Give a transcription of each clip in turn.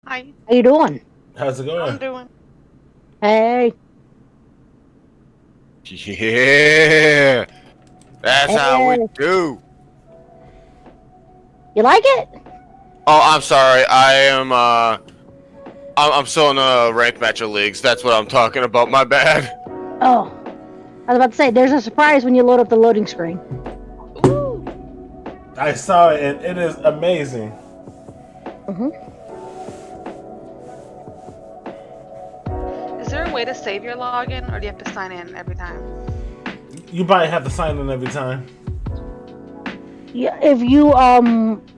Hi. How you doing? How's it I'm going? doing. Hey, Yeah, that's how we hey, do. you like it? Oh, I'm sorry. I'm still in the ranked match of leagues. That's what I'm talking about. My bad. Oh, I was about to say, there's a surprise when you load up the loading screen. Ooh. I saw it and it is amazing. hmm Is there a way to save your login, or do you have to sign in every time? You might have to sign in every time. Yeah, if you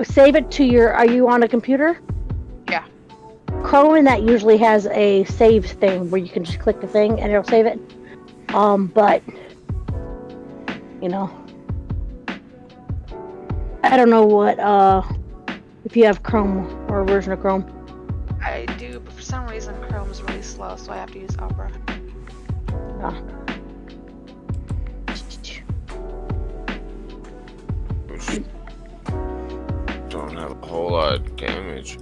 save it to your, are you on a computer? Yeah. Chrome and that usually has a save thing where you can just click the thing and it'll save it. But you know, I don't know what if you have Chrome or a version of Chrome. I do, but for some reason Chrome's really slow, so I have to use Opera. Uh, Don't have a whole lot of damage.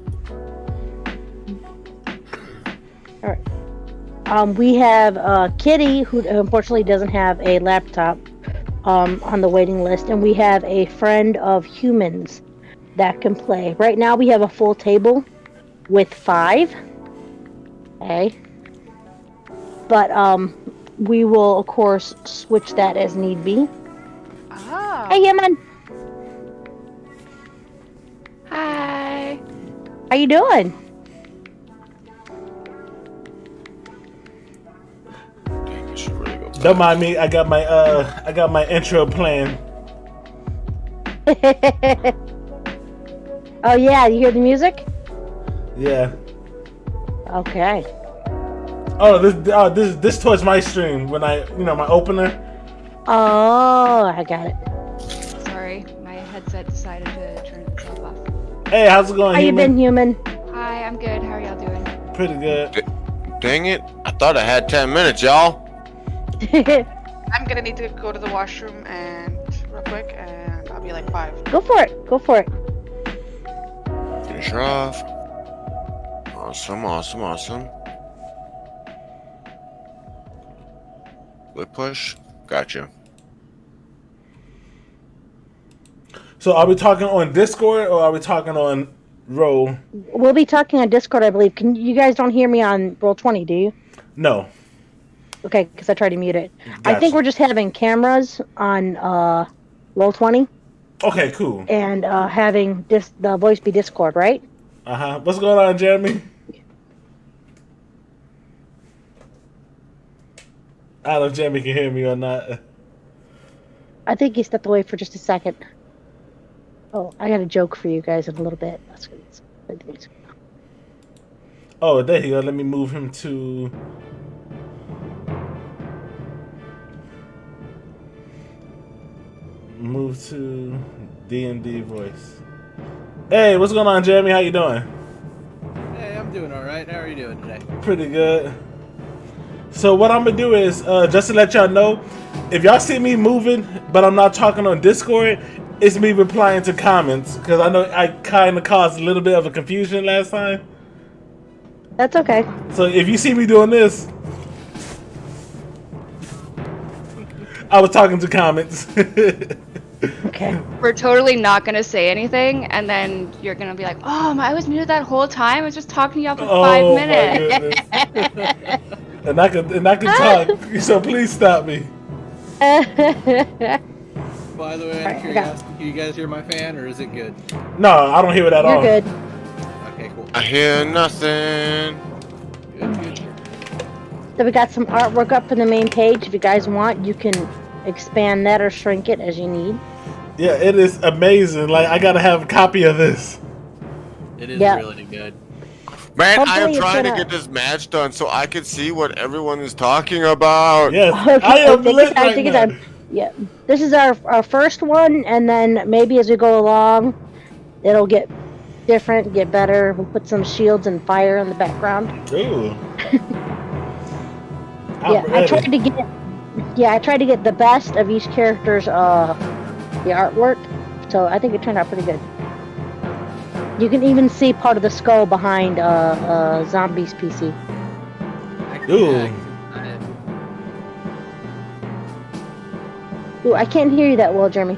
all right. We have Kitty, who unfortunately doesn't have a laptop, on the waiting list, and we have a friend of humans that can play. Right now, we have a full table with 5. Okay, but we will of course switch that as need be. Oh. Hey, human, Hi. how you doing? Dang, I should really go back. Don't mind me. I got my intro playing. Oh yeah, you hear the music? Yeah. Okay. This towards my stream when my opener. Oh, I got it. Sorry, my headset decided to turn itself off. Hey, how's it going, How you been, human? Hi, I'm good. How are y'all doing? Pretty good. Dang it! I thought I had 10 minutes, y'all. I'm gonna need to go to the washroom and real quick, and I'll be like 5. Go for it. Go for it. Finish her off. Awesome, awesome, awesome. Flip push. Gotcha. So are we talking on Discord or are we talking on Roll? We'll be talking on Discord, I believe. Can you guys don't hear me on Roll20, do you? No. Okay, because I tried to mute it. I Gotcha. think we're just having cameras on Roll20 Okay, cool. and having the voice be Discord, right? What's going on, Jeremy? I don't know if Jeremy can hear me or not. I think he stepped away for just a second. Oh, I got a joke for you guys in a little bit. That's good. Oh, there you go. Let me move him to. Move to D&D voice. Hey, what's going on, Jeremy? How you doing? Hey, I'm doing all right. How are you doing today? Pretty good. So what I'm gonna do is just to let y'all know, if y'all see me moving, but I'm not talking on Discord, it's me replying to comments because I know I kind of caused a little bit of a confusion last time. That's okay. So if you see me doing this, I was talking to comments. Okay. We're totally not gonna say anything, and then you're gonna be like, "Oh, I was muted that whole time. I was just talking to y'all for 5 Oh minutes." my goodness! and I can talk. So please stop me. By the way, Alright, I'm I curious, got do you guys hear my fan, or is it good? No, I don't hear it at You're all. good. Okay, cool. I hear nothing. Good. So we got some artwork up on the main page. If you guys want, you can expand that or shrink it as you need. Yeah, it is amazing. Like I gotta have a copy of this. It is Yeah. really good. Man, I Hopefully am it's trying to gonna- get this match done so I can see what everyone is talking about. Yes, Okay, I am take your lit time, right take your now. time. Yeah, this is our first one, and then maybe as we go along, it'll get different, get better. We'll put some shields and fire in the background. Ooh. Yeah, I'm I ready. tried to get the best of each character's the artwork, so I think it turned out pretty good. You can even see part of the skull behind Zombie's PC. Ooh. Ooh, I can't hear you that well, Jeremy.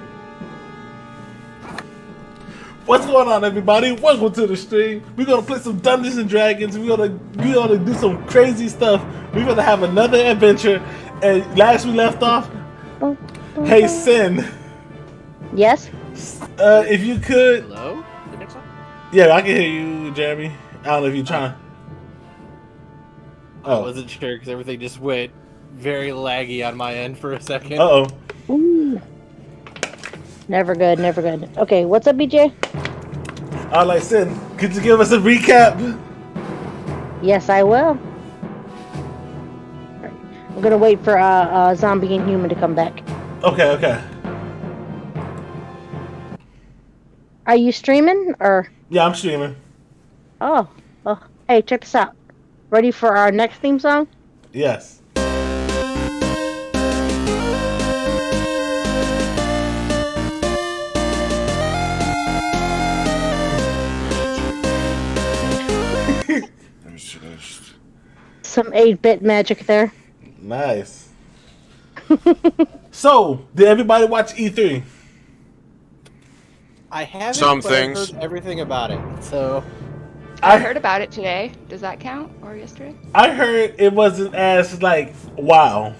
What's going on, everybody? Welcome to the stream. We're gonna play some Dungeons and Dragons. We're gonna do some crazy stuff. We're gonna have another adventure. And last we left off, hey Sin. Yes? If you could, Hello? The next one? yeah, I can hear you, Jeremy. I don't know if you're trying. I wasn't sure because everything just went very laggy on my end for a second. Uh-oh. Ooh. Never good, never good. Okay, what's up, BJ? All right, Sin, could you give us a recap? Yes, I will. Alright. I'm gonna wait for Zombie and Human to come back. Okay. Are you streaming or? Yeah, I'm streaming. Oh, hey, check this out. Ready for our next theme song? Yes. Some 8-bit magic there. Nice. So, did everybody watch E3? I haven't Some but I've things. heard everything about it. So I heard about it today. Does that count? Or yesterday? I heard it wasn't as like wow.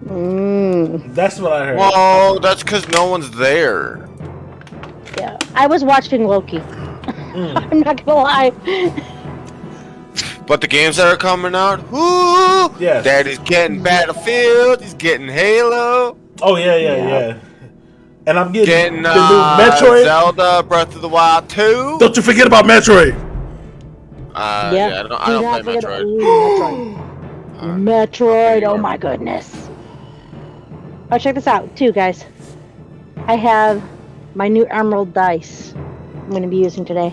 Mm, That's what I heard. Well, that's because no one's there. yeah, I was watching Loki. I'm not gonna lie. But the games that are coming out, whoo! Yes. Daddy's getting Battlefield. He's getting Halo. Oh yeah. And I'm getting Getting the new Metroid. Zelda Breath of the Wild 2. Don't you forget about Metroid. Yeah, I don't play Metroid. Metroid, oh my goodness. Oh, check this out, too, guys. I have my new emerald dice I'm going to be using today.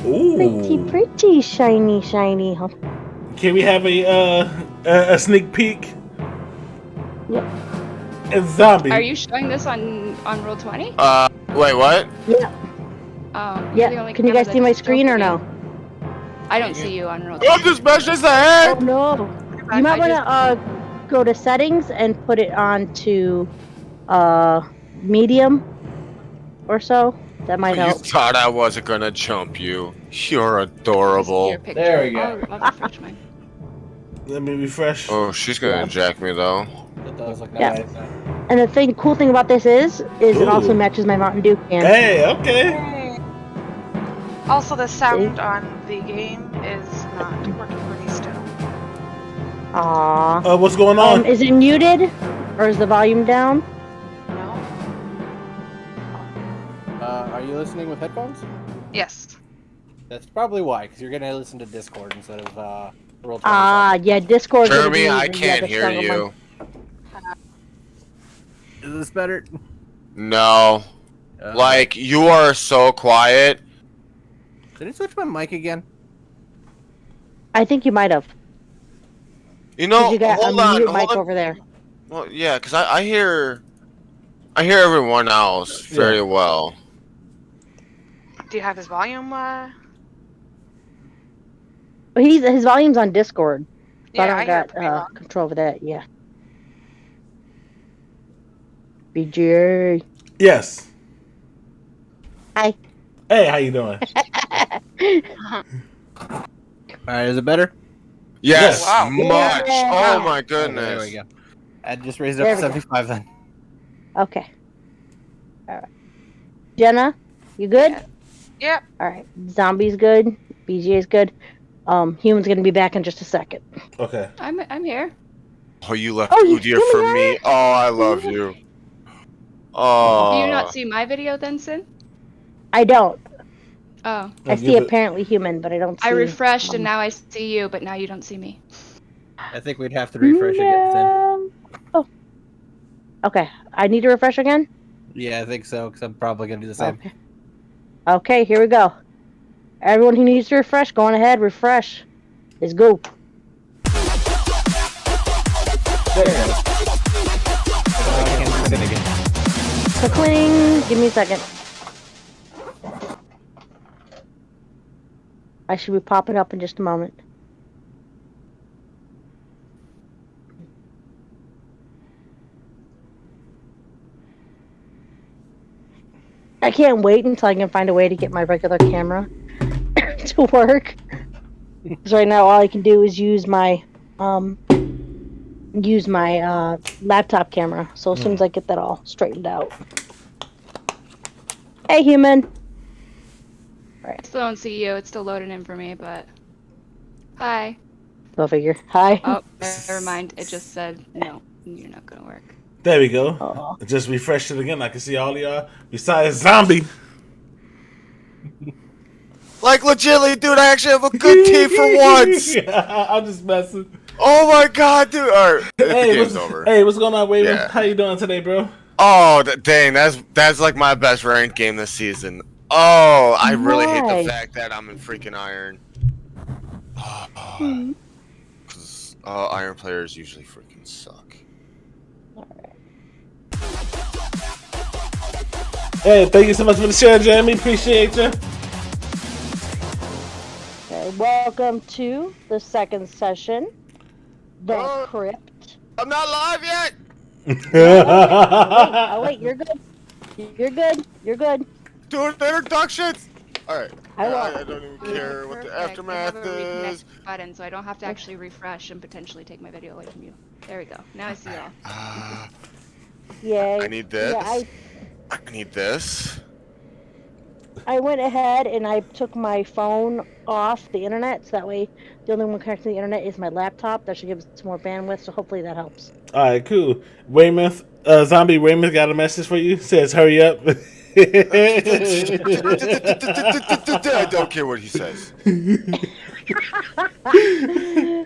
Ooh. Pretty shiny. Huh? Can we have a sneak peek? Yep. And zombie. Are you showing this on Roll20? Wait, what? Yeah. You're the Yeah. only Can you camera guys see my that's screen or still no? I don't see you on Roll20. Oh, this mesh is the Oh head! no. You might want to go to settings and put it on to medium or so. That might You help. thought I wasn't gonna jump you. You're adorable. There we go. I'll refresh mine. Let me refresh. Oh, she's gonna jack me though. That does look Yeah. nice. And the cool thing about this is it also Ooh. matches my Mountain Dew can. Hey, okay. Also, the sound on the game is not working pretty still. Aww. What's going on? Is it muted or is the volume down? No? Are you listening with headphones? Yes. That's probably why, because you're gonna listen to Discord instead of Roll20. Yeah, Discord. Jeremy, I can't hear you. you. Is this better? No. Like, you are so quiet. Did I switch my mic again? I think you might have. You know, You got hold a on, mute hold mic on. over there. Well, yeah, because I hear everyone else very well. Do you have his volume? Well, his volume's on Discord. So Yeah, I I hear it don't pretty got loud. control over that. Yeah. BJ. Yes. Hi. Hey, how you doing? Alright, is it better? Yes, Wow. much. Yeah. Oh my Okay, goodness. there we go. I just raised it There up to we go. 75 then. Okay. All right. Jenna, you good? Yeah. Yep. All right. Zombie's good. BJ's good. Human's gonna be back in just a second. Okay. I'm here. Oh, you left Oh, you Udir really for are? me. Oh, I love you. Do Oh. you not see my video then, Sin? I don't. Oh. I see apparently human, but I don't see. I refreshed and now I see you, but now you don't see me. I think we'd have to refresh again then. No. Oh. Okay. I need to refresh again. Yeah, I think so, because I'm probably going to do the same. Okay. Okay. Here we go. Everyone who needs to refresh, go on ahead. Refresh. Let's go. There you go. I can't do it again. Cling. Give me a second. I should be popping up in just a moment. I can't wait until I can find a way to get my regular camera to work. Because right now all I can do is use my laptop camera. So as soon as I get that all straightened out. Hey, human. I still don't see you. It's still loading in for me, but hi. Go figure. Hi. Oh, never mind. It just said no. You're not gonna work. There we go. Aw. Just refresh it again. I can see all of y'all besides Zombie. Like, legitimately, dude, I actually have a good team for once. I'm just messing. Oh my god, dude. All right, the Hey, game's over. what's going on, Wayman? Yeah. How you doing today, bro? Oh, dang, that's like my best ranked game this season. Oh, I really hate Nice. the fact that I'm in freaking Iron. Because Iron players usually freaking suck. Hey, thank you so much for the share, Jeremy. Appreciate you. Okay, welcome to the second session. The Oh. Crypt. I'm not live yet. Wait, you're good. You're good. You're good. Doing introductions. All right. I will. I don't even care what the Perfect. aftermath I have a reconnect is. button, so I don't have to actually refresh and potentially take my video away from you. There we go. Now I see y'all. Yay. I need this. Yeah, I need this. I went ahead and I took my phone off the internet, so that way the only one connected to the internet is my laptop. That should give us some more bandwidth, so hopefully that helps. All right, cool. Weymouth, Zombie Weymouth got a message for you. Says, hurry up. I don't care what he says.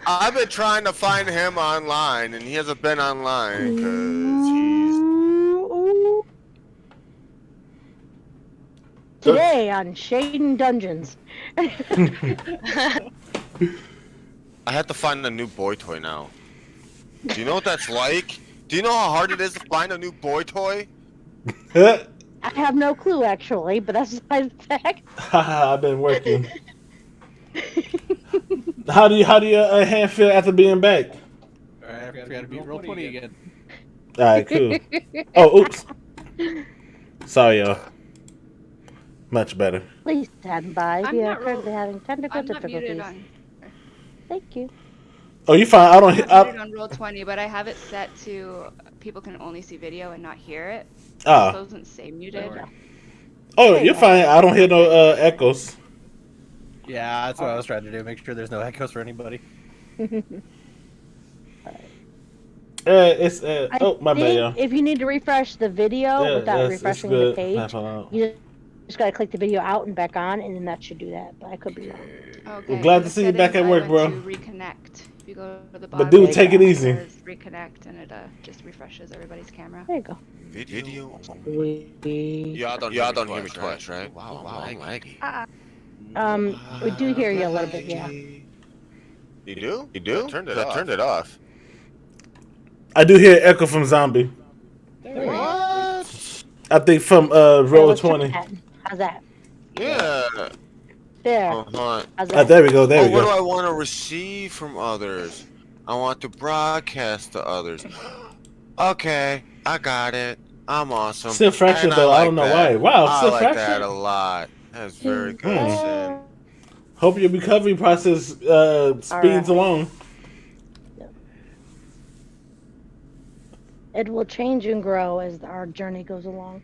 I've been trying to find him online, and he hasn't been online because he's. Today on Shaden Dungeons. I have to find a new boy toy now. Do you know what that's like? Do you know how hard it is to find a new boy toy? I have no clue, actually, but that's besides the fact. Haha, I've been working. How do your hand feel after being back? Alright, I forgot to beat roll 20 again. All right, cool. Oh, oops. Sorry, y'all. Much better. Please stand by. I'm We are not currently having technical I'm not muted difficulties. on. Thank you. Oh, you fine? I don't. I'm not muted on roll 20, but I have it set to people can only see video and not hear it. It doesn't say muted. Oh, you're fine. I don't hear no echoes. Yeah, that's what I was trying to do. Make sure there's no echoes for anybody. It's I oh my bad, think y'all. if you need to refresh the video Yeah, without it's refreshing good. the page, Hold on. you just gotta click the video out and back on, and then that should do that. But I could be wrong. Okay. We're glad in to the see you back settings, at work, I bro. went to reconnect. If you go to the But bottom, dude, it take it easy. says reconnect, and it just refreshes everybody's camera. There you go. Video. We Y'all don't hear me twice, right? Wow, I'm laggy. we do hear you a little bit, yeah. You do? You do? I turned it off. I do hear echo from Zombie. What? I think from Okay, roll let's try 20. that. How's that? Yeah. There. Uh-huh. How's that? There we go. There we What do go. I want to receive from others? I want to broadcast to others. Okay, I got it. I'm awesome. Still fractured And though. I like don't know that. why. Wow, I still like fractured. that a lot. That's very good, Sin. Hope your recovery process speeds along. It will change and grow as our journey goes along.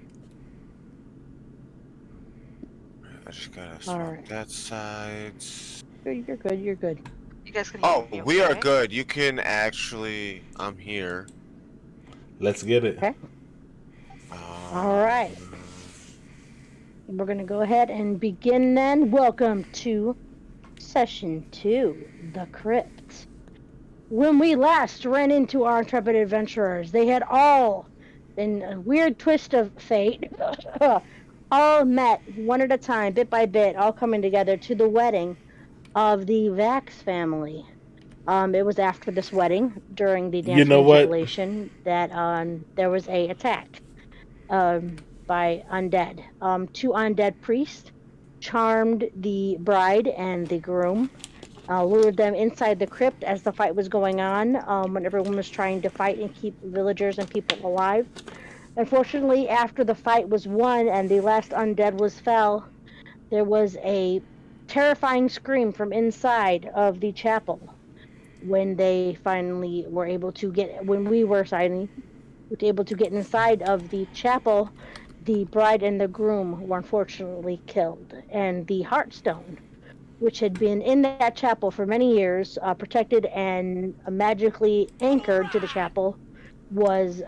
I just gotta swap Alright. that side. You're good. You're good. You guys can hear Oh, me, we are okay? good. You can actually. I'm here. Let's get it. Okay. All right. We're gonna go ahead and begin then. Welcome to Session 2, The Crypt. When we last ran into our intrepid adventurers, they had all, in a weird twist of fate, all met one at a time, bit by bit, all coming together to the wedding of the Vax family. It was after this wedding, during the dance You know what? jubilation, that there was a attack by undead. Two undead priests charmed the bride and the groom, lured them inside the crypt as the fight was going on, when everyone was trying to fight and keep villagers and people alive. Unfortunately, after the fight was won and the last undead was fell, there was a terrifying scream from inside of the chapel when they finally were able to get, when we were finally able to get inside of the chapel. The bride and the groom were unfortunately killed, and the Heartstone, which had been in that chapel for many years, protected and magically anchored to the chapel, was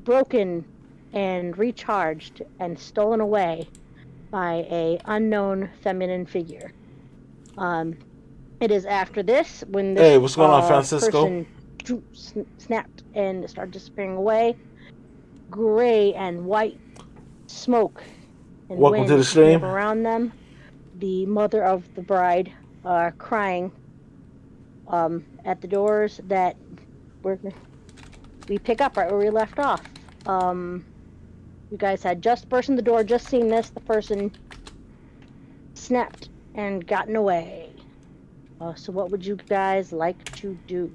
broken and recharged and stolen away by a unknown feminine figure. It is after this when this Hey, what's going on, Francisco? person snapped and started disappearing away. Gray and white smoke and Welcome to wind the stream. came around them. The mother of the bride crying at the doors that we pick up right where we left off. You guys had just burst in the door, just seen this. The person snapped and gotten away. So what would you guys like to do?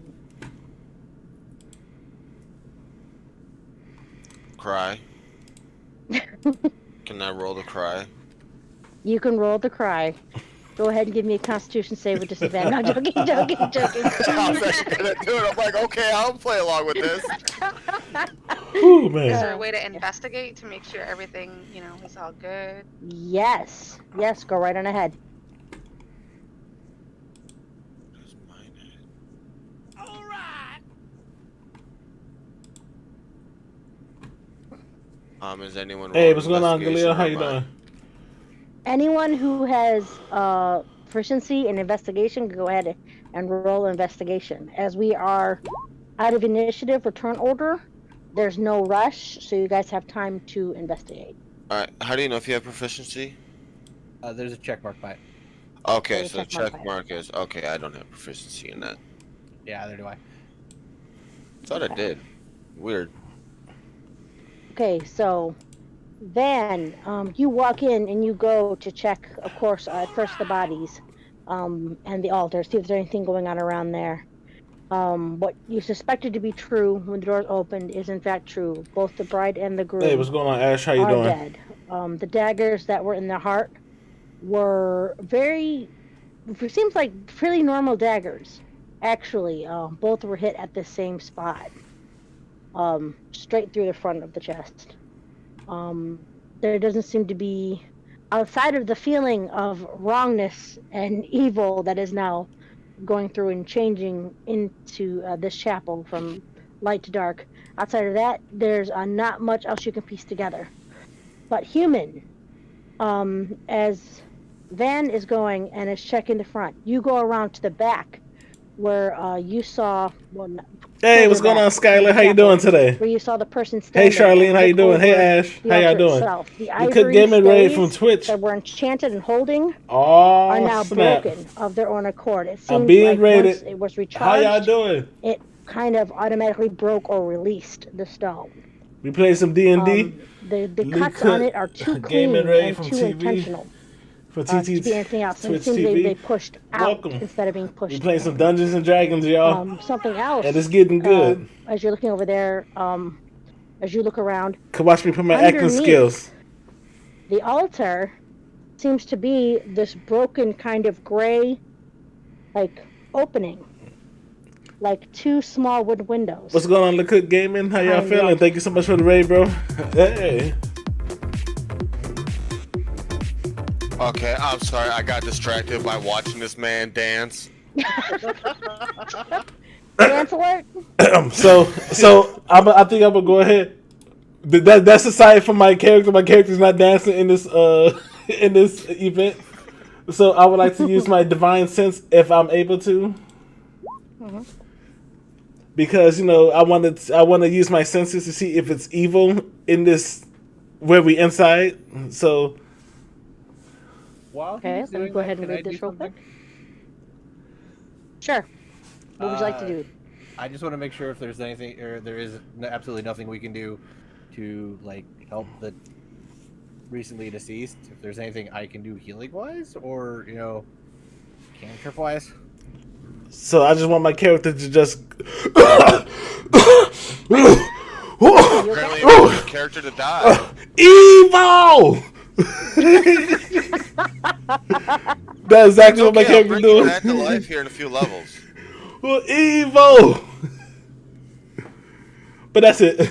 Cry. Can I roll the cry? You can roll the cry. Go ahead and give me a Constitution save with disadvantage. No, joking. I was actually gonna do it. I'm like, okay, I'll play along with this. Ooh, Is man. there a way to investigate to make sure everything, is all good? Yes, go right on ahead. Is anyone? Hey, what's going on, investigation Galil? How or you am I? doing? Anyone who has proficiency in investigation can go ahead and roll investigation. As we are out of initiative return order, there's no rush, so you guys have time to investigate. All right. How do you know if you have proficiency? There's a check mark by it. Okay, There's a so check mark by check mark is okay. I don't have proficiency in that. Yeah, there do I. Thought I did. Weird. Okay, so Van, you walk in and you go to check, of course, at first the bodies and the altar, see if there's anything going on around there. What you suspected to be true when the doors opened is in fact true. Both the bride and the groom Hey, what's going on, Ash? How you are doing? dead. The daggers that were in their heart were seems like pretty normal daggers. Actually, both were hit at the same spot, straight through the front of the chest. There doesn't seem to be, outside of the feeling of wrongness and evil that is now going through and changing into this chapel from light to dark. Outside of that, there's not much else you can piece together. But human, as Van is going and is checking the front, you go around to the back where you saw. Hey, what's going on, Skylar? How you doing today? Where you saw the person Hey, standing. Charlene, how you doing? Hey, Ash, how y'all doing? The You could game it right from Twitch. That were enchanted and holding Oh, are now snap. broken of their own accord. It seems I'm being like rated. once it was How recharged, y'all doing? it kind of automatically broke or released the stone. We play some D&D? The cuts on it are too clean Gaming Ray and from too TV. intentional For to TT be anything else. And it Twitch seems TV. they pushed out Welcome. instead of being pushed. We playing some Dungeons and Dragons, y'all. Something else. And it's getting good. As you're looking over there, as you look around, Come watch me put my acting underneath skills. the altar seems to be this broken kind of gray, opening, like two small wood windows. What's going on, LeCook Gaming? How y'all Behind feeling? y'all. Thank you so much for the raid, bro. Hey. Okay, I'm sorry. I got distracted by watching this man dance. Dance alert! So I think I'm gonna go ahead. That's aside from my character. My character's not dancing in this in this event. So I would like to use my divine sense if I'm able to. Mm-hmm. Because I want to use my senses to see if it's evil in this where we inside. So While Okay, he's let me doing go that, ahead and can I read do this real something? quick. Sure. What would you like to do? I just want to make sure if there's anything, or there is absolutely nothing we can do to help the recently deceased, if there's anything I can do healing wise, or cantrip wise. So I just want my character to just. Apparently, I want your character to die. Evil! That's exactly what my Okay, I'll character bring you doing. back to life here in a few levels. Well, evil! But that's it.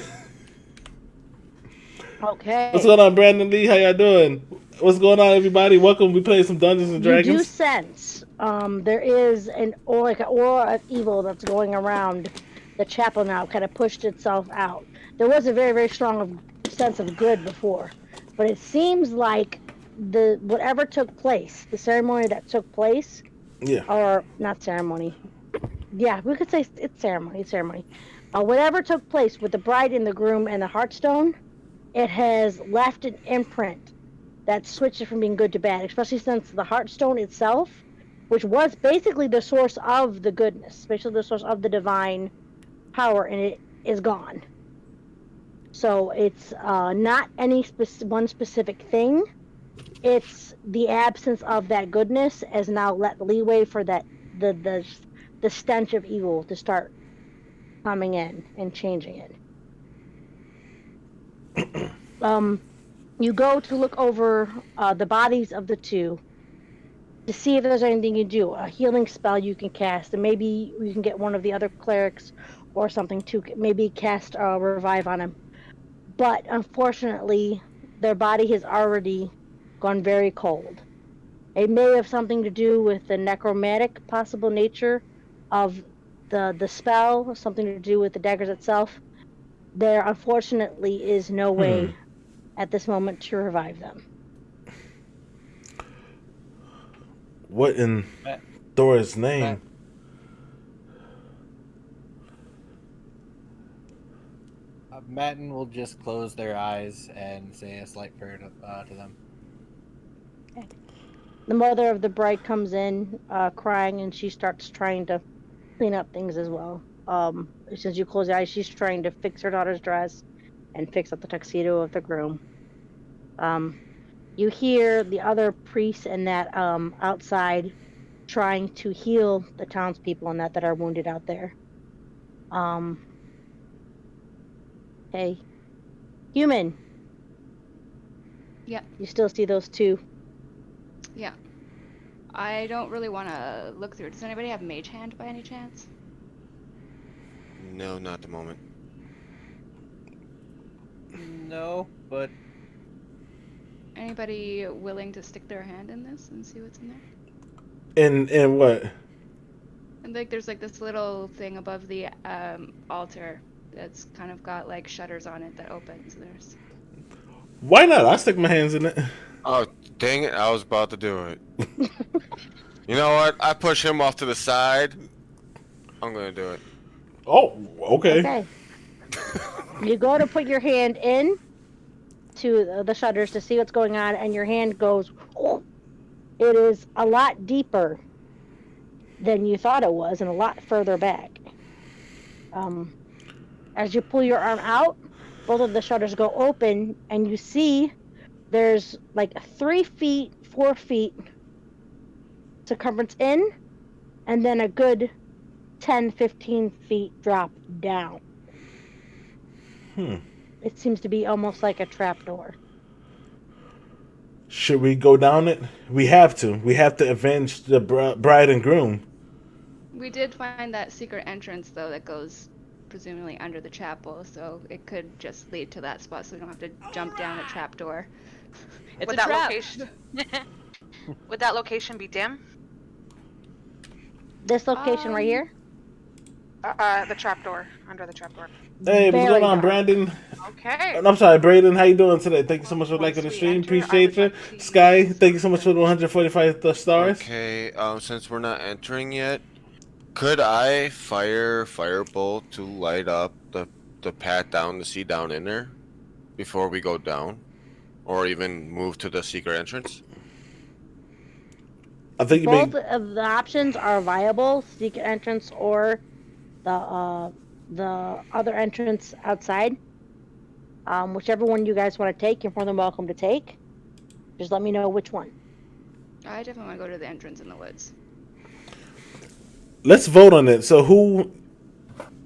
Okay. What's going on, Brandon Lee? How y'all doing? What's going on, everybody? Welcome. We playing some Dungeons and You do Dragons. sense there is an aura of evil that's going around the chapel now, kind of pushed itself out. There was a very, very strong sense of good before, but it seems like whatever took place, the ceremony that took place, Yeah. or not ceremony. Yeah, we could say it's ceremony. It's ceremony. Whatever took place with the bride and the groom and the Heartstone, it has left an imprint that switched it from being good to bad, especially since the Heartstone itself, which was basically the source of the goodness, especially the source of the divine power, and it is gone. So it's not any one specific thing. It's the absence of that goodness has now let leeway for that the stench of evil to start coming in and changing it. You go to look over the bodies of the two to see if there's anything you do. A healing spell you can cast, and maybe you can get one of the other clerics or something to maybe cast a revive on him. But unfortunately, their body has already gone very cold. It may have something to do with the necromantic possible nature of the spell, something to do with the daggers itself. There unfortunately is no way at this moment to revive them. What in Thor's name? Matten will just close their eyes and say a slight prayer to them. Okay. The mother of the bride comes in crying, and she starts trying to clean up things as well. Since you close your eyes, she's trying to fix her daughter's dress and fix up the tuxedo of the groom. You hear the other priests and that outside trying to heal the townspeople and that are wounded out there. Hey, human. Yeah. You still see those two? Yeah. I don't really want to look through. Does anybody have Mage Hand by any chance? No, not at the moment. No, but Anybody willing to stick their hand in this and see what's in there? In what? And there's this little thing above the altar that's kind of got shutters on it that opens. There's. Why not? I'll stick my hands in it. Oh, dang it. I was about to do it. You know what? I push him off to the side. I'm going to do it. Oh, okay. Okay. You go to put your hand in to the shutters to see what's going on, and your hand goes, oh. It is a lot deeper than you thought it was and a lot further back. As you pull your arm out, both of the shutters go open, and you see there's 3 feet, 4 feet circumference in, and then a good 10, 15 feet drop down. It seems to be almost like a trapdoor. Should we go down it? We have to. We have to avenge the bride and groom. We did find that secret entrance, though, that goes presumably under the chapel, so it could just lead to that spot, so we don't have to jump down a trapdoor. It's Would a that trap. location? Would that location be dim? This location right here? The trapdoor. Under the trapdoor. Hey, what's Very going on, dark. Brandon? Okay. I'm sorry, Braden. How you doing today? Thank you so much for liking the we stream. enter, I Appreciate would you. like to Sky, use thank you so much for the 145 stars. Okay, since we're not entering yet, could I fire firebolt to light up the path down to see down in there before we go down? Or even move to the secret entrance? I think you Both mean of the options are viable, secret entrance or the other entrance outside. Whichever one you guys want to take, you're more than welcome to take. Just let me know which one. I definitely want to go to the entrance in the woods. Let's vote on it. So who?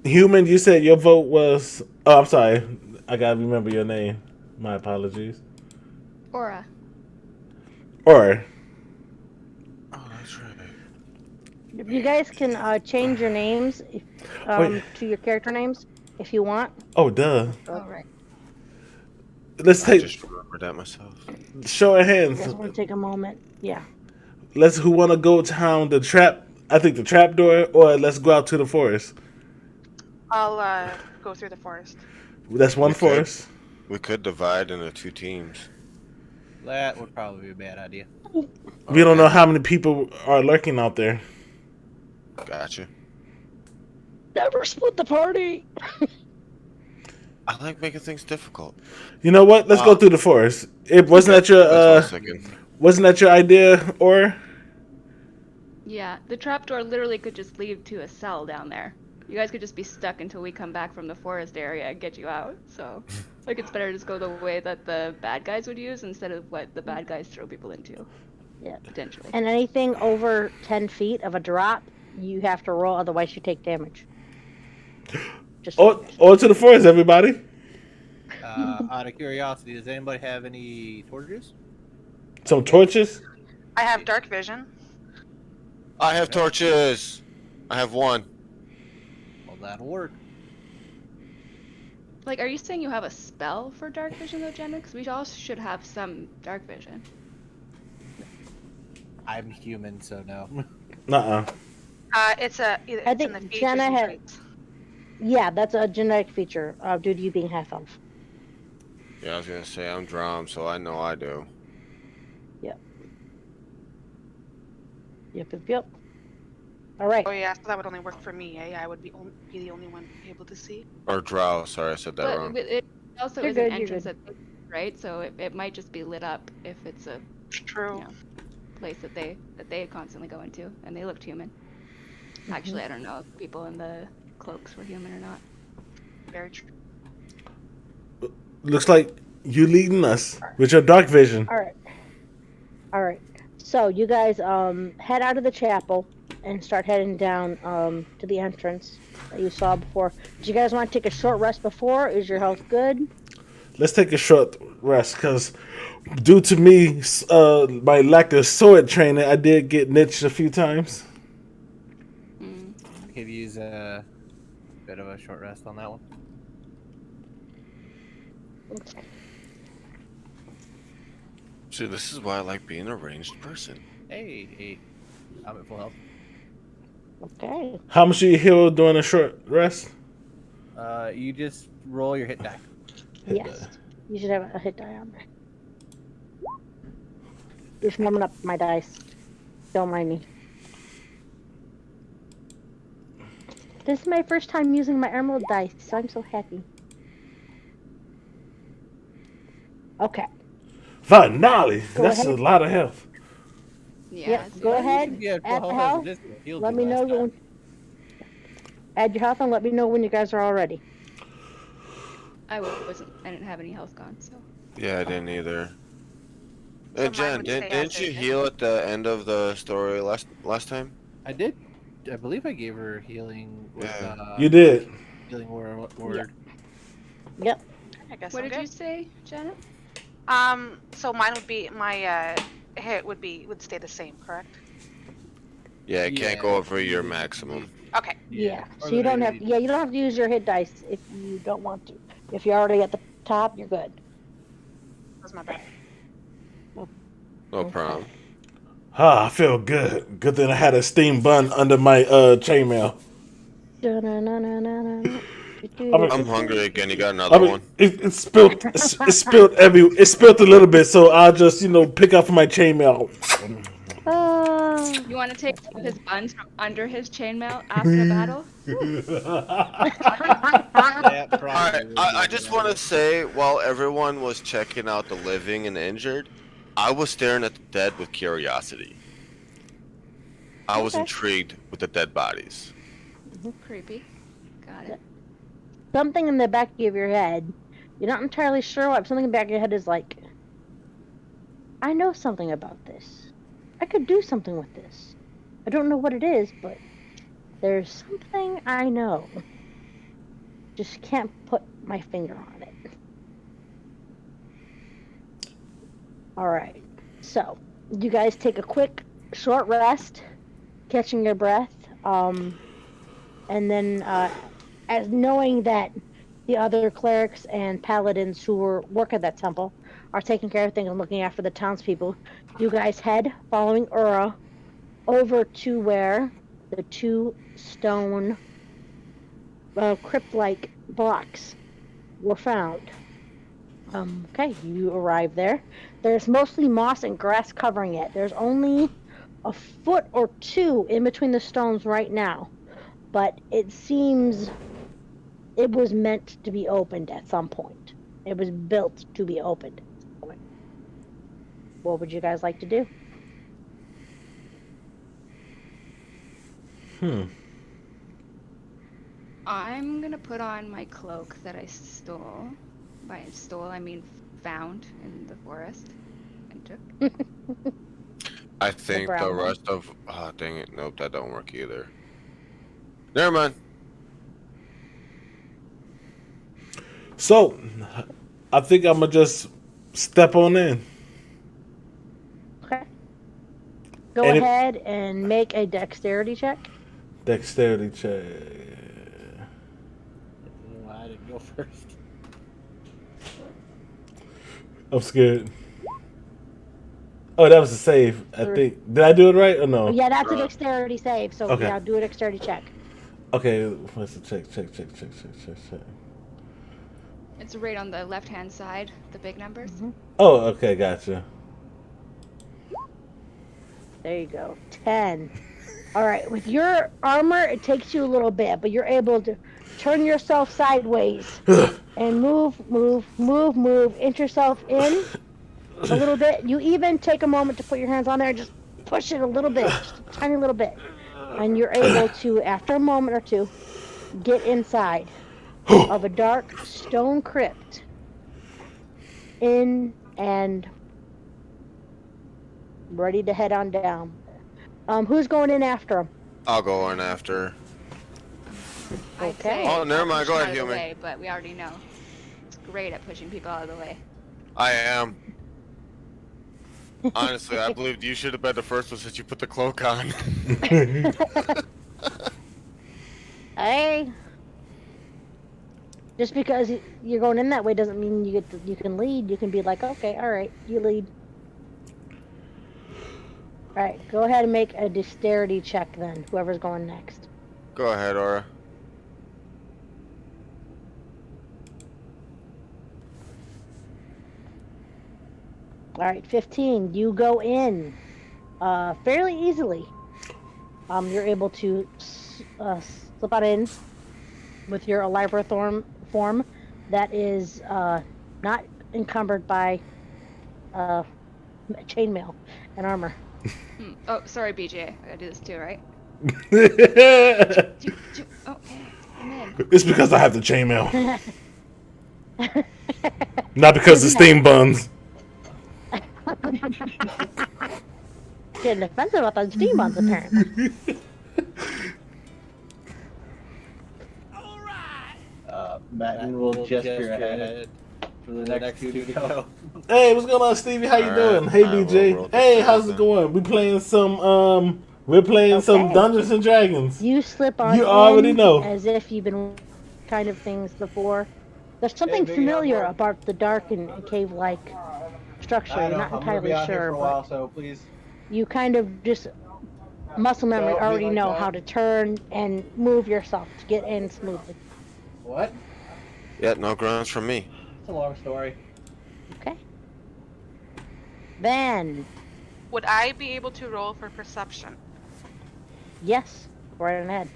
Human, you said your vote was. Oh, I'm sorry. I gotta remember your name. My apologies. Aura. Or Oh, that's right. You guys can change your names Wait. to your character names if you want. Oh, duh. Oh, right. Let's I take just remembered that myself. show of You hands. guys want to take a moment? Yeah. Let's who want to go down the trap. I think the trap door, or let's go out to the forest. I'll go through the forest. That's one We could. forest. We could divide into 2 teams. That would probably be a bad idea. We don't know Okay. how many people are lurking out there. Gotcha. Never split the party. I like making things difficult. You know what? Let's go through the forest. It wasn't that your That's what I was thinking. wasn't that your idea, or Yeah, the trapdoor literally could just lead to a cell down there. You guys could just be stuck until we come back from the forest area and get you out. So, like, it's better to just go the way that the bad guys would use instead of what the bad guys throw people into. Yeah. Potentially. And anything over 10 feet of a drop, you have to roll, otherwise you take damage. Just or to the forest, everybody. Out of curiosity, does anybody have any torches? Some torches. I have dark vision. I have torches. I have 1. Well, that'll work. Like, are you saying you have a spell for dark vision though, Jenna? Because we all should have some dark vision. I'm human, so no. Nuh-uh. It's a. It's I in think the features Jenna and had- traits. Yeah, that's a genetic feature due to you being half elf. Yeah, I was gonna say I'm Drum, so I know I do. Yep. All right. Oh yeah, so that would only work for me. Eh? I would be the only one able to see. Or Drow. Sorry, I said that But wrong. it also You're is good, an you're entrance good. that, right? So it might just be lit up if it's a True. Yeah. place that they constantly go into, and they looked human. Actually, I don't know if people in the cloaks were human or not. Very true. Looks like you leading us with your dark vision. All right. So you guys head out of the chapel and start heading down to the entrance that you saw before. Do you guys want to take a short rest before? Is your health good? Let's take a short rest, because due to me, my lack of sword training, I did get niched a few times. I could use a bit of a short rest on that one. Okay. See, this is why I like being a ranged person. Hey, I'm at full health. Okay. How much do you heal during a short rest? You just roll your hit die. Yes. You should have a hit die on there. Just warming up my dice. Don't mind me. This is my first time using my emerald dice, so I'm so happy. Okay. Finale! Go That's ahead. a lot of health. Yeah. Yep, see, go that- ahead. You had Add full the health as health. it is, it healed Let you me know last time. when. Add your health and let me know when you guys are all ready. I didn't have any health gone, so. Yeah, I didn't either. So mine Jen, would say didn't you after- heal at the end of the story last time? I did. I believe I gave her healing. With, Yeah. You did. Healing word. Yep. I guess What I'm did good. you say, Jenna? So mine would be my hit would stay the same, correct? Yeah, it can't Yeah. go over your maximum. Okay. Yeah. Or So you don't have. maybe- Yeah, you don't have to use your hit dice if you don't want to. If you're already at the top, you're good. That was my bad. No Okay. problem. Ah, I feel good. Good thing I had a steam bun under my chainmail. I'm hungry again. You got another I mean, one? it spilled. It spilled it spilled a little bit, so I'll just pick up my chainmail. You want to take some of his buns from under his chainmail after a battle? That probably Alright, would I be just better. want to say, while everyone was checking out the living and the injured, I was staring at the dead with curiosity. I was Okay. intrigued with the dead bodies. Creepy. Got it. Something in the back of your head. You're not entirely sure what. Something in the back of your head is like, I know something about this. I could do something with this. I don't know what it is, but there's something I know. Just can't put my finger on it. Alright, so you guys take a quick, short rest, catching your breath, and then as knowing that the other clerics and paladins who work at that temple are taking care of things and looking after the townspeople, you guys head, following Ura, over to where the two stone crypt-like blocks were found. Okay, you arrive there. There's mostly moss and grass covering it. There's only a foot or two in between the stones right now, but it seems it was meant to be opened at some point. It was built to be opened at some point. What would you guys like to do? I'm gonna put on my cloak that I stole. By stole, I mean found in the forest and took. I think the brown one. rest of. Oh, dang it. Nope, that don't work either. Never mind. So, I think I'm gonna just step on in. Okay. Go And ahead and make a dexterity check. Dexterity check. I didn't go first. I'm scared. Oh, that was a save. I think. Did I do it right or no? Yeah, that's a dexterity save, so Okay. yeah, do a dexterity check. Okay, let's check. It's right on the left-hand side, the big numbers. Oh, okay, gotcha. There you go. 10. All right, with your armor, it takes you a little bit, but you're able to turn yourself sideways and move, inch yourself in a little bit. You even take a moment to put your hands on there and just push it a little bit, just a tiny little bit. And you're able to, after a moment or two, get inside of a dark stone crypt. In and ready to head on down. Who's going in after him? I'll go in after. I'd Okay. say Oh, never mind, push go them ahead, out of heal the me. way, but we already know. It's great at pushing people out of the way. I am. Honestly, I believed you should have been the first one since you put the cloak on. Hey. Just because you're going in that way doesn't mean you can lead. You can be like, okay, all right, you lead. All right, go ahead and make a dexterity check then. Whoever's going next. Go ahead, Aura. All right, 15. You go in fairly easily. You're able to slip on in with your Elibra form that is not encumbered by chainmail and armor. Oh, sorry, BJ. I gotta do this too, right? Oh, I'm in. It's because I have the chainmail, not because the steam buns. Getting offensive about those steam buns, apparently. Matten will gesture ahead for the next two to go. Hey, what's going on, Stevie? How you Alright, doing? Hey, alright, BJ. we'll Hey, roll how's this it going? We playing some Okay. Dungeons and Dragons. You slip on You already in know. as if you've been kind of things before. There's something Biggie, familiar I'm about the dark and cave-like structure. I You're know, not I'm gonna be entirely out here sure, for a but while, so please. you kind of just muscle memory Don't be already like know that. how to turn and move yourself to get in smoothly. What? Yeah, no grounds from me. It's a long story. Okay. Then, Would I be able to roll for perception? yes, right ahead.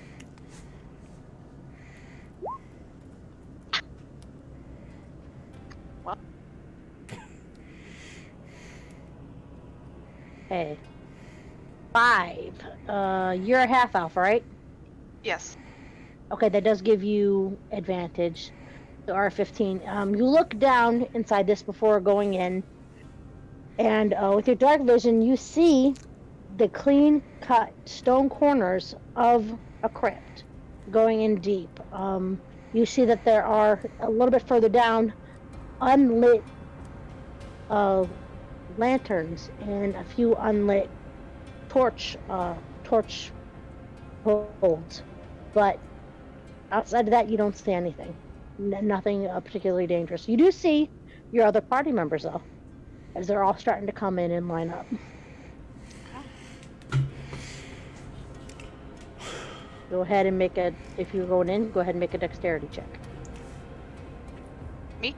What? Okay. 5. You're a half elf, right? Yes. Okay, that does give you advantage. So R15. You look down inside this before going in, And with your dark vision, you see the clean-cut stone corners of a crypt going in deep. You see that there are a little bit further down unlit lanterns and a few unlit torch holds, but outside of that, you don't see anything. Nothing particularly dangerous. You do see your other party members though, as they're all starting to come in and line up. Go ahead and if you're going in, go ahead and make a dexterity check. Me?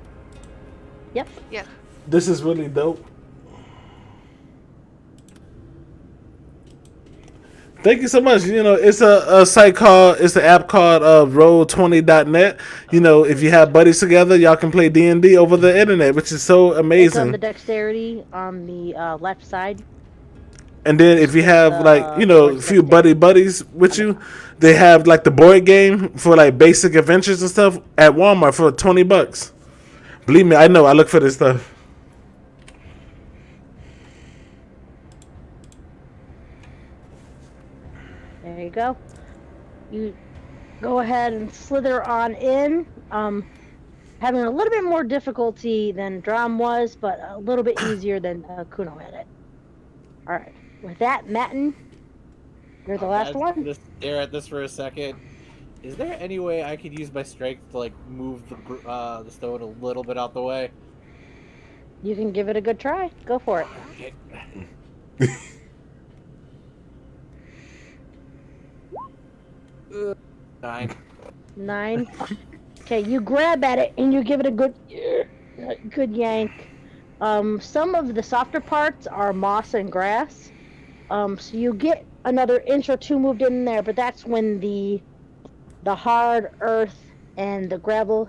Yep. Yes. This is really dope. Thank you so much. You know, it's a site called, it's an app called Roll20.net. You know, if you have buddies together, y'all can play D&D over the internet, which is so It's on amazing. the dexterity on the left side. And then if you have like, you know, a few buddies with you, they have like the board game for like basic adventures and stuff at Walmart for $20. Believe me, I know. I look for this stuff. There you go. You go ahead and slither on in. Having a little bit more difficulty than Drum was, but a little bit easier than Kuno had it. All right. With that, Matten, you're the last one. Just stare at this for a second. Is there any way I could use my strength to like move the stone a little bit out the way? You can give it a good try. Go for it. Okay. 9. Okay, you grab at it and you give it a good yank. Some of the softer parts are moss and grass. So you get another inch or two moved in there, but that's when the hard earth and the gravel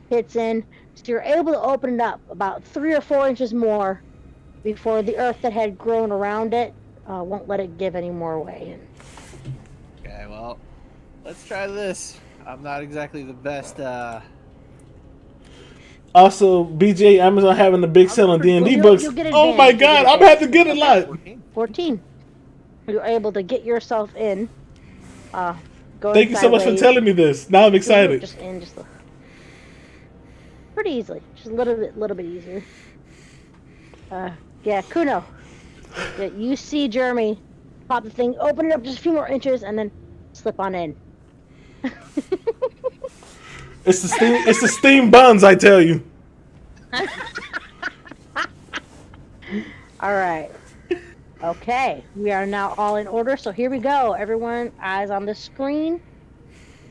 hits in. So you're able to open it up about 3 or 4 inches more before the earth that had grown around it won't let it give any more way. Okay, well, let's try this. I'm not exactly the best. Also, BJ, Amazon having a big sale on D&D books. You'll get Oh my advantage. God, I'm had to get a lot. 14. You're able to get yourself in. Thank you so much for telling me this. Now I'm excited. Just pretty easily. Just a little bit easier. Yeah, Kuno. Yeah, you see Jeremy pop the thing, open it up just a few more inches, and then slip on in. It's the steam buns, I tell you. All right. Okay, we are now all in order, so here we go. Everyone, eyes on the screen.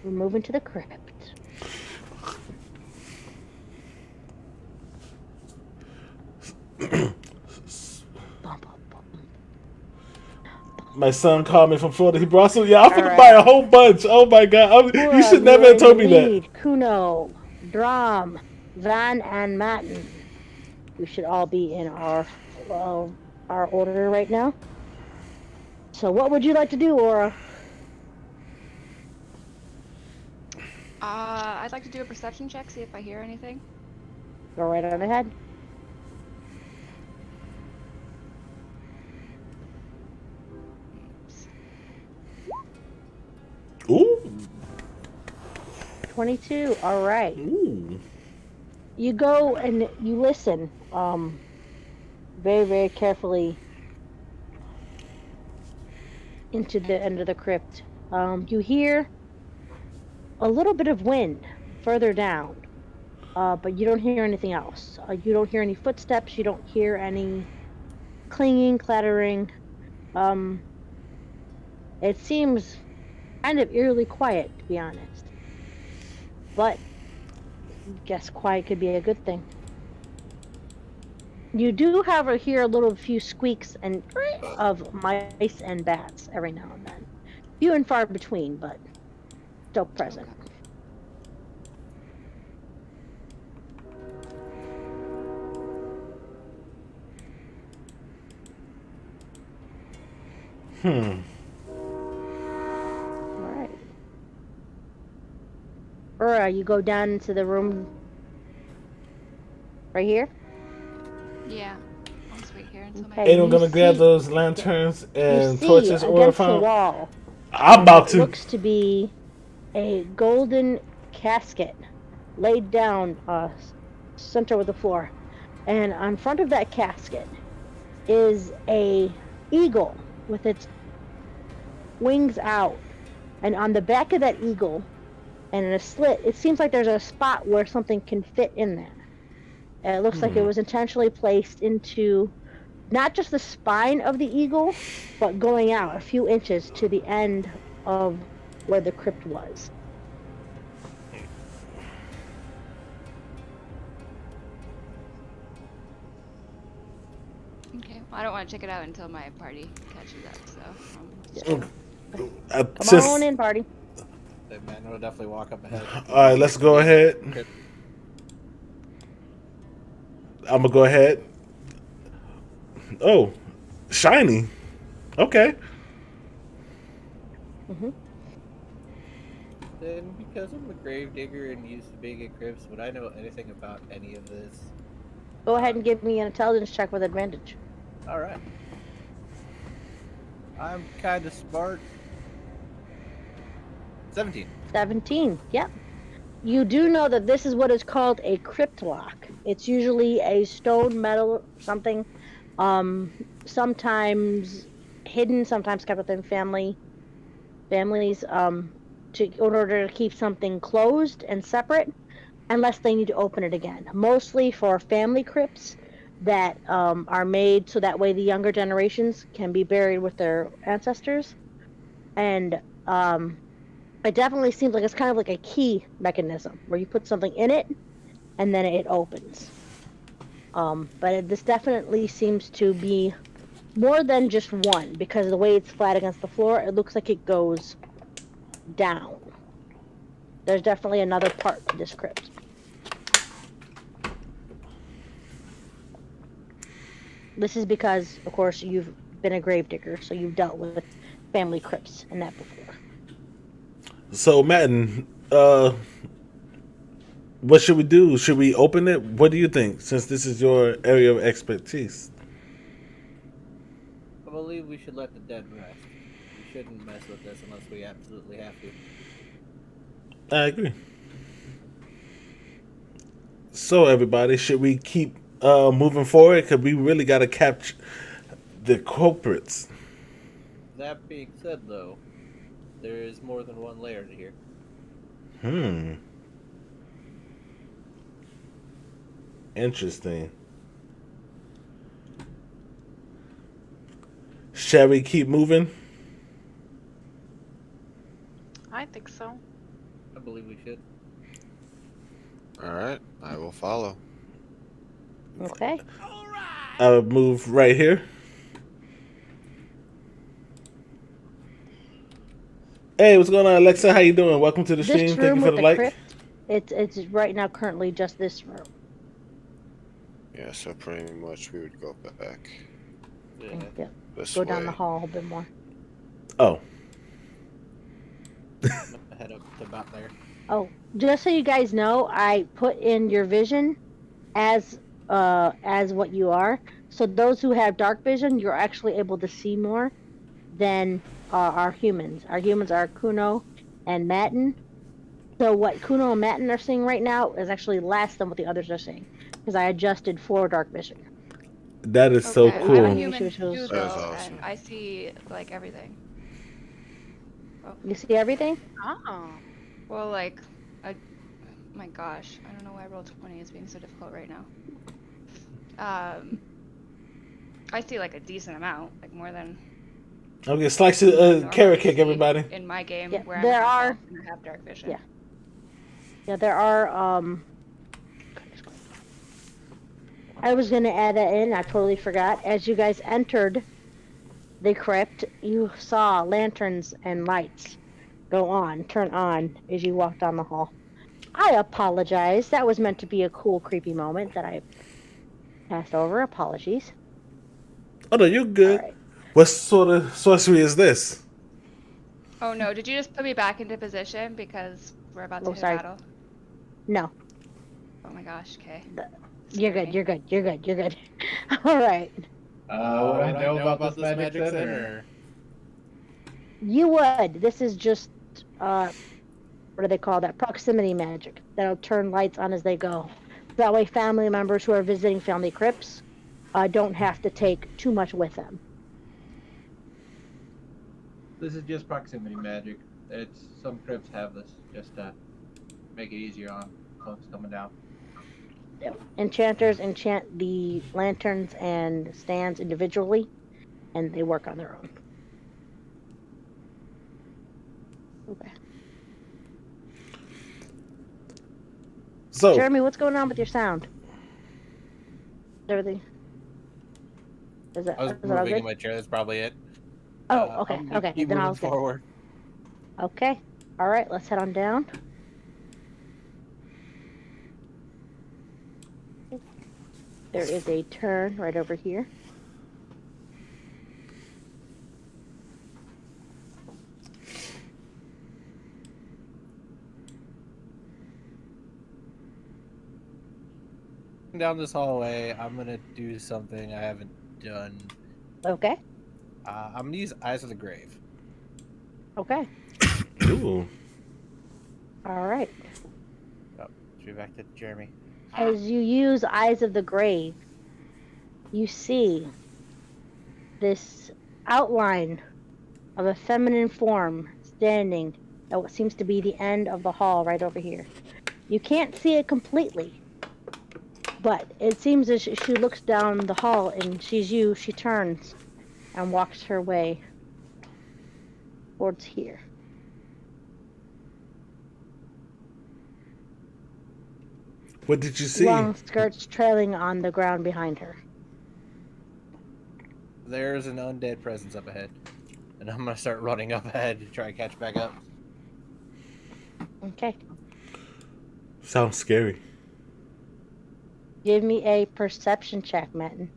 We're moving to the crypt. My son called me from Florida. He brought some. Yeah, I'm gonna right. buy a whole bunch. Oh my God! You should never have told me that. Kuno, Drum, Van, and Matten. We should all be in our order right now. So, what would you like to do, Aura? I'd like to do a perception check, see if I hear anything. Go right on ahead. Ooh. 22. All right. Ooh. You go and you listen, very, very carefully into the end of the crypt. You hear a little bit of wind further down, but you don't hear anything else. You don't hear any footsteps. You don't hear any clinging, clattering. It seems kind of eerily quiet, to be honest. But I guess quiet could be a good thing. You do, however, hear a few squeaks and of mice and bats every now and then. Few and far between, but still present. Alright. Or you go down into the room right here? Yeah. I'll just wait here until my Okay. Aiden you gonna grab see- those lanterns You and see torches or against the found. wall. I'm about What to. looks to be a golden casket laid down center with the floor, and on front of that casket is a eagle with its wings out, and on the back of that eagle and in a slit, it seems like there's a spot where something can fit in there. And it looks like it was intentionally placed into not just the spine of the eagle, but going out a few inches to the end of where the crypt was. Okay. Well, I don't want to check it out until my party catches up. So. Come Since- on in, party. The man will definitely walk up ahead. All right, let's go ahead. I'm gonna go ahead. Oh, shiny. Okay. Then, because I'm a grave digger and used to being at crypts, would I know anything about any of this? Go ahead and give me an intelligence check with advantage. Alright. I'm kind of smart. 17. 17. Yep. You do know that this is what is called a crypt lock. It's usually a stone, metal, something, sometimes hidden, sometimes kept within families, in order to keep something closed and separate, unless they need to open it again. Mostly for family crypts that are made so that way the younger generations can be buried with their ancestors, and it definitely seems like it's kind of like a key mechanism where you put something in it and then it opens. But this definitely seems to be more than just one, because the way it's flat against the floor, it looks like it goes down. There's definitely another part to this crypt. This is because, of course, you've been a gravedigger, so you've dealt with family crypts and that before. So, Madden, what should we do? Should we open it? What do you think, since this is your area of expertise? I believe we should let the dead rest. We shouldn't mess with this unless we absolutely have to. I agree. So, everybody, should we keep moving forward? Because we really got to capture the culprits. That being said, though, there is more than one layer to here. Interesting. Shall we keep moving? I think so. I believe we should. Alright, I will follow. Okay. I'll move right here. Hey, what's going on, Alexa? How you doing? Welcome to the stream. This Thank room you for with the the like. crypt, it's right now currently just this room. Yeah, so pretty much we would go back Yeah. Yeah. this Go way. down the hall a bit more. Oh, Head up to about there. Oh, just so you guys know, I put in your vision as what you are. So those who have dark vision, you're actually able to see more than our humans. Our humans are Kuno and Matin. So what Kuno and Matin are seeing right now is actually less than what the others are seeing, because I adjusted for dark vision. that is so Okay, I'm a cool. human That too, is though, awesome. and I see like everything. You see everything? Oh. Well, like, my gosh, I don't know why roll 20 is being so difficult right now. I see like a decent amount, like more than Okay, slice normally carrot cake, see everybody. in my game Yeah, where I'm there half are- elf and I have dark vision. Yeah. Yeah, there are, I was gonna add that in, I totally forgot. As you guys entered the crypt, you saw lanterns and lights turn on as you walked down the hall. I apologize. That was meant to be a cool, creepy moment that I passed over. Apologies. Oh no, you're good. Alright. What sort of sorcery is this? Oh no, did you just put me back into position because we're about to Oh, hit sorry. a battle? No, Oh my gosh, okay. you're good, you're good, you're good, you're good. Alright. Would I know about this magic center? You would. This is just what do they call that? Proximity magic. That'll turn lights on as they go. That way, family members who are visiting family crypts don't have to take too much with them. This is just proximity magic. It's some crypts have this just to make it easier on folks coming down. Enchanters enchant the lanterns and stands individually, and they work on their own. Okay. So, Jeremy, what's going on with your sound? Everything? I was moving in my chair. That's probably it. Oh, okay, okay. Keep Then moving I'll get. forward. Okay. All right. Let's head on down. There is a turn right over here. Down this hallway, I'm gonna do something I haven't done. Okay. I'm gonna use Eyes of the Grave. Okay. ooh. All right. Oh, straight back to Jeremy. As you use Eyes of the Grave, you see this outline of a feminine form standing at what seems to be the end of the hall right over here. You can't see it completely, but it seems as she looks down the hall and sees you, she turns and walks her way towards here. What did you see? Long skirts trailing on the ground behind her. There's an undead presence up ahead. And I'm gonna start running up ahead to try and catch back up. Okay. Sounds scary. Give me a perception check, Matten.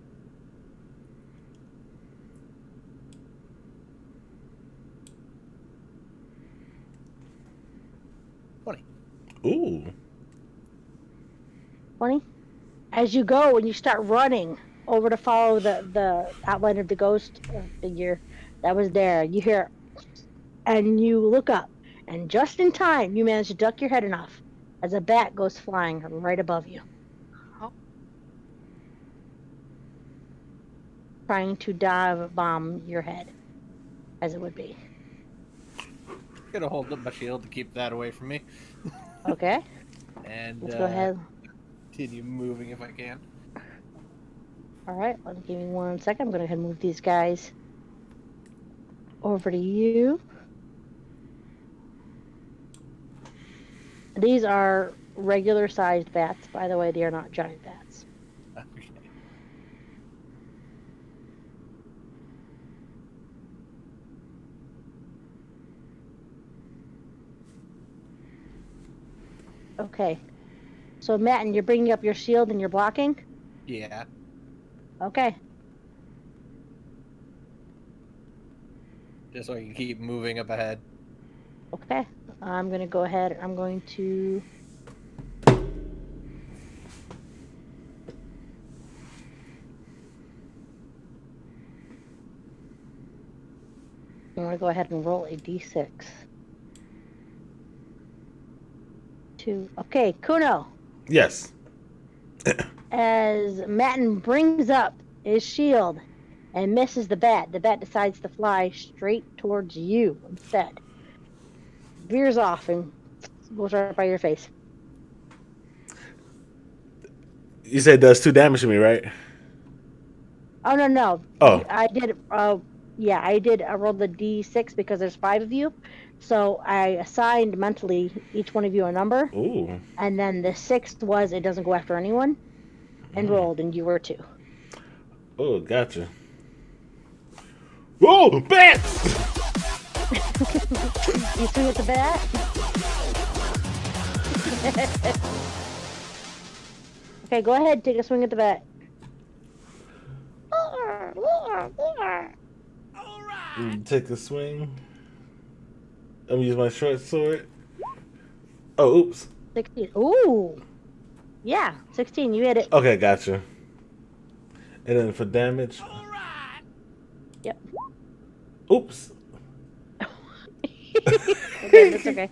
Ooh. 20. As you go and you start running over to follow the outline of the ghost figure that was there, you hear, and you look up, and just in time, you manage to duck your head enough as a bat goes flying right above you. Oh. Trying to dive bomb your head, as it would be. I'm gonna hold up my shield to keep that away from me. Okay. And Let's go ahead. continue moving if I can. All right, give me 1 second. I'm going to go ahead and move these guys over to you. These are regular sized bats, by the way. They are not giant bats. Okay. Okay. So, Matten, you're bringing up your shield and you're blocking? Yeah. Okay. Just so I can keep moving up ahead. Okay. I'm going to go ahead. I'm going to... I'm going to go ahead and roll a d6. 2. Okay, Kuno. Yes. As Matten brings up his shield and misses the bat decides to fly straight towards you instead. Veers off and goes right by your face. You said it does 2 damage to me, right? Oh, no. Oh. I did, I did. I rolled the d6 because there's 5 of you. So I assigned mentally each one of you a number. Ooh. And then the 6th was it doesn't go after anyone. And rolled, and you were 2. Oh, gotcha. Whoa, bats! You swing at the bat? Okay, go ahead, take a swing at the bat. Take a swing. I'm gonna use my short sword. Oh, oops. 16. Ooh. Yeah, 16. You hit it. Okay, gotcha. And then for damage. Oops. Okay, that's okay.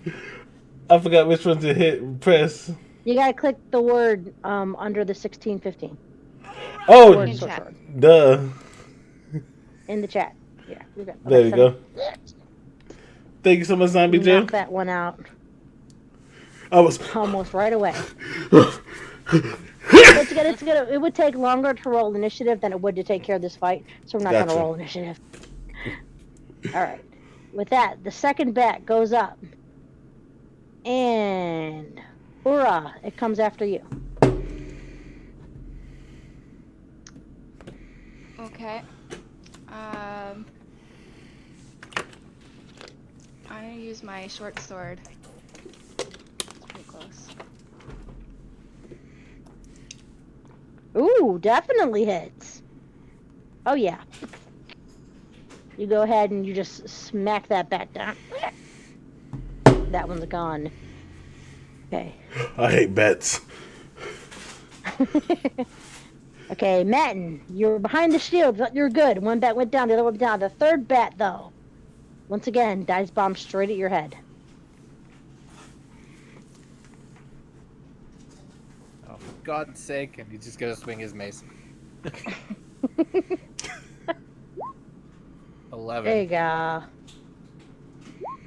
I forgot which one to hit. Press. You gotta click the word under the 1615. Oh, Word In search chat. word. duh. In the chat. Yeah, you're good. There Okay, you send go. Thank you so much, Zombie Joe. knock that one out I was. almost right away. It would take longer to roll initiative than it would to take care of this fight, so we're not gonna Gotcha. roll initiative. Alright. With that, the second bat goes up. And hoorah, it comes after you. Okay. I'm gonna use my short sword. It's pretty close. Ooh, definitely hits. Oh yeah. You go ahead and you just smack that bat down. That one's gone. Okay. I hate bets. Okay, Matten, you're behind the shield, but you're good. One bat went down, the other one went down. The third bat, though, once again, dice bomb straight at your head. Oh, for God's sake, and he's just gonna swing his mace. 11. There you go.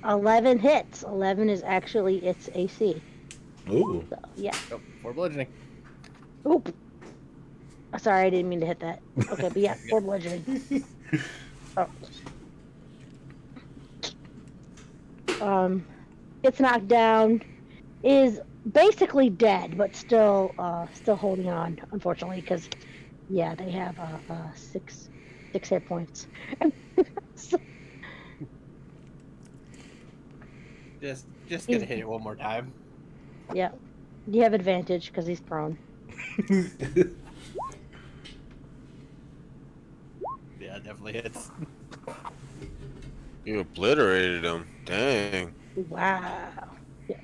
11 hits. 11 is actually its AC. Ooh. So, yeah. Oh, 4 bludgeoning. Oop. Sorry, I didn't mean to hit that. Okay, but yeah, 4 bludgeoning. Oh. Gets knocked down. Is basically dead, but still holding on, unfortunately, because, yeah, they have 6 hit points. Just gonna hit it one more time. Yeah. You have advantage because he's prone. Yeah, definitely hits. You obliterated him. Dang. Wow. Yeah.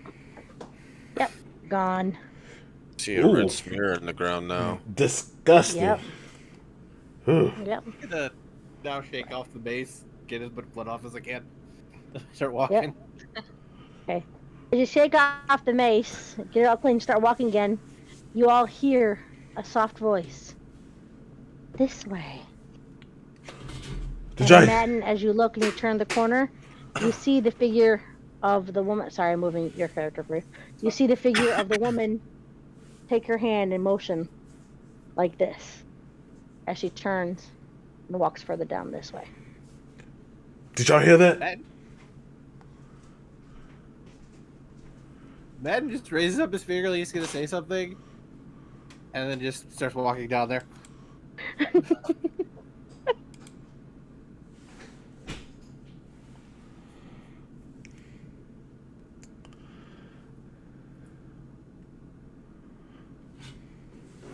Yep. Gone. See a Ooh. red smear in the ground now. Disgusting. Yep. Yep. I'm gonna now shake off the base, get as much blood off as I can. Start walking. Okay. As you shake off the mace, get it all clean, start walking again, you all hear a soft voice. This way. And Madden, as you look and you turn the corner, you see the figure of the woman. Sorry, I'm moving your character for you. You see the figure of the woman take her hand and motion like this as she turns and walks further down this way. Did y'all hear that? Madden just raises up his finger like he's gonna say something, and then just starts walking down there.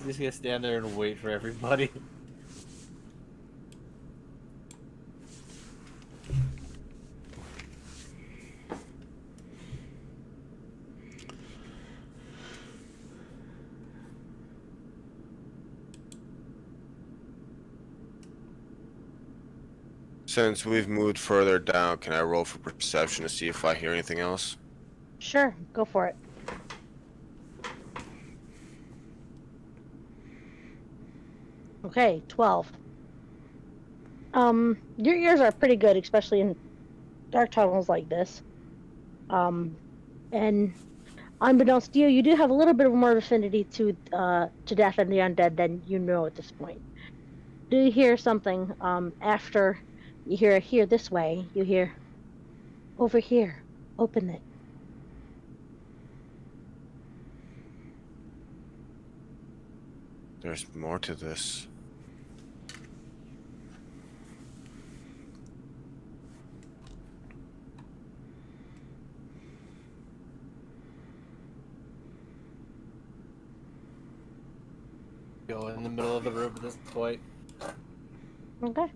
He's just gonna stand there and wait for everybody. Since we've moved further down, can I roll for perception to see if I hear anything else? Sure, go for it. Okay, 12. Your ears are pretty good, especially in dark tunnels like this. And unbeknownst to you, you do have a little bit more affinity to death and the undead than you know at this point. Do you hear something? After you hear this way, you hear over here. Open it. There's more to this. Go in the middle of the room at this point. Okay.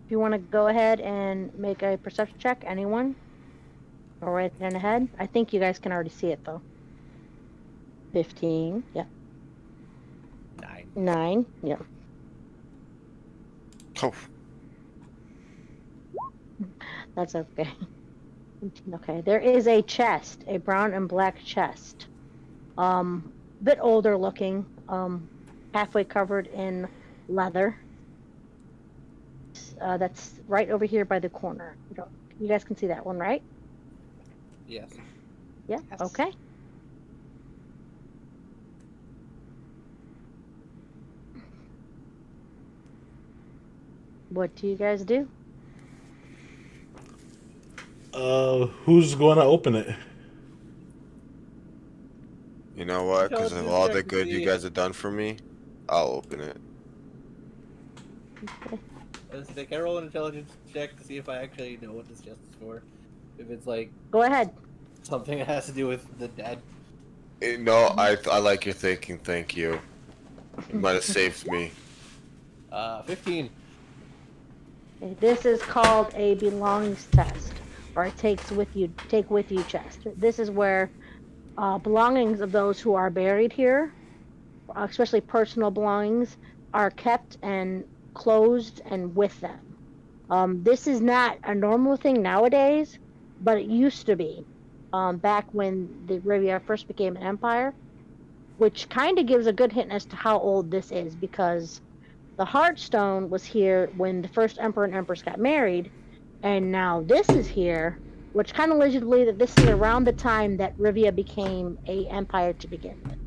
If you want to go ahead and make a perception check, anyone? Go right in ahead. I think you guys can already see it though. 15. Yeah. 9. 9. Yeah. Oh, That's okay. Okay, there is a chest, a brown and black chest. Bit older looking, halfway covered in leather. That's right over here by the corner. You guys can see that one, right? Yes. Yeah. Yes. Okay. What do you guys do? Who's going to open it? you know what? Because of Intelligence all check the to good you see. guys have done for me, I'll open it. Can I roll an intelligence check to see if I actually know what this chest is for? If it's like Go ahead. something that has to do with the dead. No, I like your thinking. Thank you. You might have saved me. 15. This is called a belongings test, or a take with you chest. This is where belongings of those who are buried here, especially personal belongings, are kept and closed and with them. This is not a normal thing nowadays, but it used to be back when the Riviera first became an empire, which kind of gives a good hint as to how old this is, because the Heartstone was here when the first emperor and empress got married, and now this is here, which kind of leads you to believe that this is around the time that Rivia became a empire to begin with.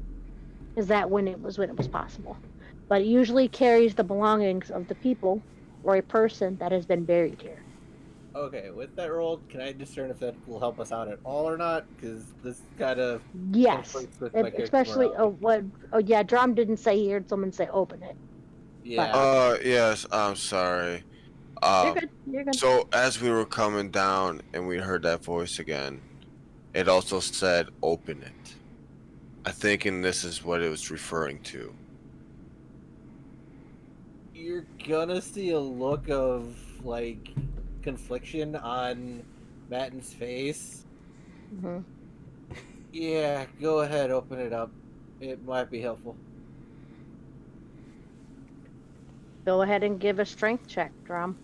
Is that when it was possible? But it usually carries the belongings of the people or a person that has been buried here. Okay, with that roll, can I discern if that will help us out at all or not? Because this kind of Yes, conflicts with my character especially morality. yeah, Drum didn't say he heard someone say open it. Yeah. Yes, I'm sorry. You're Um, good. You're good. so as we were coming down and we heard that voice again, it also said open it. I think and this is what it was referring to. You're gonna see a look of, like, confliction on Matten's face. hmm Yeah, go ahead, open it up. It might be helpful. Go ahead and give a strength check, Drum.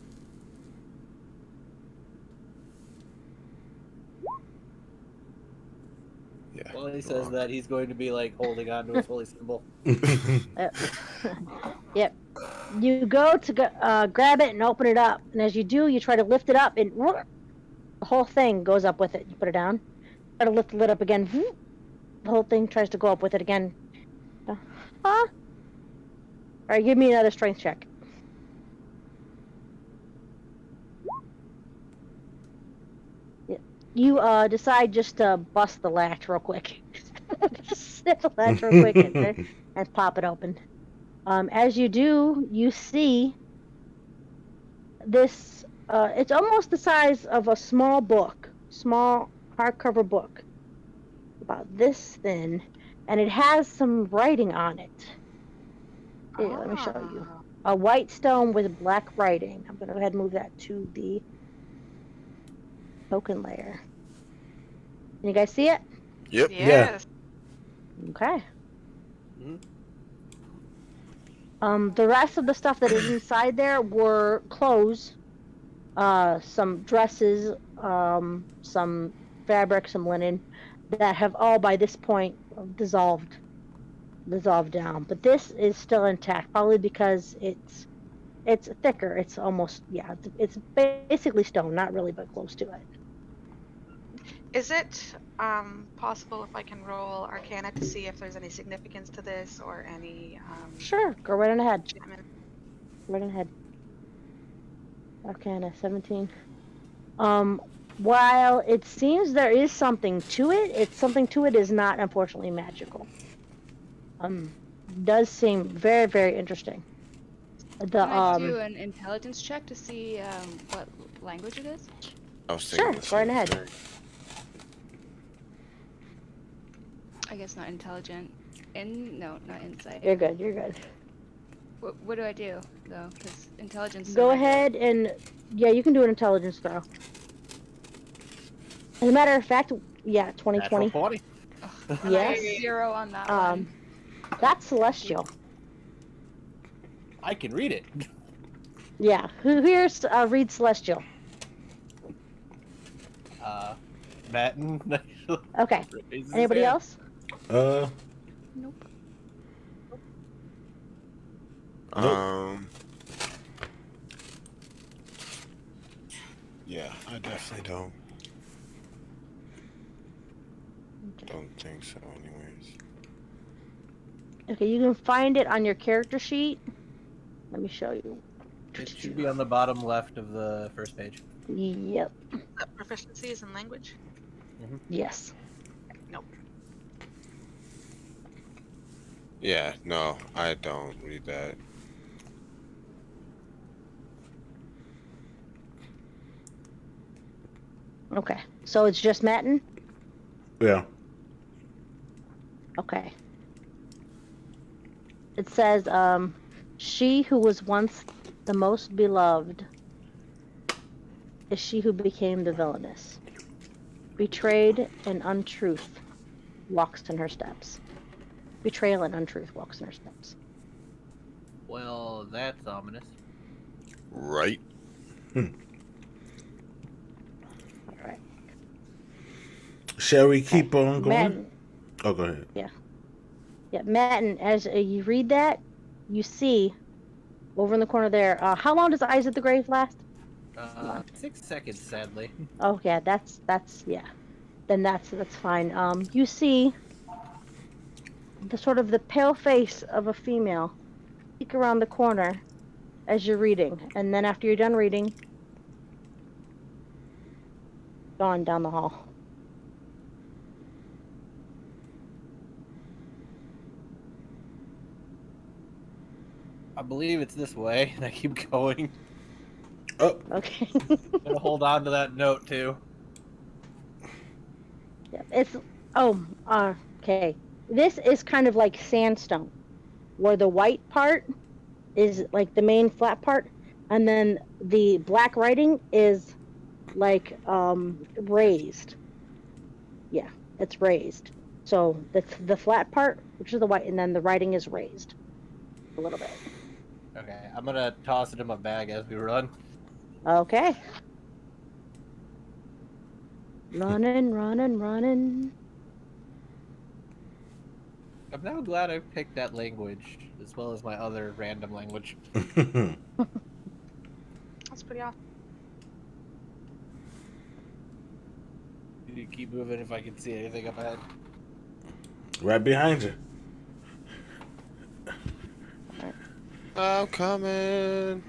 Yeah. Well, he says that he's going to be, like, holding on to his holy symbol. Yep. You go to grab it and open it up, and as you do, you try to lift it up, and the whole thing goes up with it. You put it down. Try to lift the lid up again. The whole thing tries to go up with it again. All right, give me another strength check. You decide just to bust the latch real quick. Just snip the latch real quick and pop it open. As you do, you see this. It's almost the size of a small hardcover book, about this thin, and it has some writing on it. Here, let me show you. A white stone with black writing. I'm going to go ahead and move that to the token layer. Can you guys see it? Yep. Yes. Okay. Mhm. The rest of the stuff that is inside there were clothes, some dresses, some fabric, some linen that have all by this point dissolved down. But this is still intact, probably because it's thicker. It's almost it's basically stone, not really, but close to it. Is it possible if I can roll Arcana to see if there's any significance to this or any Sure, go right on ahead. enchantment? Right on ahead. Arcana 17. While it seems there is something to it, something to it is not unfortunately magical. Does seem very, very interesting. Can I do an intelligence check to see what language it is? I was thinking Sure, the go same right ahead. thing. I guess not intelligent. No, not insight. You're good. You're good. What do I do though? Because intelligence. is Go not good. ahead and you can do an intelligence throw. As a matter of fact, 2020. Natural 20. Ugh, Yes. 0 on that one. That's celestial. I can read it. Yeah. Who here's read Celestial? Batten Okay. raises his Anybody hand. else? Uh, Nope. Um. Yeah, I definitely don't. Don't think so, anyways. Okay, you can find it on your character sheet. Let me show you. It should be on the bottom left of the first page. Yep. Proficiencies in language? Yes. Nope. Yeah, no, I don't read that. Okay. So it's just Matin? yeah. Okay. It says, she who was once the most beloved is she who became the villainous. Betrayed and untruth walks in her steps. Betrayal and untruth walks in her steps. Well, that's ominous. Right? All right. Shall we keep Okay. on going? Matin, Oh, go ahead. yeah, Matin, as you read that, you see over in the corner there, how long does Eyes at the Grave last? 6 seconds, sadly. Oh yeah, that's yeah. Then that's fine. You see the sort of the pale face of a female peek around the corner as you're reading, and then after you're done reading, gone down the hall. I believe it's this way, and I keep going. Oh, Okay. I'm gonna hold on to that note too. Yeah, it's okay. This is kind of like sandstone, where the white part is like the main flat part, and then the black writing is like raised. Yeah, it's raised. So the flat part, which is the white, and then the writing is raised a little bit. Okay, I'm gonna toss it in my bag as we run. Okay. Running, running, running. I'm now glad I picked that language, as well as my other random language. That's pretty awesome. You keep moving if I can see anything up ahead. right behind you. I'm coming.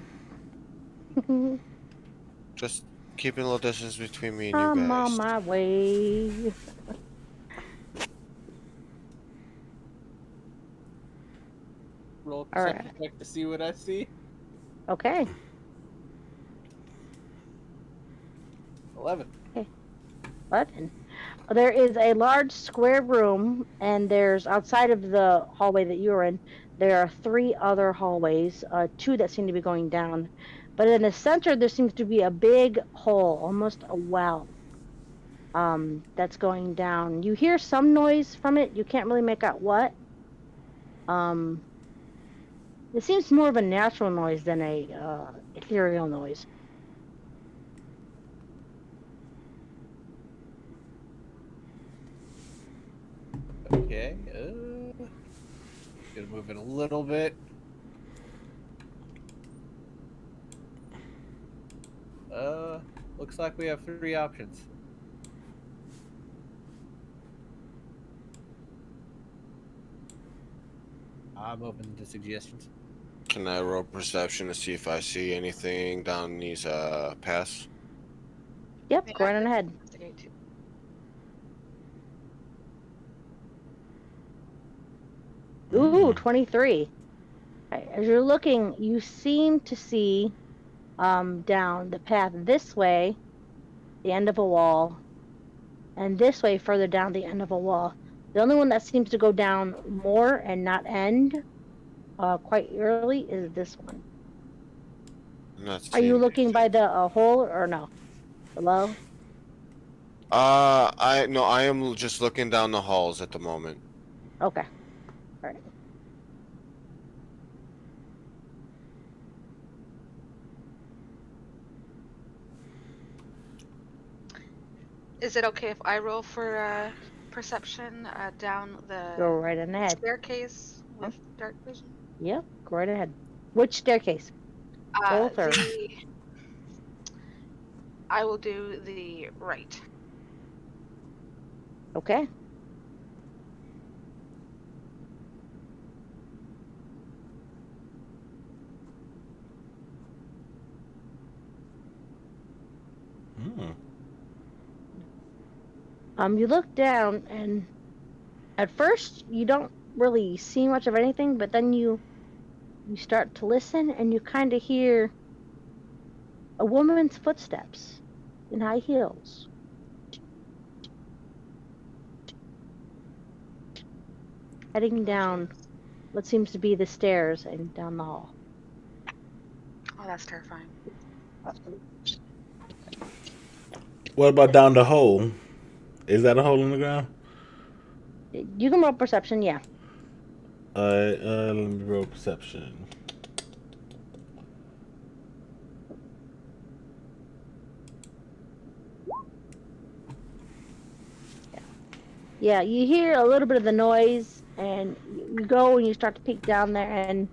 Just keeping a little distance between me and you I'm guys. on my way. Roll All perception right. check to see what I see. Okay. 11. 11. There is a large square room, and there's outside of the hallway that you're in, there are 3 other hallways, 2 that seem to be going down. But in the center, there seems to be a big hole, almost a well, that's going down. You hear some noise from it. You can't really make out what. It seems more of a natural noise than a ethereal noise. Okay. Gonna move it a little bit. Looks like we have 3 options. I'm open to suggestions. Can I roll perception to see if I see anything down these paths? Yep, Yeah, go right on I ahead. investigate too. Ooh, 23. Okay, as you're looking, you seem to see down the path this way, the end of a wall, and this way further down the end of a wall. The only one that seems to go down more and not end quite early is this one. I'm not Are you seeing looking anything. by the hole or no? Below? I am just looking down the halls at the moment. Okay. All right. Is it okay if I roll for perception down the Go right ahead. staircase with dark vision? Yep, go right ahead. Which staircase? Both or? I will do the right. Okay. You look down, and at first you don't really see much of anything, but then you start to listen, and you kind of hear a woman's footsteps in high heels. Heading down what seems to be the stairs and down the hall. Oh, that's terrifying. What about down the hole? Is that a hole in the ground? You can roll perception, yeah. Alright, let me roll perception. Yeah, you hear a little bit of the noise, and you go and you start to peek down there, and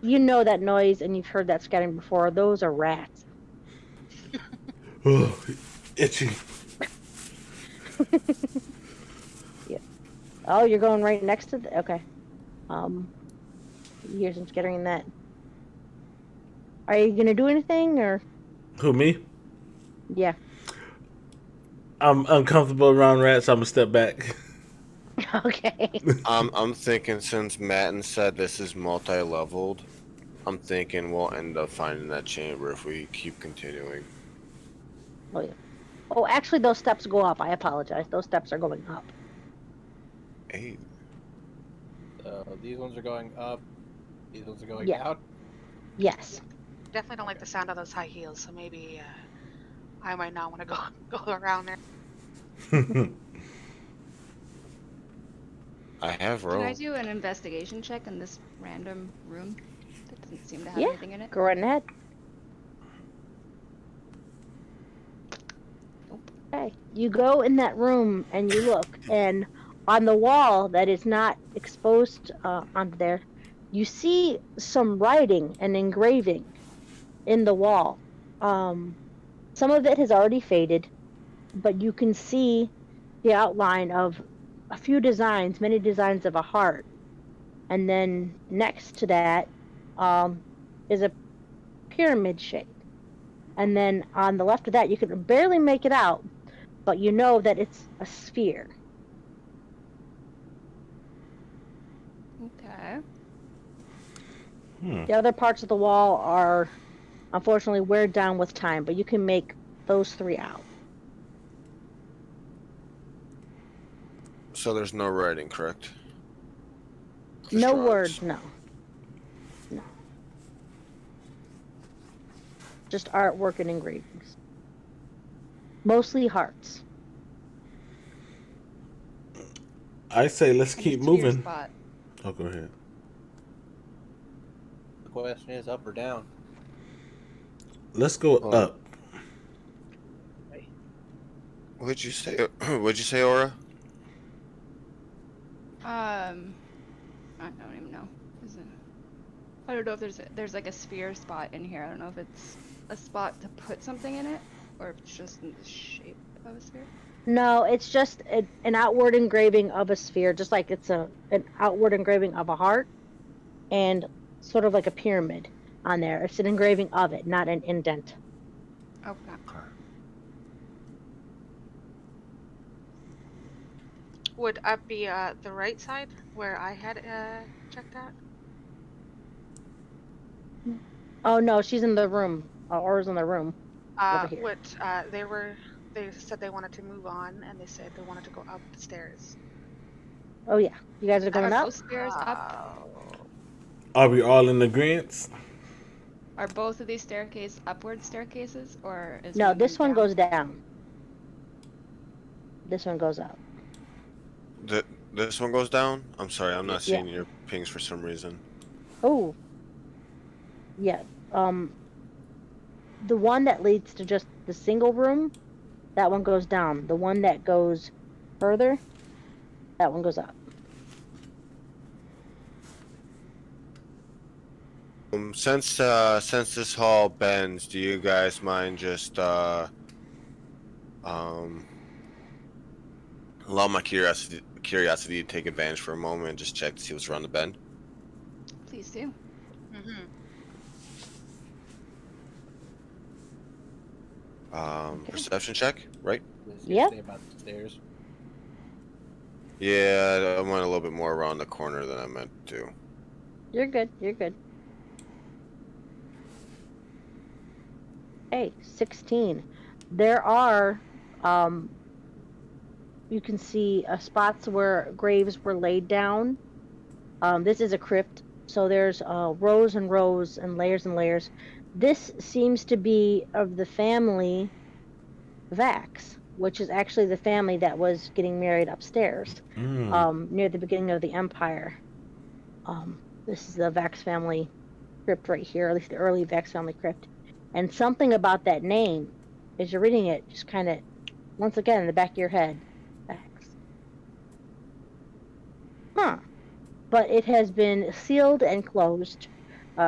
you know that noise, and you've heard that scattering before. Those are rats. Oh, itchy. Yeah. Oh, you're going right next to the... Okay. You hear some scattering in that. Are you going to do anything, or... Who, me? Yeah. I'm uncomfortable around rats, so I'm gonna step back. Okay. I'm thinking since Matten said this is multi-leveled, I'm thinking we'll end up finding that chamber if we keep continuing. Oh, yeah. Oh, actually, those steps go up. I apologize. Those steps are going up. Hey, These ones are going up. These ones are going Yeah. down. Yes. Definitely don't like the sound of those high heels, so maybe I might not want to go around there. I have Can I rolled. do an investigation check in this random room that doesn't seem to have Yeah. anything in it? Go right ahead. Nope. Okay. You go in that room and you look, and on the wall that is not exposed onto there, you see some writing and engraving in the wall. Some of it has already faded, but you can see the outline of a few designs, many designs of a heart. And then next to that is a pyramid shape. And then on the left of that, you can barely make it out, but you know that it's a sphere. Okay. The other parts of the wall are unfortunately weared down with time, but you can make those three out. So there's no writing, correct? Just No drawings. words, no. No. Just artwork and engravings. Mostly hearts. I say let's And keep it's your moving. spot. Oh, go ahead. The question is up or down. Let's go Oh. up. What'd you say? What'd you say, Aura? I don't even know. Is it? I don't know if there's like a sphere spot in here. I don't know if it's a spot to put something in it, or if it's just in the shape of a sphere. No, it's just an outward engraving of a sphere, just like it's an outward engraving of a heart, and sort of like a pyramid on there. It's an engraving of it, not an indent. Okay. Would up be the right side where I had checked out? Oh no, she's in the room. Aura's in the room. Over here. They said they wanted to move on, and they said they wanted to go up the stairs. Oh yeah, you guys are going Are up. both stairs up? Are we all in agreement? Are both of these staircases upward staircases, or is No, one this one down? goes down. This one goes up. This one goes down? I'm sorry, I'm not Yeah. seeing your pings for some reason. Oh. Yeah. The one that leads to just the single room, that one goes down. The one that goes further, that one goes up. Since this hall bends, do you guys mind just allow my curiosity to take advantage for a moment and just check to see what's around the bend? Please do. Mm-hmm. Okay. Perception check, right? Just Yep. stay about the stairs. Yeah, I went a little bit more around the corner than I meant to. You're good. You're good. Hey, 16. There are, you can see spots where graves were laid down. This is a crypt, so there's rows and rows and layers. This seems to be of the family Vax, which is actually the family that was getting married upstairs, near the beginning of the Empire. This is the Vax family crypt right here, at least the early Vax family crypt. And something about that name, as you're reading it, just kind of, once again, in the back of your head, Vax. Huh. But it has been sealed and closed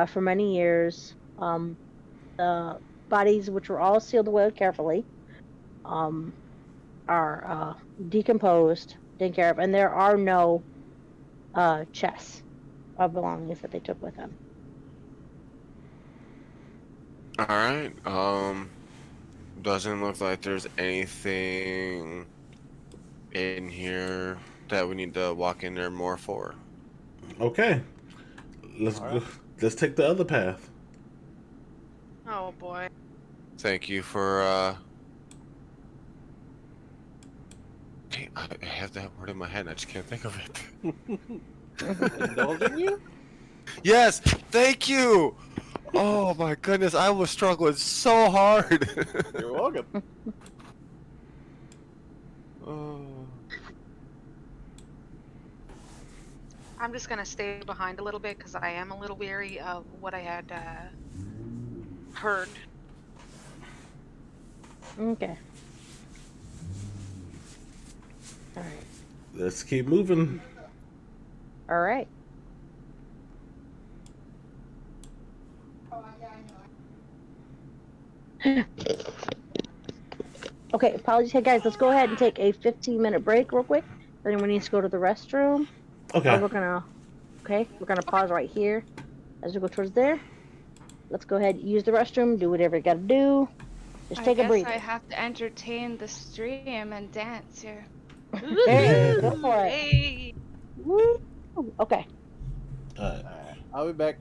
for many years. The bodies, which were all sealed away carefully, are decomposed, taken care of, and there are no chests of belongings that they took with them. All right. Doesn't look like there's anything in here that we need to walk in there more for. Okay. Let's All go. right. Let's take the other path. Oh boy. Thank you for Dang, I have that word in my head and I just can't think of it. Indulging you? Yes, thank you. Oh my goodness, I was struggling so hard. You're welcome. Oh. I'm just gonna stay behind a little bit because I am a little weary of what I had heard. Okay. All right. Let's keep moving. All right. Okay, apologies. Hey guys, let's go ahead and take a 15-minute break real quick. If anyone needs to go to the restroom, Okay. we're gonna pause right here as we go towards there. Let's go ahead, use the restroom, do whatever you gotta do. Just take a I breather. guess I have to entertain the stream and dance here. There, go for it. Hey. Woo. Okay. Alright. Alright, I'll be back.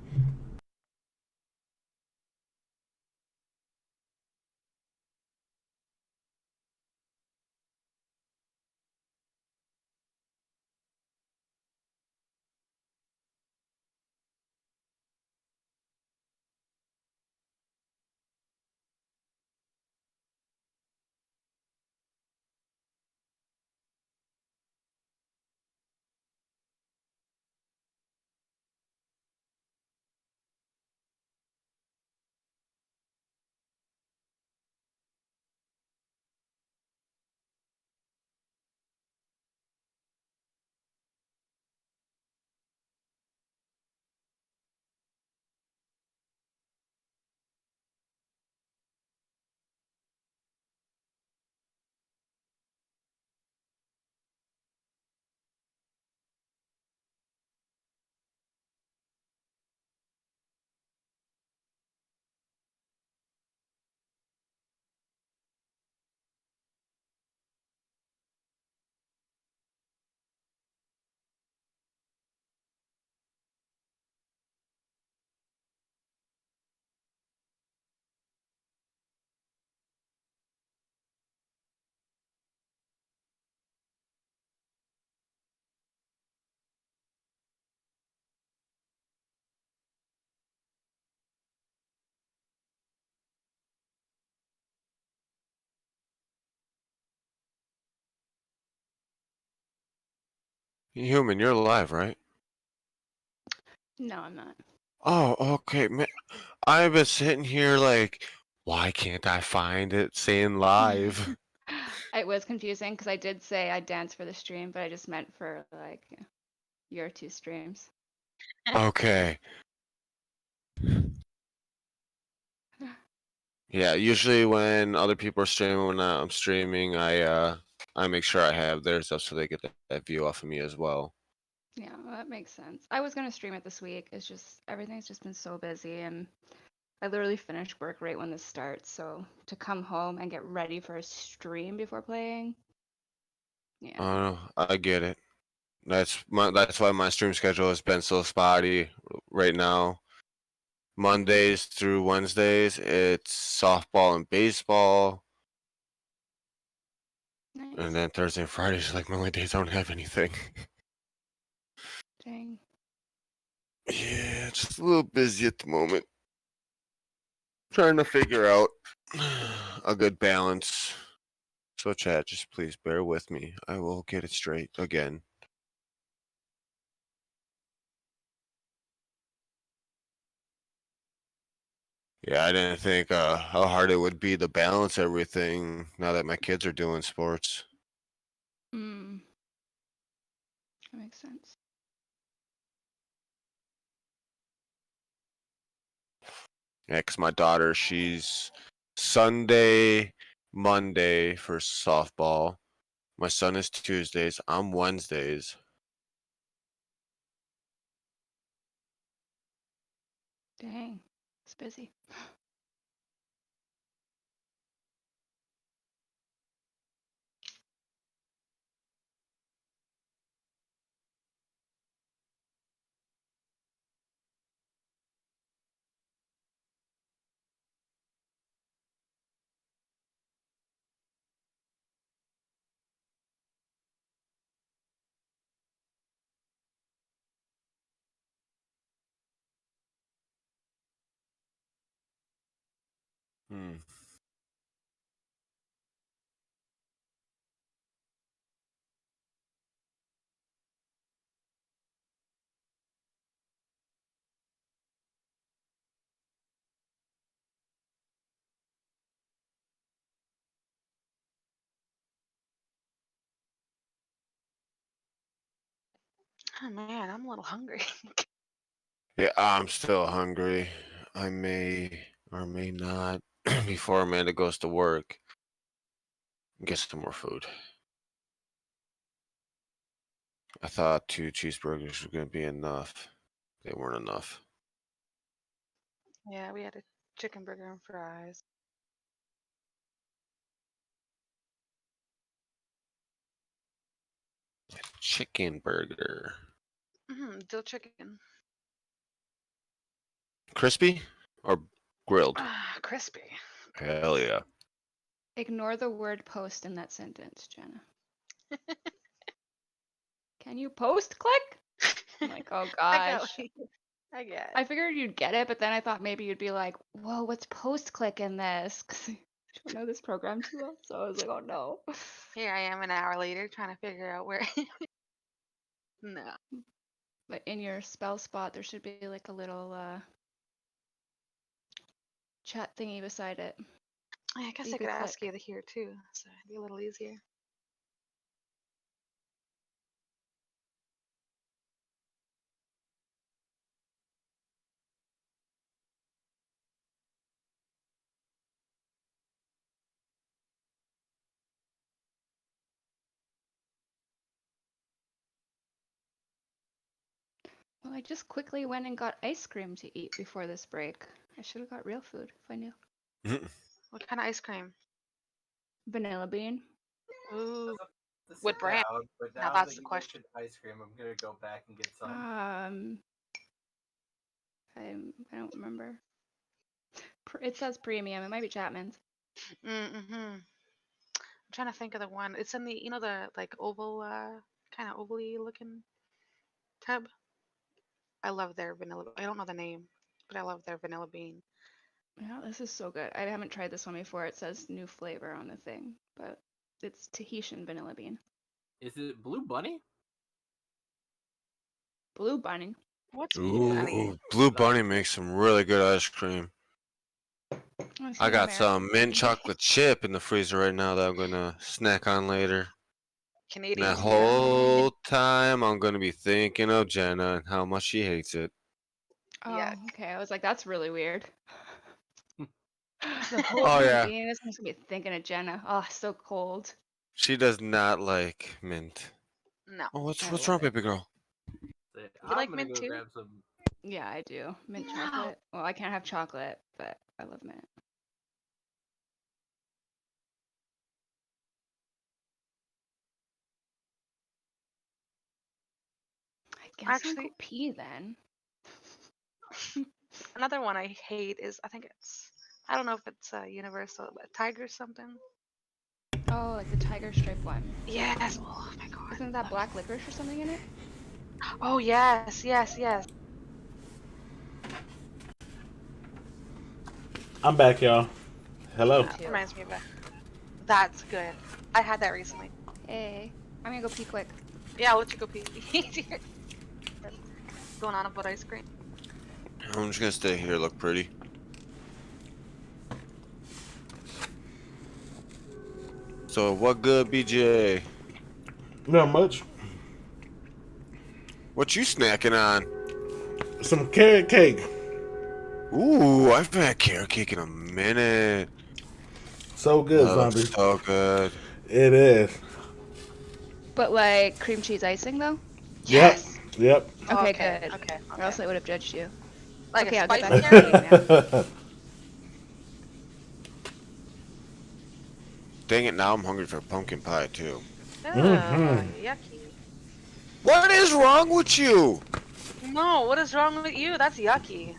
Human, you're alive, right? No, I'm not. Oh, okay, man. I've been sitting here like, why can't I find it saying live? It was confusing because I did say I'd dance for the stream, but I just meant for like your 2 streams. Okay. Yeah, usually when other people are streaming, when I'm streaming, I make sure I have theirs up so they get that view off of me as well. Yeah, well, that makes sense. I was gonna stream it this week. It's just everything's just been so busy, and I literally finish work right when this starts. So to come home and get ready for a stream before playing, yeah. I get it. That's why my stream schedule has been so spotty right now. Mondays through Wednesdays, it's softball and baseball. Nice. And then Thursday and Fridays are like my only days I don't have anything. Dang. Yeah, just a little busy at the moment. Trying to figure out a good balance. So chat, just please bear with me. I will get it straight again. Yeah, I didn't think how hard it would be to balance everything now that my kids are doing sports. Hmm. That makes sense. Yeah, because my daughter, she's Sunday, Monday for softball. My son is Tuesdays. I'm Wednesdays. Dang. It's busy. Hmm. Oh man, I'm a little hungry. Yeah, I'm still hungry. I may or may not, before Amanda goes to work, get some more food. I thought 2 cheeseburgers were going to be enough. They weren't enough. Yeah, we had a chicken burger and fries. Chicken burger. Dill chicken. Crispy or grilled? Ah, crispy. Hell yeah. Ignore the word post in that sentence, Jenna. Can you post click? I'm like, oh I got gosh. what I got. I figured you'd get it, but then I thought maybe you'd be like, whoa, what's post click in this? Because I don't know this program too well. So I was like, oh no. Here I am an hour later trying to figure out where. No. But in your spell spot, there should be like a little chat thingy beside it. I guess You I could could ask click. you to here too, so it'd be a little easier. Well, I just quickly went and got ice cream to eat before this break. I should have got real food if I knew. What kind of ice cream? Vanilla bean. Ooh, To what sit brand? down, but Now now that's that the you question. mentioned ice cream, I'm gonna go back and get some. I don't remember. It says premium. It might be Chapman's. Mm-hmm. I'm trying to think of the one. It's in the, the like oval, kind of ovally looking tub. I love their vanilla. I don't know the name, but I love their vanilla bean. Yeah, this is so good. I haven't tried this one before. It says new flavor on the thing, but it's Tahitian vanilla bean. Is it Blue Bunny? Blue bunny. What's Blue Bunny? Ooh, Blue Bunny makes some really good ice cream. wanna see I an got some American mint movie. chocolate chip in the freezer right now that I'm gonna snack on later. And that Canadian beer. whole time I'm gonna be thinking of Jenna and how much she hates it. Oh, Yuck. okay. I was like, that's really weird. The whole Oh time I'm yeah, eating this, I'm just gonna be thinking of Jenna. Oh, so cold. she does not like mint. No. Oh, what's I what's love wrong, it. baby girl? You I'm like gonna mint go too? grab some. Yeah, I do. Mint No. chocolate. Well, I can't have chocolate, but I love mint. I guess I'll go Actually, pee then. another one I hate is I think it's I don't know if it's universal, but tiger something. Oh, like the tiger stripe one. Yes. Oh my god. Isn't that black licorice or something in it? Oh yes, yes, yes. I'm back, y'all. Hello. Me too. Reminds me of that. That's good. I had that recently. Hey, I'm gonna go pee quick. Yeah, I'll let you go pee. Going on about ice cream. I'm just gonna stay here, look pretty. So what good, BJ? Not much. What you snacking on? Some carrot cake. Ooh, I've had carrot cake in a minute. So good, That zombie. looks so good. It is. But like cream cheese icing though? Yes. Yep. Okay, Okay. good. Okay. Or else I would have judged you. Like Okay, a I'll get spicy back to carrot. eating now. Yep. Dang it, now I'm hungry for pumpkin pie too. Yucky. What is wrong with you? No, what is wrong with you? That's yucky.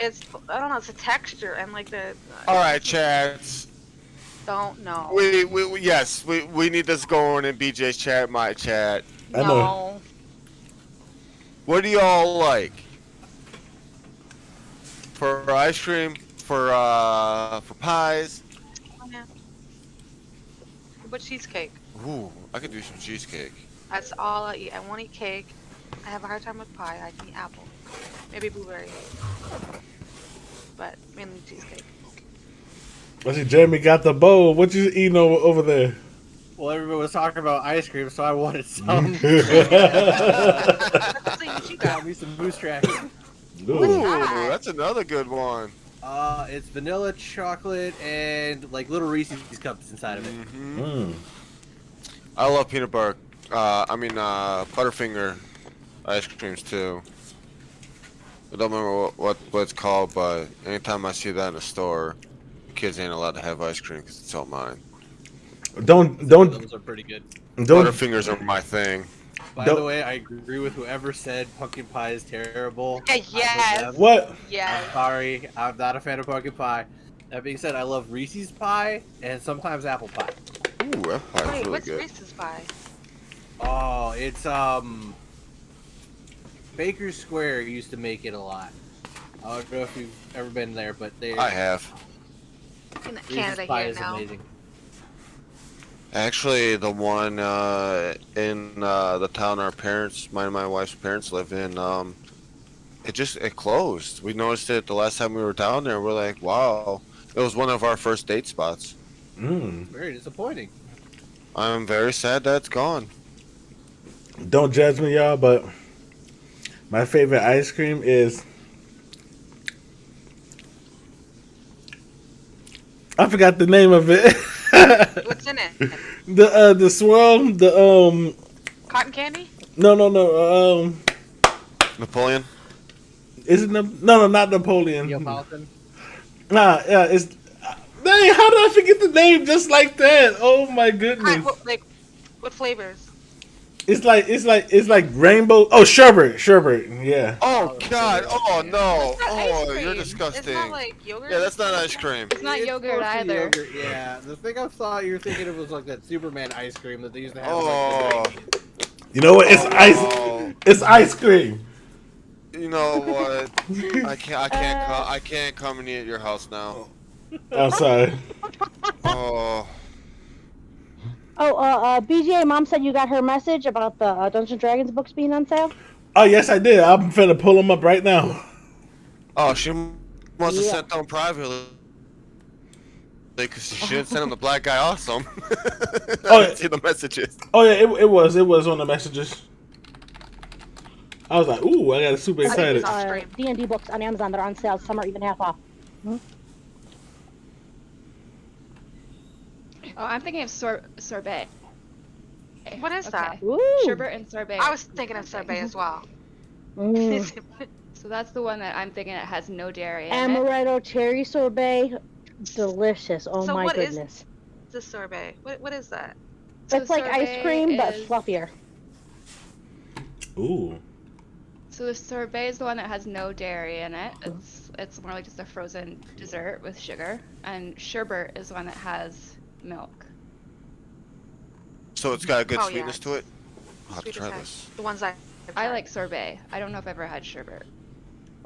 It's I don't know. It's a texture and like the. All right, chats. Don't know. Yes, we need this going in BJ's chat, my chat. I know. No. What do y'all like? For ice cream, for pies. Yeah. But cheesecake. Ooh, I could do some cheesecake. That's all I eat. I won't eat cake. I have a hard time with pie. I can eat apple. Maybe blueberry. But mainly cheesecake. I see Jeremy got the bowl. What you eating over there? Well, everybody was talking about ice cream, so I wanted some. Let's see what you Got got. me some moose tracks. Ooh, Ooh. that? that's another good one. It's vanilla, chocolate, and like little Reese's cups inside of it. Mm-hmm. Mm. I love peanut butter. Butterfinger ice creams too. I don't remember what it's called, but anytime I see that in a store, kids ain't allowed to have ice cream because it's all mine. Don't Those are pretty good. don't. Butterfingers are my thing. By Don't- the way, I agree with whoever said pumpkin pie is terrible. Yeah, I'm with yes. them. What? Yes. I'm sorry, I'm not a fan of pumpkin pie. That being said, I love Reese's pie and sometimes apple pie. Ooh, that pie's Wait, really what's good. Reese's pie? Oh, it's Baker's Square used to make it a lot. I don't know if you've ever been there, but they I have. In Reese's Canada pie here is now. amazing. Actually, the one in the town mine and my wife's parents live in, it closed. We noticed it the last time we were down there. We're like, wow, it was one of our first date spots. Mm. Very disappointing. I'm very sad that it's gone. Don't judge me, y'all, but my favorite ice cream is. I forgot the name of it. What's in it? The swirl, Cotton candy? no Napoleon. is it no not Napoleon. Neapolitan. Nah, yeah, it's dang, how did I forget the name just like that? Oh my goodness. What flavors? It's like rainbow. Oh, sherbet, yeah. Oh Oh, God! yeah. Oh no! That's not ice Oh, cream. you're It's disgusting. not like yogurt. Yeah, that's not ice cream. It's not yogurt supposed to be either. yogurt, yeah, the thing I thought you were thinking of was like that Superman ice cream that they used to have. Oh. Like, in the 90s. You know what? It's Oh. It's ice cream. You know what? I can't come and eat at your house now. I'm sorry. Oh. Oh, BGA, Mom said you got her message about the Dungeons and Dragons books being on sale. Oh yes, I did. I'm finna pull them up right now. Oh, Must have Yeah. sent them privately. Because she should send him the black guy awesome. I Oh, didn't see the messages. oh yeah, it was on the messages. I was like, ooh, I got super I think he's excited. off stream. D&D books on Amazon. They're on sale. Some are even half off. Oh, I'm thinking of sorbet. What is that? Ooh. Sherbet and sorbet. I was thinking of sorbet as well. Mm. So that's the one that I'm thinking it has no dairy in it. Amaretto cherry sorbet. Delicious. Oh So my what is goodness. the sorbet? What is that? So It's like ice sorbet cream, but is- fluffier. Ooh. So the sorbet is the one that has no dairy in it. It's more like just a frozen dessert with sugar. And sherbet is the one that has milk. So it's got a good Oh, yeah. sweetness to it. I'll have to Sweet as try heck. this. The ones I I like sorbet. I don't know if I've ever had sherbet.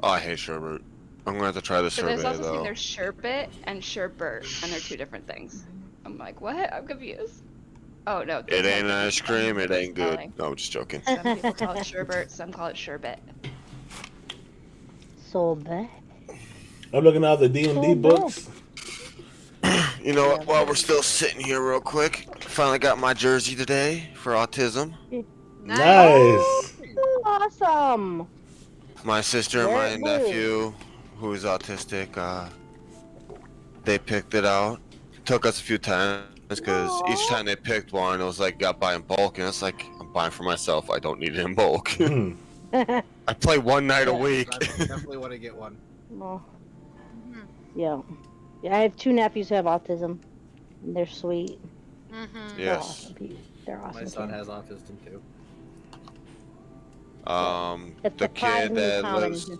Oh, I hate sherbet. I'm gonna have to try the So there's sorbet also though. there's sherbet and sherbet, and they're two different things. I'm like, what? I'm confused. Oh no. It there's ain't no ice cream. It ain't good. spelling. No, I'm just joking. Some people call it sherbet, some call it sherbet. Sorbet. I'm looking at the D&D Sorbet. books. You know what? While we're still sitting here, real quick, finally got my jersey today for autism. Nice. Awesome. My sister and my Very nephew, who's autistic, they picked it out. Took us a few times because each time they picked one, it was like got buy in bulk, and it's like I'm buying for myself. I don't need it in bulk. Hmm. I play one night a week. I definitely want to get one. Well, Mhm. yeah. Yeah, I have two nephews who have autism. And they're sweet. Mhm. They're Yes. awesome people. They're awesome. My son kids. has autism too. It's The kid surprisingly that common. lives,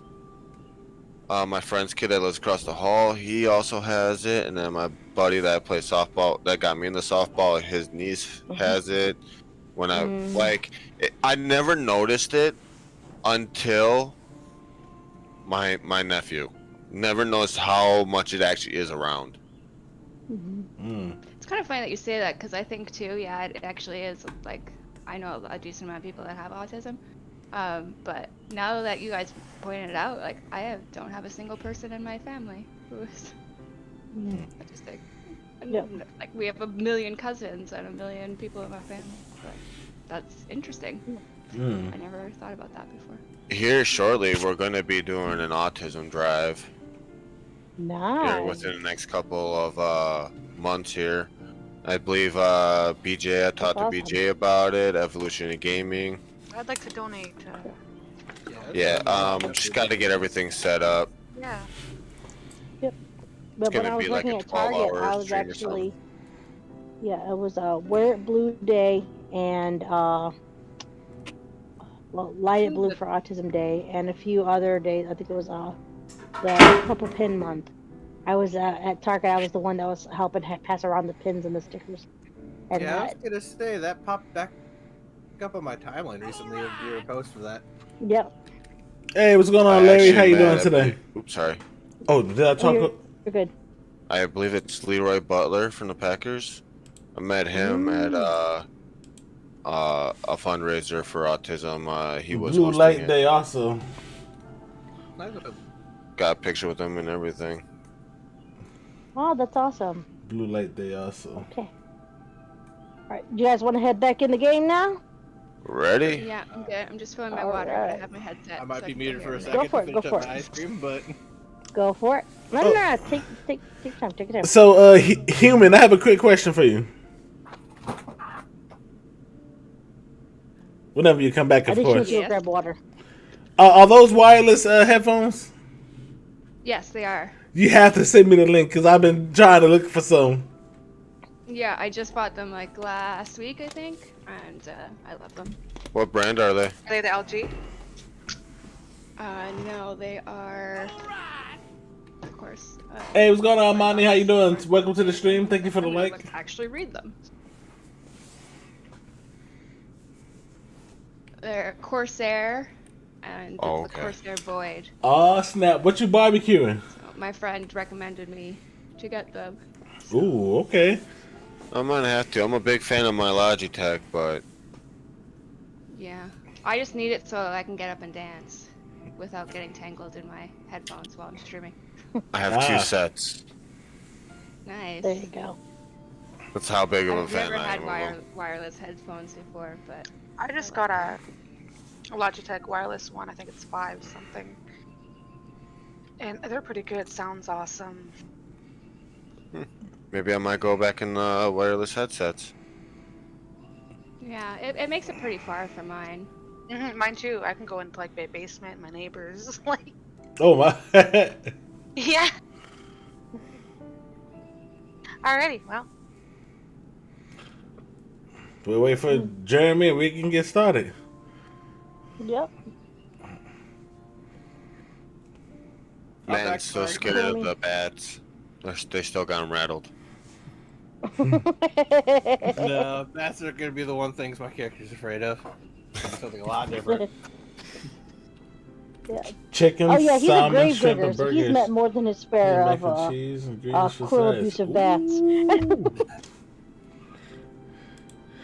my friend's kid that lives across the hall, he also has it, and then my buddy that I play softball, that got me into softball, his niece has it. When I I never noticed it until my nephew. Never noticed how much it actually is around. Mm. It's kind of funny that you say that because I think too, yeah, it actually is. Like, I know a decent amount of people that have autism. But now that you guys pointed it out, like, don't have a single person in my family who is autistic. And, Yep. like, we have a million cousins and a million people in my family. But that's interesting. Mm. I never thought about that before. Here shortly, we're going to be doing an autism drive here Nice. within the next couple of months here. I believe BJ, I talked to awesome. BJ about it, Evolution of Gaming. I'd like to donate. Yeah, just got to get everything set up. Yeah. But when gonna I was be like working a at Target, 12-hour I was stream or actually, yeah, it was Wear It Blue Day and Light It Blue for Autism Day and a few other days. I think it was the Purple Pin Month. I was at Target. I was the one that was helping pass around the pins and the stickers. And Yeah, I was gonna say that popped back up on my timeline recently of your post for that. yep. Hey, what's going I on, Larry? actually How you met, doing I today? believe- Oops, sorry. Oh, did I talk? You're good. I believe it's Leroy Butler from the Packers. I met him at a fundraiser for autism. He was Blue hosting Light it. Day also. Got a picture with him and everything. Oh, that's awesome. Blue Light Day also. Okay. All right, do you guys want to head back in the game now? Ready? Yeah, I'm good. I'm just filling my All water. But I right. have my headset. I might so be can muted still for a hear second me. for it, to go finish for up it. my ice cream, but Go for it. No, Oh. no. Take your time. Take your time. So, Human, I have a quick question for you. Whenever you come back, I of think she course. needs to go Yes. grab water. Are those wireless headphones? Yes, they are. You have to send me the link because I've been trying to look for some. Yeah, I just bought them like last week, I think, and I love them. What brand are they? Are they the LG? No, they are. Of course. Hey, what's going on, Monty? How you doing? Welcome to the stream. Thank you for the I'm gonna like. actually read them. They're Corsair, and Oh, it's the okay. Corsair Void. Oh snap! What you barbecuing? So my friend recommended me to get them. Ooh, okay. I'm gonna have to. I'm a big fan of my Logitech, but Yeah, I just need it so I can get up and dance without getting tangled in my headphones while I'm streaming. I have two Ah. sets. Nice. There you go. That's how big of a I've fan never I had am of them. wireless headphones before, but I just got a Logitech wireless one. I think it's 5 something. And they're pretty good. Sounds awesome. Maybe I might go back in wireless headsets. yeah, it makes it pretty far from mine. Mine too. I can go into like my basement, my neighbors. Like, Oh my. yeah. Alrighty. Well, We'll wait for Jeremy and we can get started. Yep. Man's so backfire. scared of Jeremy. the bats. They still got him rattled. No, bats are gonna be the one things my character's afraid of. Something a lot different. Yeah. Chicken, Oh yeah, he's a salmon, grave shrimp, digger, and so he's burgers. met more than his And share mac and of cheese and greens for cruel, sides. abusive bats. Ooh.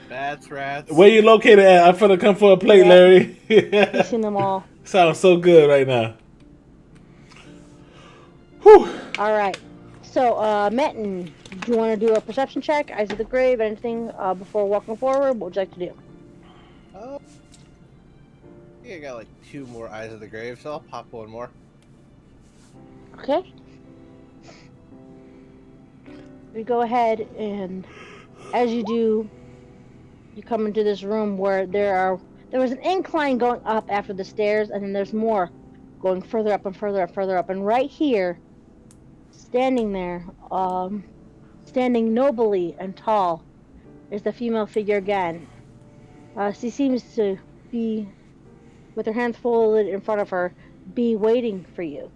Bats, rats. Where you located at? I'm finna come for a plate, Yeah. Larry. He's seen them all. Sounds so good right now. Whew. All right. So, Metin, do you want to do a perception check? Eyes of the grave, anything before walking forward? What would you like to do? I think I got like 2 more eyes of the grave, so I'll pop 1 more. Okay. We go ahead and, as you do, you come into this room where there was an incline going up after the stairs, and then there's more going further up and further up, further up. And right here, standing there, standing nobly and tall, is the female figure again. She seems to be, with her hands folded in front of her, be waiting for you.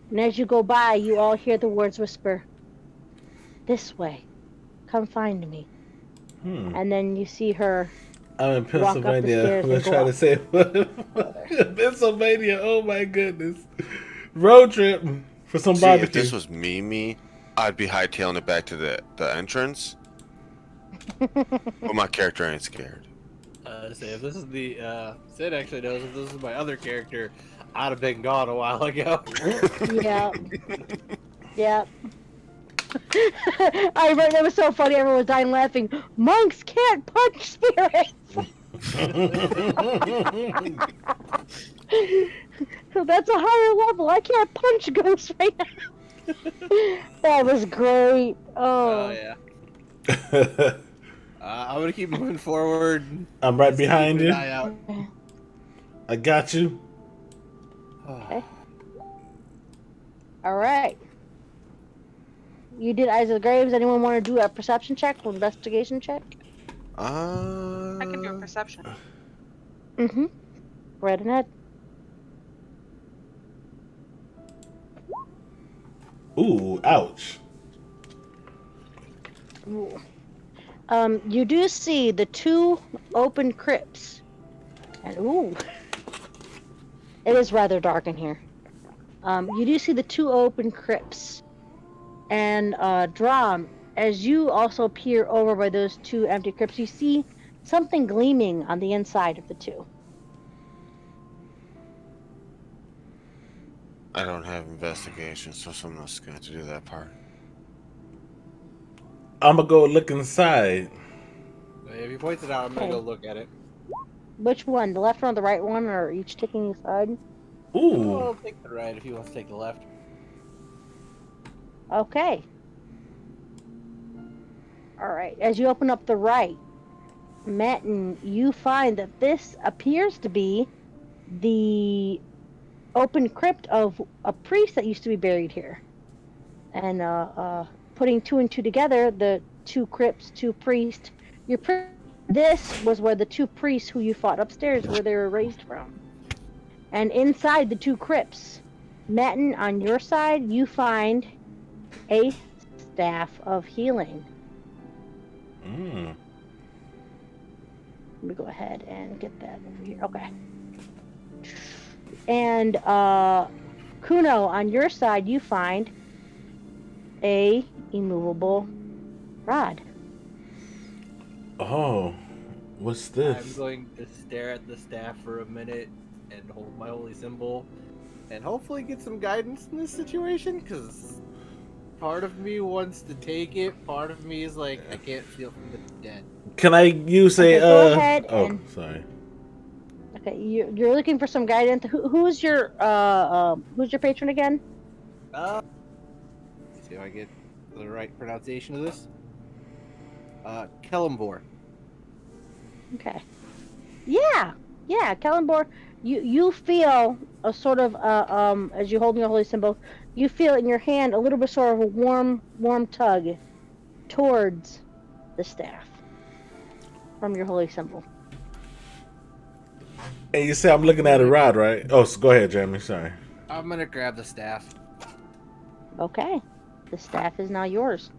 And as you go by, you all hear the words whisper, "This way. Come find me." And then you see her I'm in walk up the Pennsylvania. stairs I'm and gonna go try up. to say Pennsylvania. Oh my goodness. Road trip for some See, barbecue. if this was me, I'd be hightailing it back to the entrance. But my character ain't scared. Say if this is the Sid actually knows if this is my other character, I'd have been gone a while ago. Yeah. Yeah. I remember that was so funny. Everyone was dying laughing. Monks can't punch spirits. So that's a higher level. I can't punch ghosts right now. That was great. Oh Oh. yeah. I'm gonna keep moving forward. I'm right Just to behind keep you. an eye out. I got you. Okay. All right. You did Eyes of the Graves. Anyone want to do a perception check or investigation check? I can do a perception. Mm-hmm. Right ahead. Ooh, ouch. Ooh. You do see the 2 open crypts. And ooh. It is rather dark in here. You do see the 2 open crypts. And Drom, as you also peer over by those 2 empty crypts, you see something gleaming on the inside of the 2. I don't have investigation, so someone's going to do that part. I'm gonna go look inside. If he points it out, I'm gonna go look at it. Which one? The left one or the right one, or each taking a side? Ooh. I'll take the right if he wants to take the left. Okay. Alright, as you open up the right, Matin, you find that this appears to be the open crypt of a priest that used to be buried here. And putting 2 and 2 together, the 2 crypts, 2 priests, this was where the 2 priests who you fought upstairs, where they were raised from. And inside the 2 crypts, Matin, on your side, you find a staff of healing. Mm. Let me go ahead and get that over here. Okay. And Kuno, on your side, you find a immovable rod. Oh, what's I'm this? going to stare at the staff for a minute and hold my holy symbol and hopefully get some guidance in this situation, because part of me wants to take it, part of me is like, I can't steal from the dead. Can I use Okay, go ahead Oh, and sorry. okay. You're looking for some guidance. Who's your patron again? Let's see if I get the right pronunciation of this. Kellumbor. Okay. Yeah, yeah, Kallenborg. You feel a sort of as you hold your holy symbol, you feel in your hand a little bit sort of a warm tug towards the staff from your holy symbol. And you say I'm looking at a rod, right? Oh, so go ahead, Jeremy. Sorry. I'm gonna grab the staff. Okay, the staff is now yours.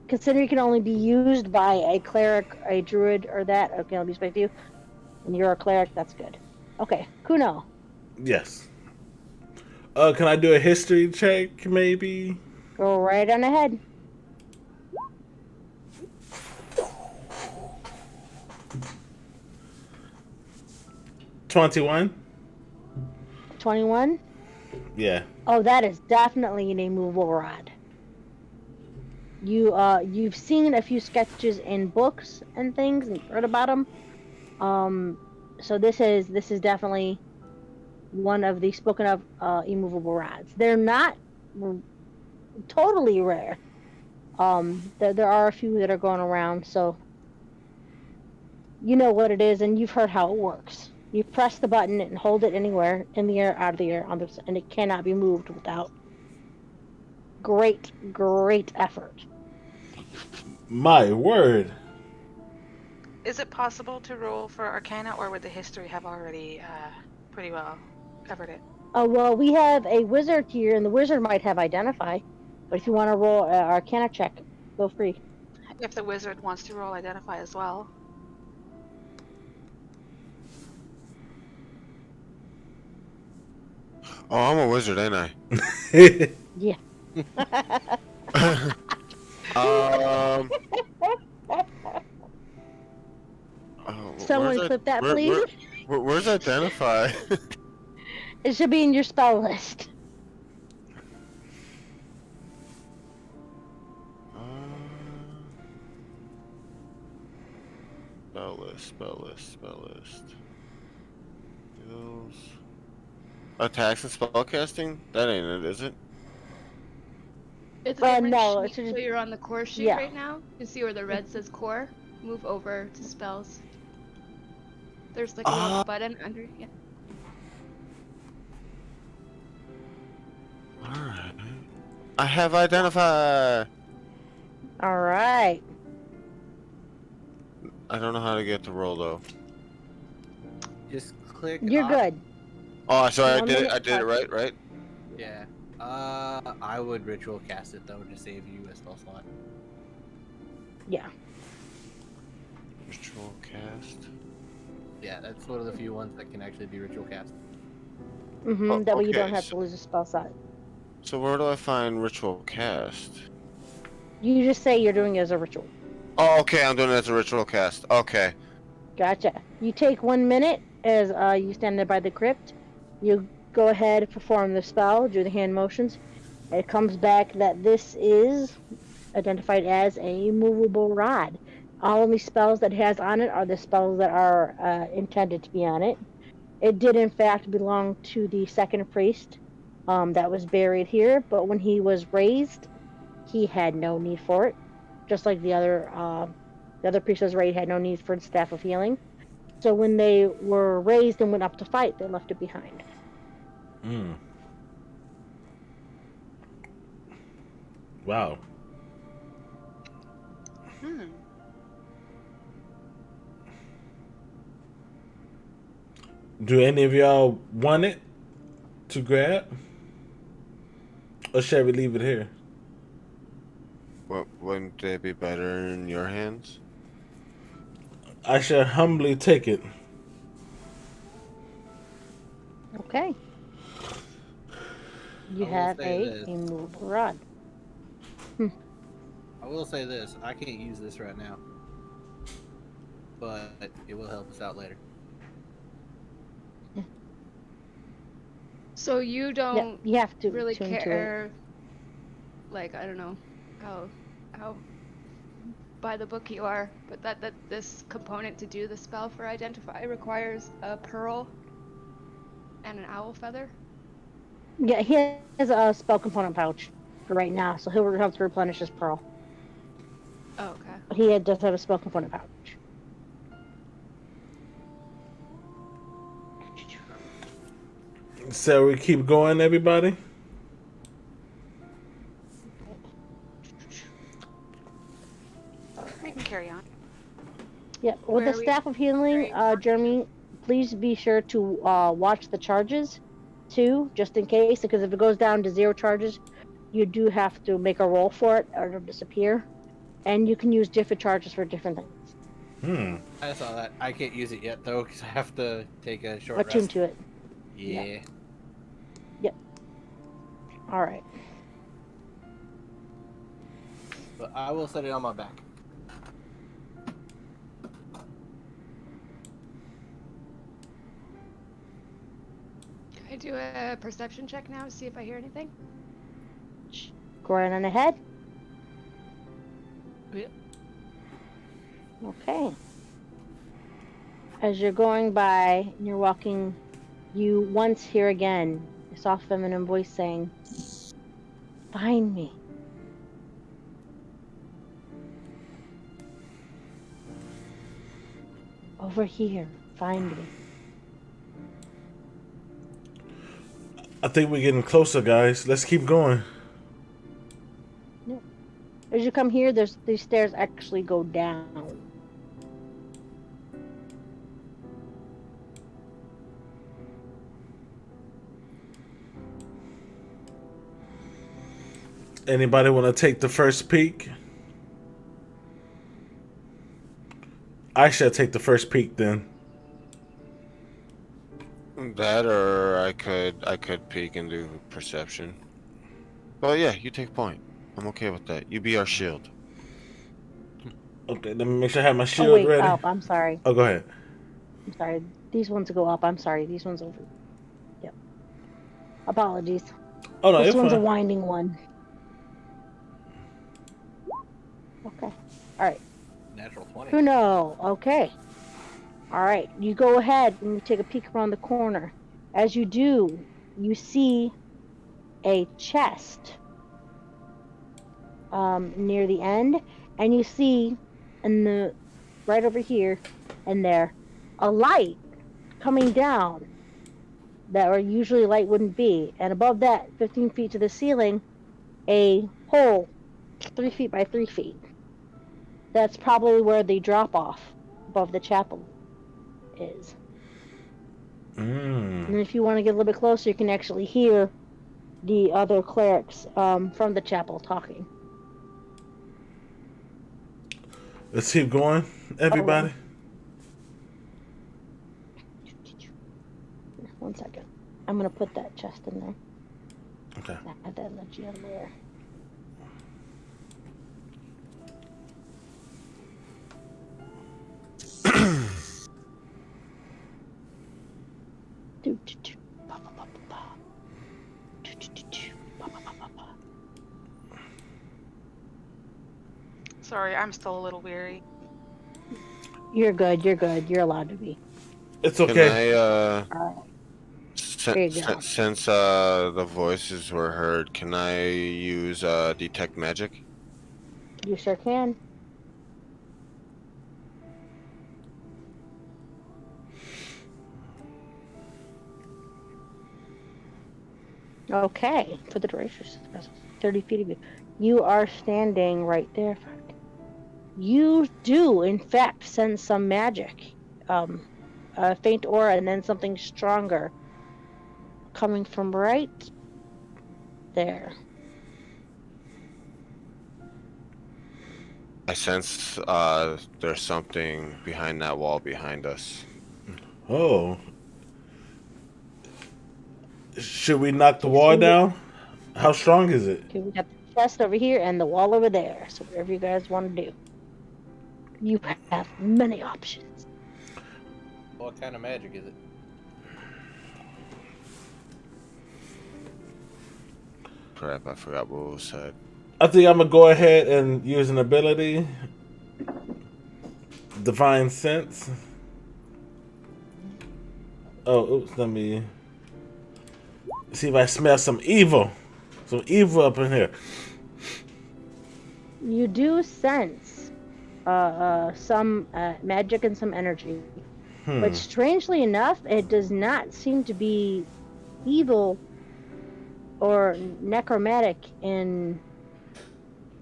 Considering it can only be used by a cleric, a druid, or that, it can only be used by you, and you're a cleric, that's good. Okay, Kuno. Yes. Can I do a history check, maybe? Go right on ahead. 21. 21. Yeah. Oh, that is definitely an immovable rod. You've seen a few sketches in books and things and heard about them. So this is definitely one of the spoken of immovable rods. They're not totally rare. There are a few that are going around, so you know what it is and you've heard how it works. You press the button and hold it anywhere in the air, out of the air, and it cannot be moved without great effort. My word. Is it possible to roll for Arcana, or would the history have already pretty well covered it? Oh, well, we have a wizard here, and the wizard might have identify. But if you want to roll an Arcana check, feel free. If the wizard wants to roll Identify as well. Oh, I'm a wizard, ain't I? Yeah. Someone clip that, please. Where's Identify? It should be in your spell list. Spell list. Skills. Attacks and spellcasting? That ain't it, is it? It's a different no, sheet, so you're on the core sheet right now. You see where the red says core? Move over to spells. There's like a little button under. Yeah. Alright. I have Identify! All right. I don't know how to get the roll though. Just click. You're good. Oh, sorry, I 1 did minute, it right? Yeah. I would ritual cast it though to save you a spell slot. Yeah. Ritual cast. Yeah, that's one of the few ones that can actually be ritual cast. Mm-hmm. That way you okay, don't have to lose a spell slot. So where do I find ritual cast? You just say you're doing it as a ritual. Oh, okay, I'm doing it as a ritual cast. Okay. Gotcha. You take 1 minute as you stand there by the crypt. You go ahead, perform the spell, do the hand motions. It comes back that this is identified as a movable rod. Only spells that it has on it are the spells that are intended to be on it. It did in fact belong to the second priest that was buried here, but when he was raised, he had no need for it. Just like the other priest was raised, had no need for the staff of healing. So when they were raised and went up to fight, they left it behind. Wow. Do any of y'all want it to grab? Or shall we leave it here? Wouldn't it be better in your hands? I shall humbly take it. Okay. You have a immovable rod. I will say this, I can't use this right now. But it will help us out later. So you Yep, don't you have to really tune to it. care, like, I don't know how by the book you are, but that this component to do the spell for identify requires a pearl and an owl feather. Yeah, he has a spell component pouch for right now, so he'll have to replenish his pearl. Oh, okay. But he does have a spell component pouch. So we keep going, everybody. We can carry on. Yep. With Where the are we? staff of healing, Jeremy, please be sure to watch the charges too, just in case, because if it goes down to 0 charges, you do have to make a roll for it or it'll disappear. And you can use different charges for different things. Hmm. I saw that. I can't use it yet though because I have to take a short Attune rest. to it. Yeah. Yep. All right. But I will set it on my back. Can I do a perception check now to see if I hear anything? Go right on ahead. Yep. Okay. As you're going by and you're walking, you once hear again a soft feminine voice saying, "Find me." Over here, find me. I think we're getting closer, guys. Let's keep going. As you come here, these stairs actually go down. Anybody want to take the first peek? I should take the first peek then. That, or I could peek and do perception. But yeah, you take point. I'm okay with that. You be our shield. Okay, let me make sure I have my Oh shield wait, ready. up. I'm sorry. Oh, go ahead. I'm sorry. These ones go up. I'm sorry. These ones over. Yep. Apologies. Oh no, This you're one's a fine. winding one. Okay. All right. Natural 20. Kuno. Okay. All right. You go ahead and you take a peek around the corner. As you do, you see a chest near the end, and you see in the right over here and there a light coming down that where usually light wouldn't be, and above that, 15 feet to the ceiling, a hole 3 feet by 3 feet. That's probably where the drop off above the chapel is. And if you want to get a little bit closer, you can actually hear the other clerics from the chapel talking. Let's keep going, everybody. One second. I'm going to put that chest in there. Okay. Add that energy in there. Sorry, I'm still a little weary. You're good. You're good. You're allowed to be. It's Can okay. I, All right. There you go. since the voices were heard, can I use detect magic? You sure can. Okay. For the duration, 30 feet of you. You are standing right there. You do, in fact, sense some magic. A faint aura and then something stronger coming from right there. I sense there's something behind that wall behind us. Oh. Should we knock the You wall see down? How strong is it? Okay, we got the chest over here and the wall over there. So whatever you guys want to do. You have many options. What kind of magic is it? crap, I forgot what was said. I think I'm gonna go ahead and use an ability, Divine Sense. Oh, oops! Let me see if I smell some evil up in here. You do sense some magic and some energy, but strangely enough, it does not seem to be evil or necromantic in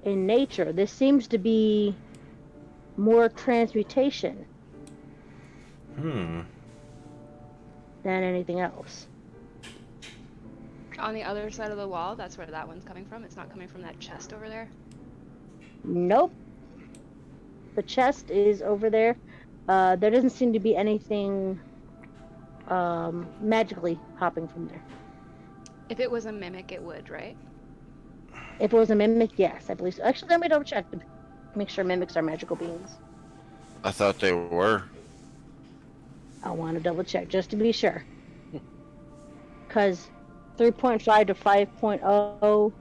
nature. This seems to be more transmutation than anything else. On the other side of the wall, that's where that one's coming from. It's not coming from that chest over there. Nope. The chest is over there. There doesn't seem to be anything magically hopping from there. If it was a mimic, it would, right? If it was a mimic, yes, I believe so. Actually, let me double check to make sure mimics are magical beings. I thought they were. I want to double check just to be sure. Because 3.5 to 5.0,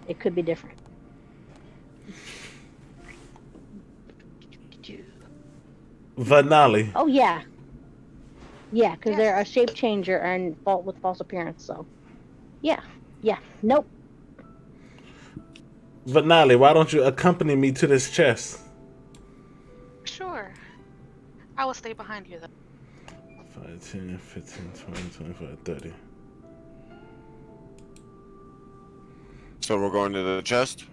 it could be different. Vanali. Oh, yeah. Yeah, because they're a shape changer and with false appearance, so. Yeah. Nope. Vanali, why don't you accompany me to this chest? Sure. I will stay behind you, though. 5, 10, 15, 20, 25, 30. So we're going to the chest?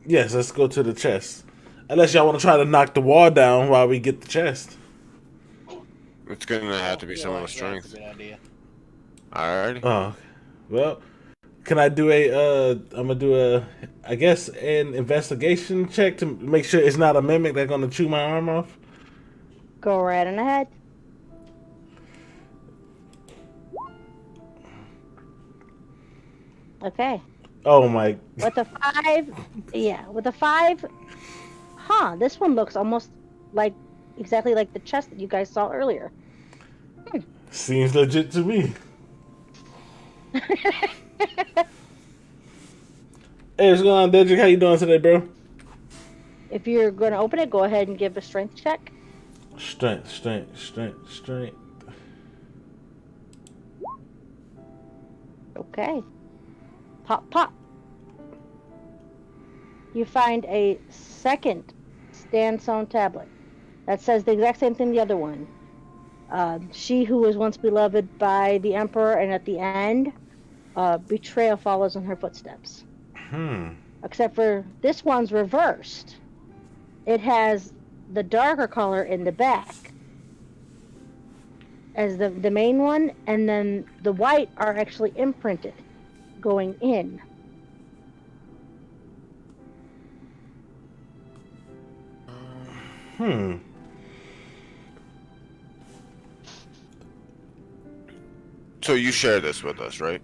Yes, let's go to the chest. Unless y'all want to try to knock the wall down while we get the chest. It's gonna have to be someone with strength. Alrighty. Oh, well, can I do I'm gonna do I guess, an investigation check to make sure it's not a mimic that's gonna chew my arm off? Go right on ahead. Okay. Oh my. With a 5, with a 5, this one looks almost like, exactly like the chest that you guys saw earlier. Seems legit to me. Hey, what's going on, Dedrick? How you doing today, bro? If you're going to open it, go ahead and give a strength check. Strength. Okay. Pop. You find a second sandstone tablet that says the exact same thing the other one. She who was once beloved by the Emperor, and at the end, betrayal follows in her footsteps. Except for this one's reversed. It has the darker color in the back as the main one, and then the white are actually imprinted going in. So you share this with us, right?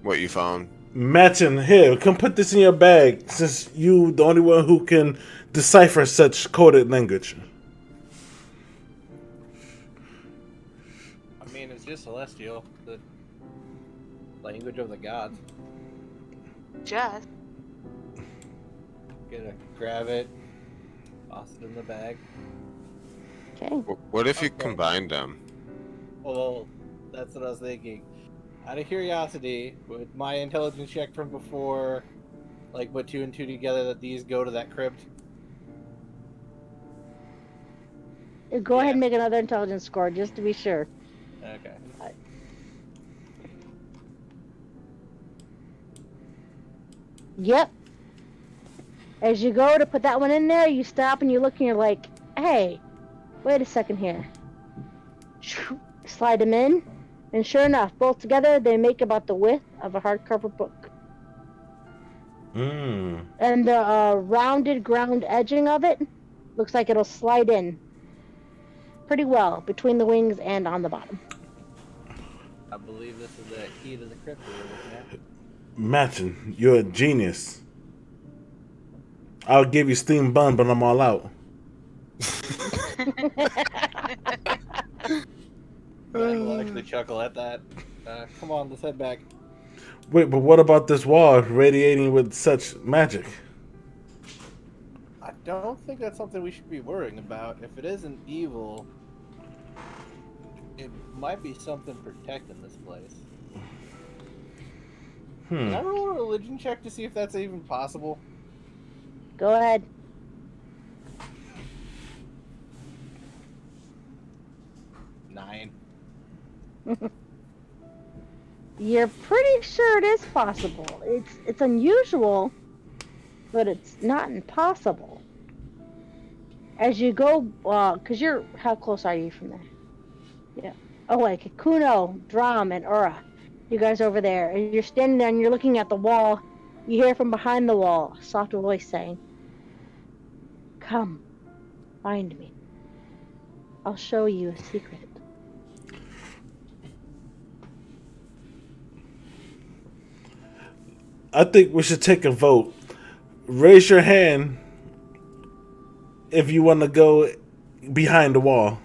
What you found? Matching, here, come put this in your bag, since you the only one who can decipher such coded language. I mean, it's just celestial, the language of the gods. Just. Gonna grab it, toss it in the bag. Okay. What if you combine them? Well, that's what I was thinking. Out of curiosity, with my intelligence check from before, like put 2 and 2 together that these go to that crypt. Go ahead and make another intelligence score just to be sure. Okay. Yep. As you go to put that one in there, you stop and you look and you're like, hey, wait a second here. Slide them in, and sure enough, both together, they make about the width of a hardcover book. And the rounded ground edging of it looks like it'll slide in pretty well between the wings and on the bottom. I believe this is the key to the crypt we were looking at. Matching, you're a genius. I'll give you steam bun, but I'm all out. I will actually chuckle at that. Come on, let's head back. Wait, but what about this wall radiating with such magic? I don't think that's something we should be worrying about. If it isn't evil, it might be something protecting this place. Can I roll a religion check to see if that's even possible? Go ahead. Nine. You're pretty sure it is possible. It's unusual, but it's not impossible. As you go, cause how close are you from there? Yeah. Oh, like Kuno, Drum, and Ura. You guys over there, and you're standing there and you're looking at the wall. You hear from behind the wall a soft voice saying, "Come, find me. I'll show you a secret." I think we should take a vote. Raise your hand if you want to go behind the wall.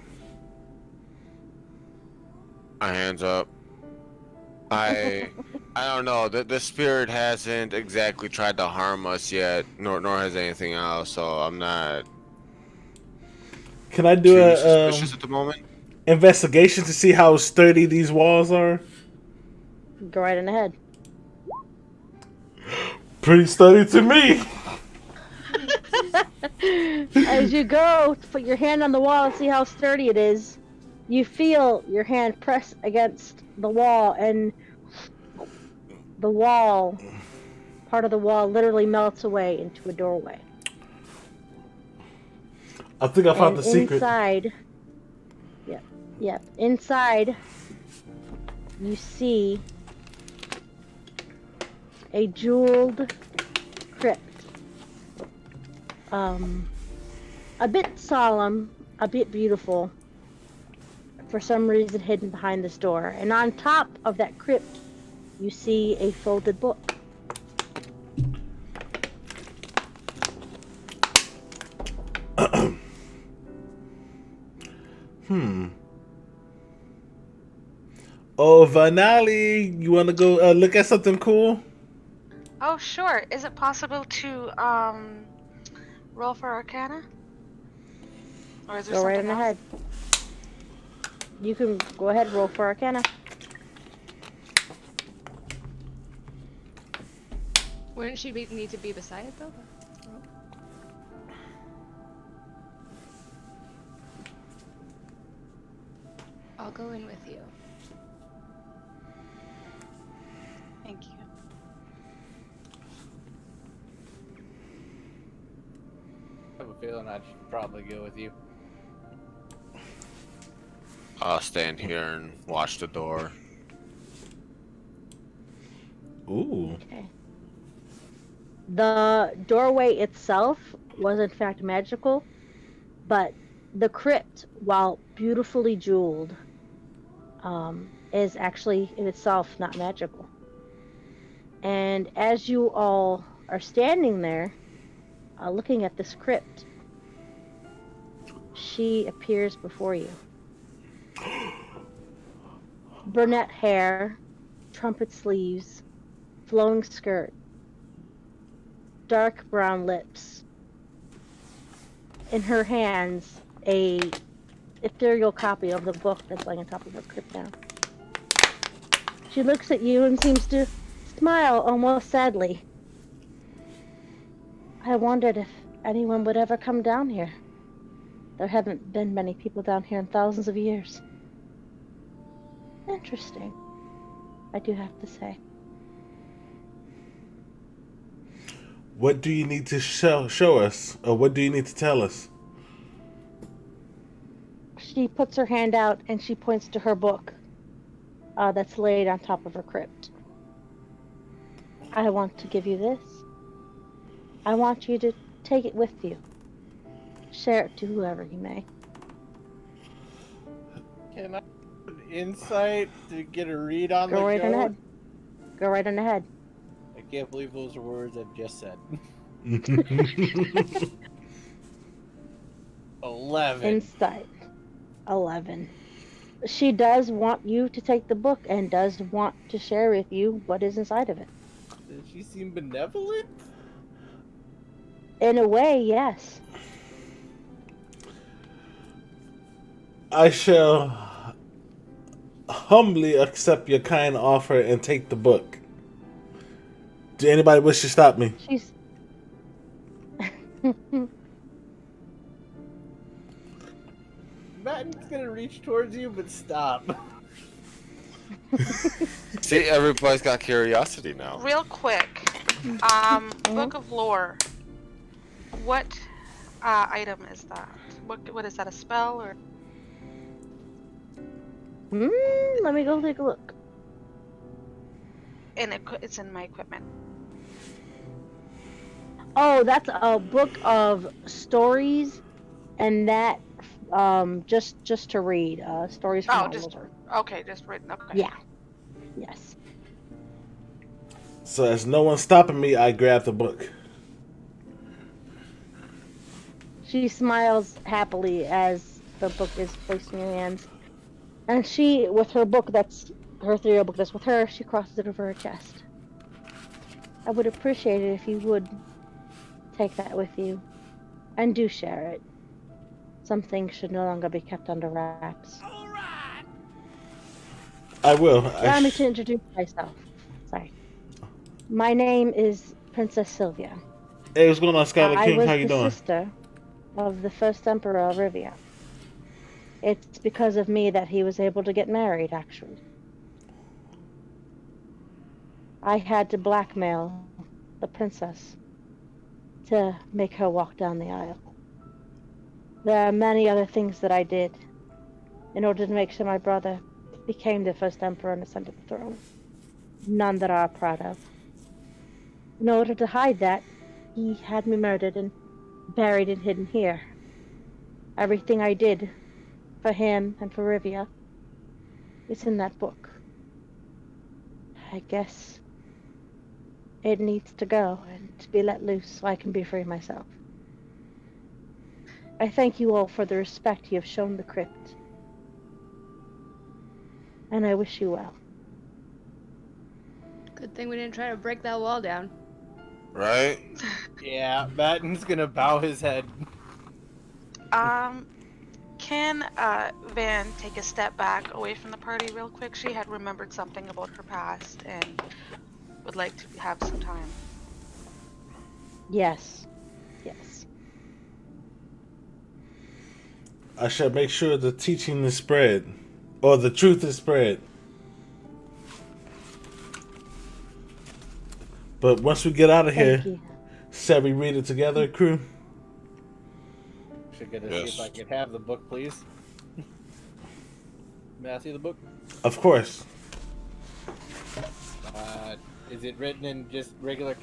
My hands up. I don't know. The spirit hasn't exactly tried to harm us yet, nor has anything else. So I'm not Can I do too a suspicious at the moment. investigation to see how sturdy these walls are? Go right in ahead. Pretty sturdy to me. As you go to put your hand on the wall and see how sturdy it is, you feel your hand press against the wall, and the wall, part of the wall, literally melts away into a doorway. I think I found And the secret. Inside, you see a jeweled crypt. A bit solemn, a bit beautiful, for some reason hidden behind this door. And on top of that crypt, you see a folded book. Oh, Vanali, you want to go look at something cool? Oh, sure. Is it possible to roll for Arcana? Or is there Go right something on else? ahead. You can go ahead, roll for Arcana. Wouldn't she need to be beside it though? I'll go in with you. Thank you. I have a feeling I should probably go with you. I'll stand here and watch the door. Ooh. Okay. The doorway itself was in fact magical, but the crypt, while beautifully jeweled, is actually in itself not magical. And as you all are standing there, looking at this crypt, she appears before you. Brunette hair, trumpet sleeves, flowing skirt, dark brown lips. In her hands, a ethereal copy of the book that's laying on top of her crypt now. She looks at you and seems to smile almost sadly. I wondered if anyone would ever come down here. There haven't been many people down here in thousands of years. Interesting, I do have to say. What do you need to show us? Or what do you need to tell us? She puts her hand out and she points to her book that's laid on top of her crypt. I want to give you this. I want you to take it with you. Share it to whoever you may. Can I have an insight to get a read on Go the right on goat? ahead. Go right on ahead. I can't believe those are words I've just said. 11. Insight. 11. she does want you to take the book and does want to share with you what is inside of it. Does she seem benevolent? In a way, yes. I shall humbly accept your kind offer and take the book. Do anybody wish to stop me? She's. Matten's gonna reach towards you, but stop. See, everybody's got curiosity now. Real quick, Book of Lore. What item is that? What is that? A spell or? Let me go take a look. And it's in my equipment. Oh, that's a book of stories, and that just to read stories from Oh, all just over. okay, just written. Okay. Yeah. Yes. So as no one stopping me, I grab the book. She smiles happily as the book is placed in your hands, and she, with her book, that's her ethereal book that's with her, she crosses it over her chest. I would appreciate it if you would take that with you, and do share it. Some things should no longer be kept under wraps. I will. Allow me to introduce myself. Sorry. My name is Princess Sylvia. Hey, what's going on, Skylar I King? was How you the doing? sister of the first Emperor of Rivia. It's because of me that he was able to get married, actually. I had to blackmail the princess to make her walk down the aisle. There are many other things that I did in order to make sure my brother became the first emperor and ascended the throne. None that I'm proud of. In order to hide that, he had me murdered and buried and hidden here. Everything I did for him and for Rivia is in that book. I guess it needs to go and to be let loose so I can be free myself. I thank you all for the respect you have shown the crypt. And I wish you well. Good thing we didn't try to break that wall down. Right? Yeah, Matten's gonna bow his head. Can Van take a step back away from the party real quick? She had remembered something about her past and would like to have some time. Yes. Yes. I shall make sure the teaching is spread, or the truth is spread. But once we get out of Thank here, you. shall we read it together, crew? Should get to Yes. see if I could have the book, please. May I see the book? Of course. Is it written in just regular?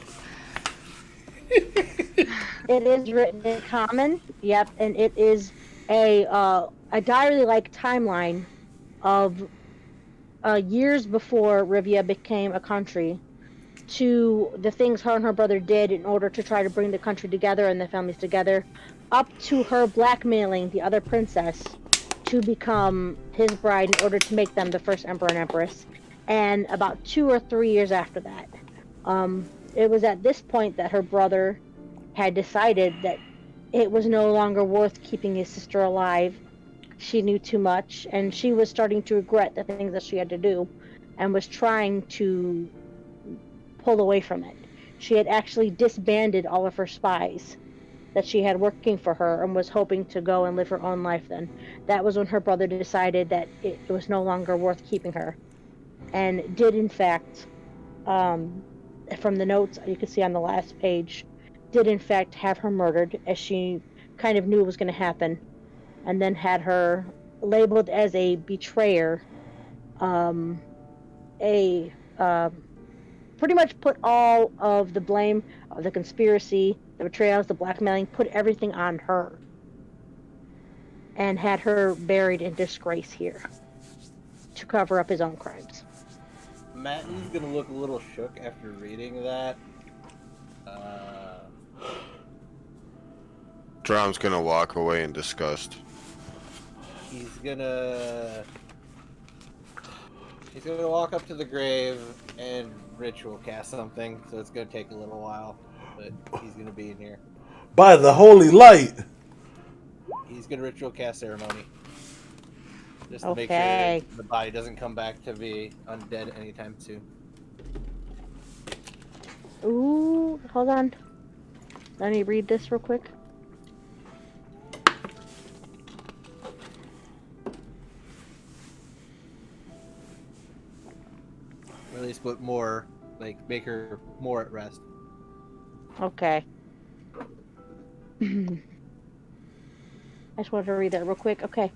It is written in common, yep, and it is a diary-like timeline of years before Rivia became a country, to the things her and her brother did in order to try to bring the country together and the families together, up to her blackmailing the other princess to become his bride in order to make them the first emperor and empress, and about 2 or 3 years after that. It was at this point that her brother had decided that it was no longer worth keeping his sister alive. She knew too much, and she was starting to regret the things that she had to do, and was trying to pull away from it. She had actually disbanded all of her spies that she had working for her and was hoping to go and live her own life then. That was when her brother decided that it was no longer worth keeping her, and did in fact, from the notes you can see on the last page, did in fact have her murdered, as she kind of knew was going to happen, and then had her labeled as a betrayer, pretty much put all of the blame of the conspiracy, the betrayals, the blackmailing, put everything on her, and had her buried in disgrace here to cover up his own crimes. Matten's gonna look a little shook after reading that. Drom's gonna walk away in disgust. He's gonna He's gonna walk up to the grave and ritual cast something, so it's gonna take a little while, but he's gonna be in here. By the holy light. He's gonna ritual cast ceremony. Just to make sure Okay. the body doesn't come back to be undead anytime soon. Ooh, hold on. Let me read this real quick. Or at least put more, like, make her more at rest. Okay. I just wanted to read that real quick. Okay.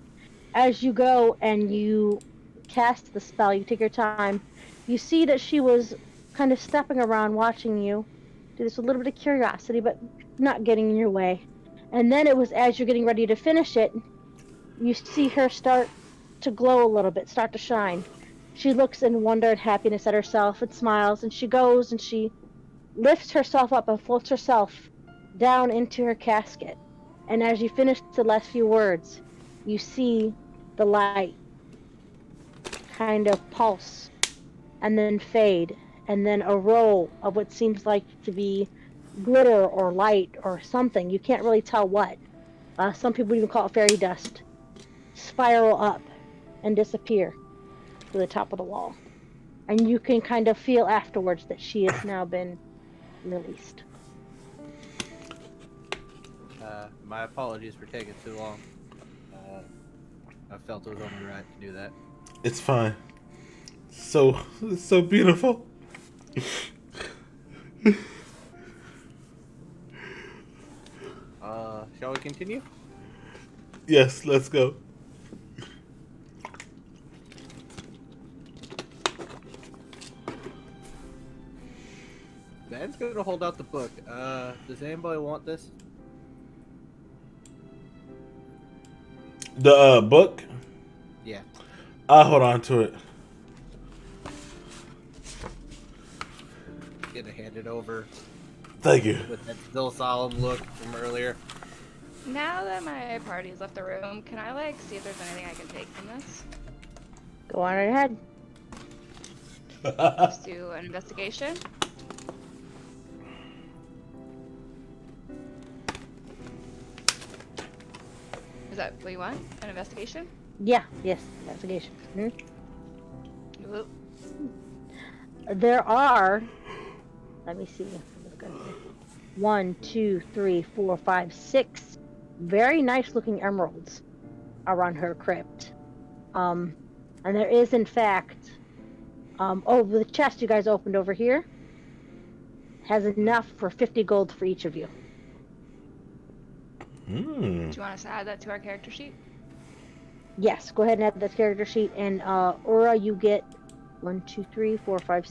As you go and you cast the spell, you take your time. You see that she was kind of stepping around watching you. Do this with a little bit of curiosity, but not getting in your way. And then it was as you're getting ready to finish it, you see her start to glow a little bit, start to shine. She looks in wonder and happiness at herself and smiles, and she goes and she lifts herself up and floats herself down into her casket. And as you finish the last few words, you see the light kind of pulse and then fade, and then a roll of what seems like to be glitter or light or something. You can't really tell what. Some people even call it fairy dust. Spiral up and disappear to the top of the wall. And you can kind of feel afterwards that she has now been released. My apologies for taking too long. I felt it was only right to do that. It's fine. So beautiful. Shall we continue? Yes, let's go. Van's gonna hold out the book. Does anybody want this? The book? Yeah. I'll hold on to it. Gonna hand it over Thank you. with that still solemn look from earlier. Now that my party's left the room, can I like see if there's anything I can take from this? Go on right ahead. Let's do an investigation. Is that what you want? An investigation? Yeah, yes, investigation. Oop. There are, let me see, 1, 2, 3, 4, 5, 6 very nice looking emeralds around her crypt. And there is, in fact, the chest you guys opened over here has enough for 50 gold for each of you. Do you want us to add that to our character sheet? Yes, go ahead and add the character sheet. And Aura, you get 1, 2, 3, 4, 5,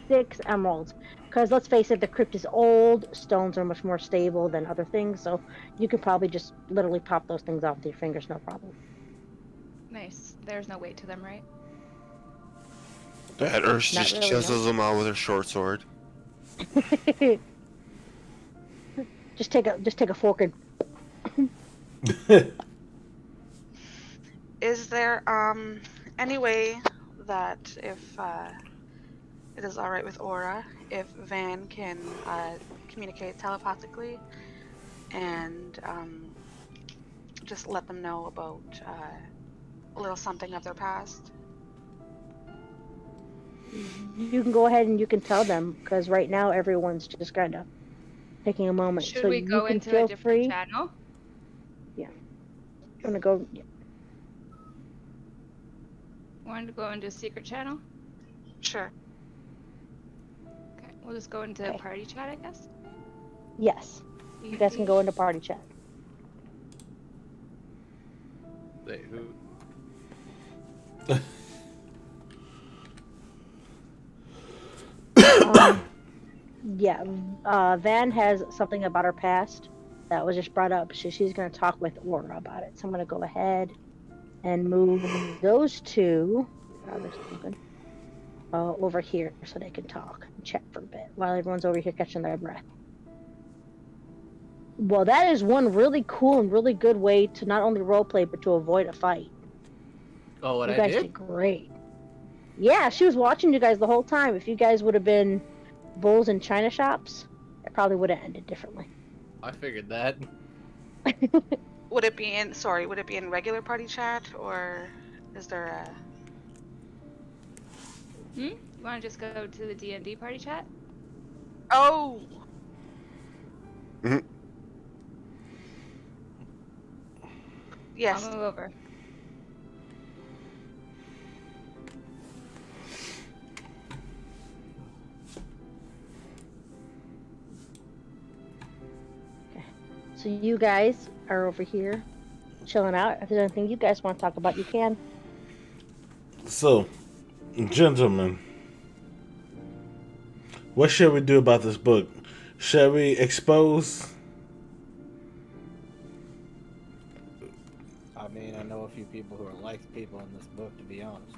6 emeralds. Because let's face it, the crypt is old. Stones are much more stable than other things, so you can probably just literally pop those things off with your fingers, no problem. Nice. There's no weight to them, right? That Ursh Not just really, chisels them out with her short sword. just take a fork and. Is there any way that if it is all right with Aura, if Van can communicate telepathically and just let them know about a little something of their past? You can go ahead and you can tell them, because right now everyone's just kind of taking a moment. Should so we you go can into feel a different free. channel? I'm gonna go. Want to go into a secret channel? Sure. Okay, we'll just go into Okay. party chat, I guess. Yes, you guys can go into party chat. Wait, who? Yeah, Van has something about her past that was just brought up. She's going to talk with Aura about it. So I'm going to go ahead and move those two over here so they can talk and chat for a bit while everyone's over here catching their breath. Well, that is one really cool and really good way to not only roleplay but to avoid a fight. Oh, what You I guys did? did great. Yeah, she was watching you guys the whole time. If you guys would have been bulls in china shops, it probably would have ended differently. I figured that. Would it be in? Sorry, would it be in regular party chat or is there a? You want to just go to the D&D party chat? Oh, Mhm. yes. I'll move over. So you guys are over here chilling out. If there's anything you guys want to talk about, you can. So, gentlemen, what should we do about this book? Shall we expose? I mean, I know a few people who are likes people in this book, to be honest.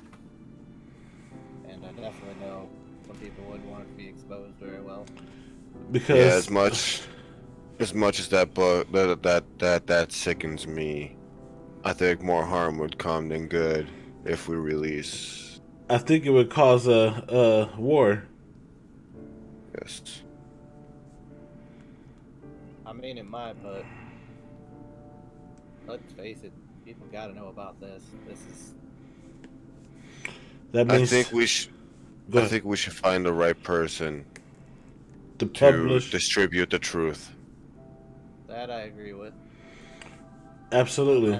And I definitely know some people would want it to be exposed very well. Because Yeah, as much as that book that sickens me, I think more harm would come than good if we release. I think it would cause a war. Yes. I mean, it might, but let's face it, people got to know about this. This is That I means think we should. go I ahead. think we should find the right person To to publish. distribute the truth. that I agree with. Absolutely.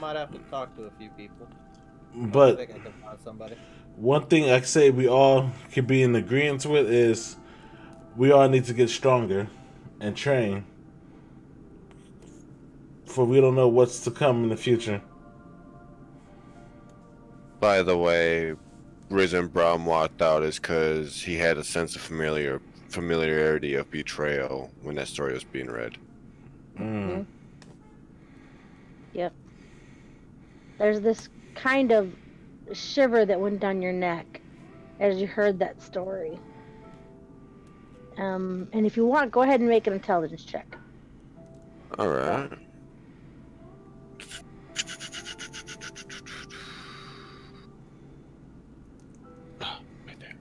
Might have to talk to a few people. I But think I can find somebody. one thing I say we all can be in agreement with is we all need to get stronger and train. For we don't know what's to come in the future. By the way, reason Braum walked out is because he had a sense of familiarity of betrayal when that story was being read. Mm. Yep. There's this kind of shiver that went down your neck as you heard that story. And if you want, go ahead and make an intelligence check. All right. Right there.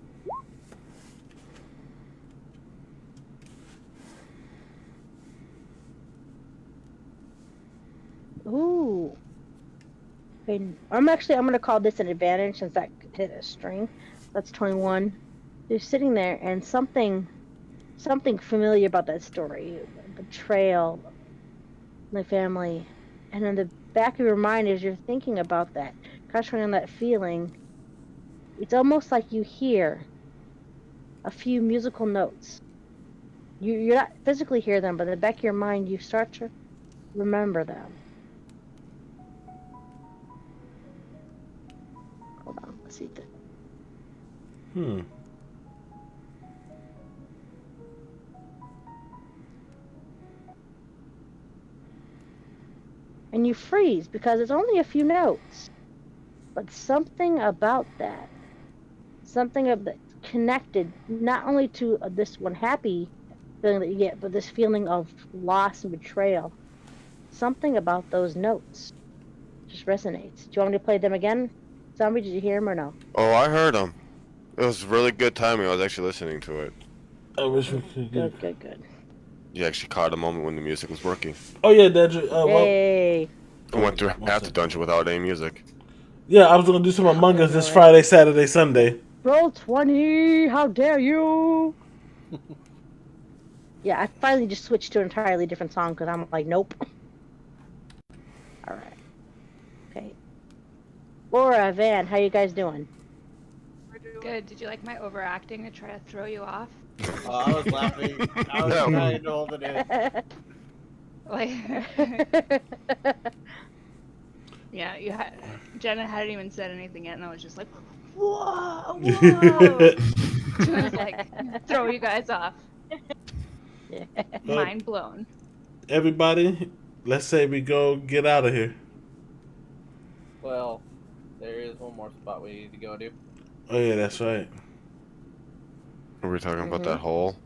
Ooh. Okay, I'm gonna call this an advantage since that hit a string. That's 21. You're sitting there and something familiar about that story. Betrayal, my family. And in the back of your mind as you're thinking about that, concentrating on that feeling, it's almost like you hear a few musical notes. You're not physically hear them, but in the back of your mind you start to remember them. Hold on, let's see. Hmm. And you freeze because it's only a few notes. But something about that, something of that connected not only to this one happy feeling that you get, but this feeling of loss and betrayal. Something about those notes just resonates. Do you want me to play them again? Zombie, did you hear them or no? Oh, I heard him. It was really good timing. I was actually listening to it. I wish we could get... Good. You actually caught a moment when the music was working. Oh yeah, Dedrick. Yay. I went through One half the second. dungeon without any music. Yeah, I was gonna do some Among Us this Friday, Saturday, Sunday. Roll 20, how dare you? Yeah, I finally just switched to an entirely different song because I'm like, nope. Alright. Okay. Laura, Van, how you guys doing? Good. Did you like my overacting to try to throw you off? I was laughing. I was No. trying to hold it in. Like, yeah, Jenna hadn't even said anything yet, and I was just like, whoa, whoa. Trying to like throw you guys off. Mind blown. Everybody, let's say we go get out of here. Well, there is one more spot we need to go to. Oh yeah, that's right. Are we talking about that hole?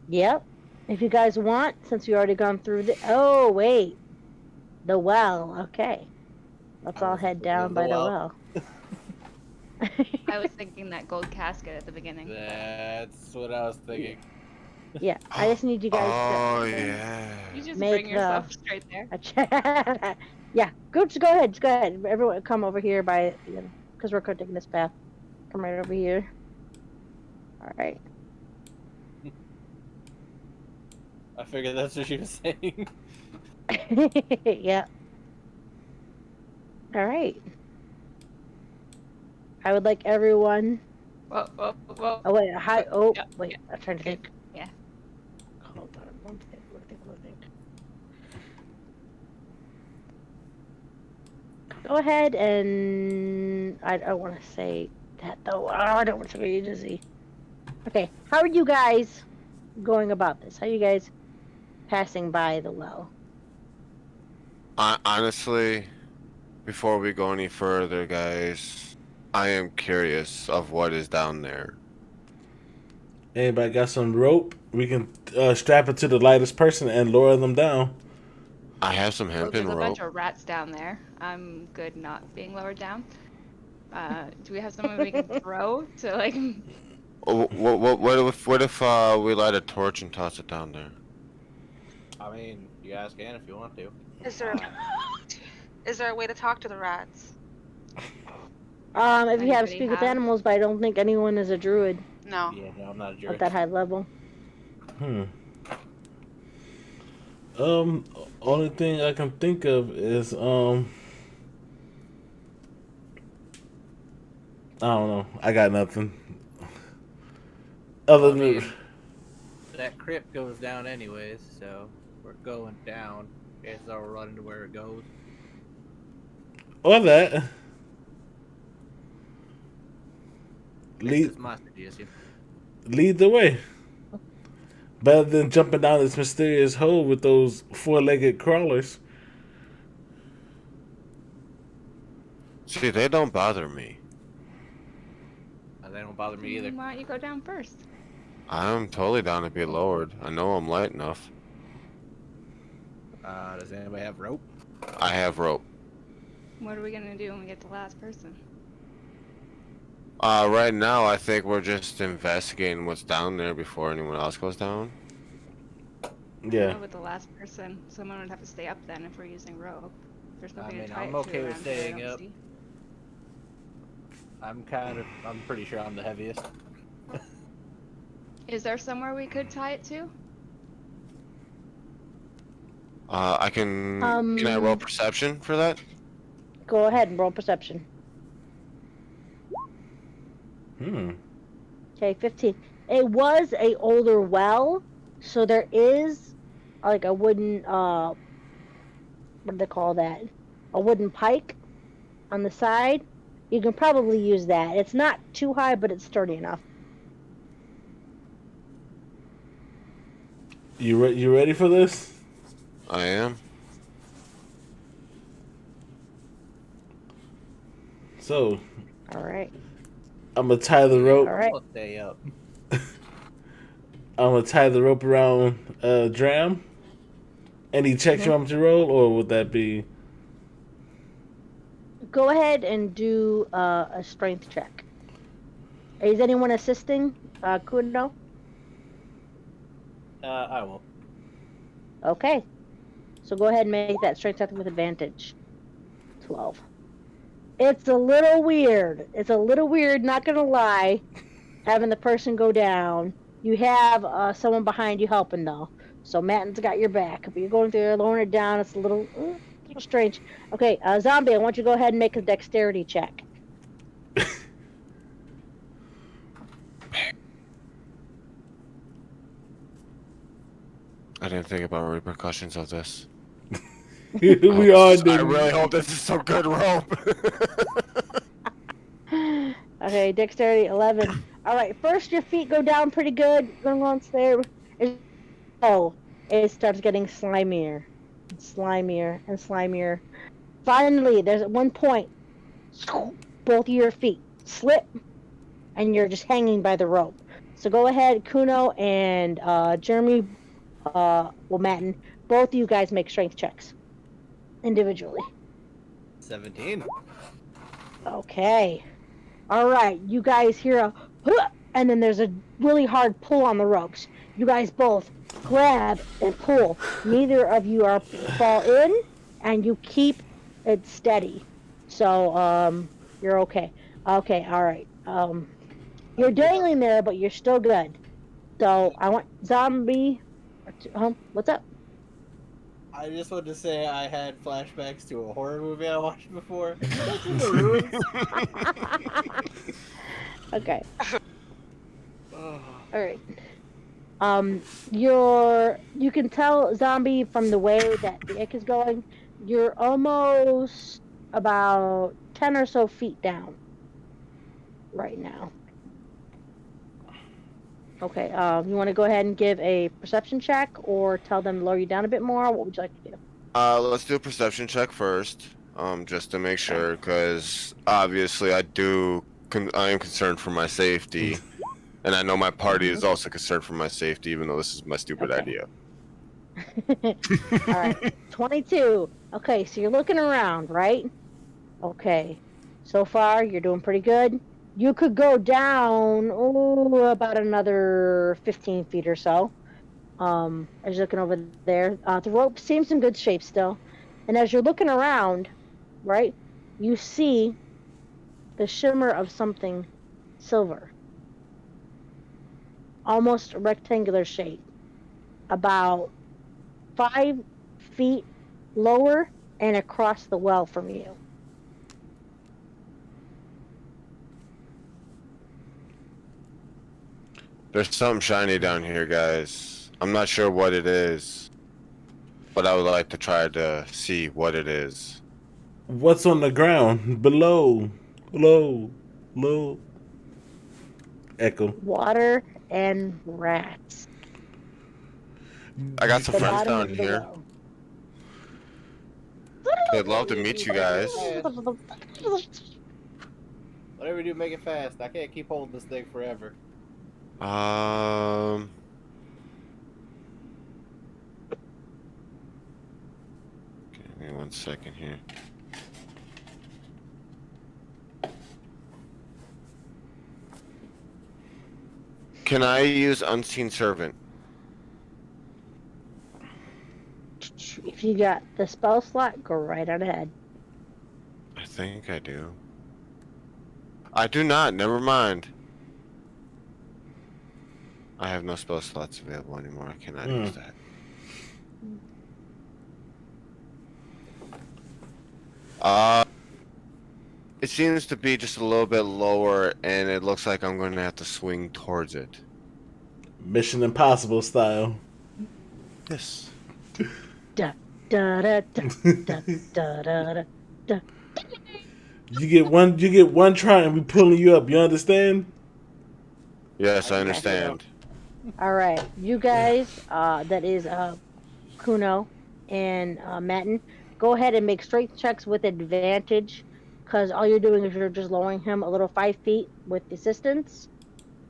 Yep. If you guys want, since we already gone through the... Oh, wait. The well. Okay. Let's all head down by the well. I was thinking that gold casket at the beginning. That's what I was thinking. Yeah, I just need you guys Oh to yeah. You just make bring the yourself straight there. a chat. Yeah, groups, go ahead. Just go ahead. Everyone, come over here by because we're taking this path. Come right over here. All right. I figured that's what she was saying. Yeah. All right. I would like everyone. Whoa, whoa, whoa. Oh wait, hi. Oh Yeah, wait, I'm trying to okay. think. Yeah. Hold on, one thing. Go ahead and I want to say that though. Oh, I don't want to be agency. Okay, how are you guys going about this? How are you guys passing by the well? Honestly, before we go any further, guys, I am curious of what is down there. Anybody got some rope? We can strap it to the lightest person and lower them down. I have some Well, there's hempen a bunch rope. of rats down there. I'm good not being lowered down. Do we have someone we can throw to like? What if we light a torch and toss it down there? I mean, you guys can if you want to. Is there Uh, is there a way to talk to the rats? If you have Anybody speak with have? animals, but I don't think anyone is a druid No. yeah, no, I'm not a at druid. that high level. Hmm. Only thing I can think of is I don't know. I got nothing. Other I than mean, that crypt goes down anyways, so we're going down. Guess I'll run to where it goes. or that This lead is my suggestion. lead the way. Better than jumping down this mysterious hole with those four-legged crawlers. See, they don't bother me. They don't bother me either. Why don't you go down first? I'm totally down to be lowered. I know I'm light enough. Does anybody have rope? I have rope. What are we gonna do when we get to the last person? Right now, I think we're just investigating what's down there before anyone else goes down. Yeah. With the last person, someone would have to stay up then if we're using rope. There's I nothing mean, to tie I'm it okay to with around here, I staying don't up. see. I'm pretty sure I'm the heaviest. Is there somewhere we could tie it to? I can. Can I roll perception for that? Go ahead and roll perception. Okay, 15. It was a older well, so there is like a wooden what do they call that? A wooden pike on the side. You can probably use that. It's not too high, but it's sturdy enough. You ready for this? I am. So All right. I'm gonna tie the rope. All right. I'll stay up. I'm gonna tie the rope around Dram. Any checks you want me to roll, or would that be? Go ahead and do a strength check. Is anyone assisting? Kuno? I will. Okay. So go ahead and make that strength check with advantage. 12. It's a little weird. It's a little weird, not gonna lie, having the person go down. You have someone behind you helping though. So Matten's got your back. But you're going through there, lowering it down. It's a little strange. Okay, Zombie, I want you to go ahead and make a dexterity check. I didn't think about repercussions of this. We all I did. really hope this is some good rope. Okay, dexterity 11. All right, first your feet go down pretty good. Going on there. Oh, it starts getting slimier, and slimier, and slimier. Finally, there's at one point, both of your feet slip, and you're just hanging by the rope. So go ahead, Kuno and Jeremy, Matten, both of you guys make strength checks individually. 17. Okay. All right, you guys hear a "Huh," and then there's a really hard pull on the ropes. You guys both grab and pull. Neither of you are fall in, and you keep it steady. So you're okay. Okay, all right. You're I'm good on dangling there, but you're still good. So I want zombie. What's up? I just wanted to say I had flashbacks to a horror movie I watched before. That's in the ruins. Okay, Oh, all right. You can tell zombie from the way that the ick is going. You're almost about 10 or so feet down right now. Okay. You want to go ahead and give a perception check, or tell them to lower you down a bit more? What would you like to do? Let's do a perception check first, just to make Okay. sure, because obviously I am concerned for my safety, and I know my party Mhm. is also concerned for my safety, even though this is my stupid Okay. idea. All right. 22. Okay, so you're looking around, right? Okay. So far, you're doing pretty good. You could go down, about another 15 feet or so. As you're looking over there, the rope seems in good shape still. And as you're looking around, right, you see the shimmer of something silver, almost a rectangular shape, about 5 feet lower and across the well from you. There's something shiny down here, guys. I'm not sure what it is, but I would like to try to see what it is. What's on the ground? Below. Below. Below. Echo. Water and rats. I got some The friends bottom down of the here. well. They'd love to meet you guys. whatever you do, make it fast. I can't keep holding this thing forever. Um, Give me 1 second here. Can I use Unseen Servant? If you got the spell slot, go right on ahead. I think I do. I do not. Never mind. I have no spell slots available anymore. I cannot use that. It seems to be just a little bit lower, and it looks like I'm going to have to swing towards it. Mission Impossible style. Yes. Da, da, da, da, da, da, da, da. You get one try and we pulling you up. You understand? Yes, I I understand. All right, you guys, that is Kuno and Matin, go ahead and make strength checks with advantage, because all you're doing is you're just lowering him a little 5 feet with assistance,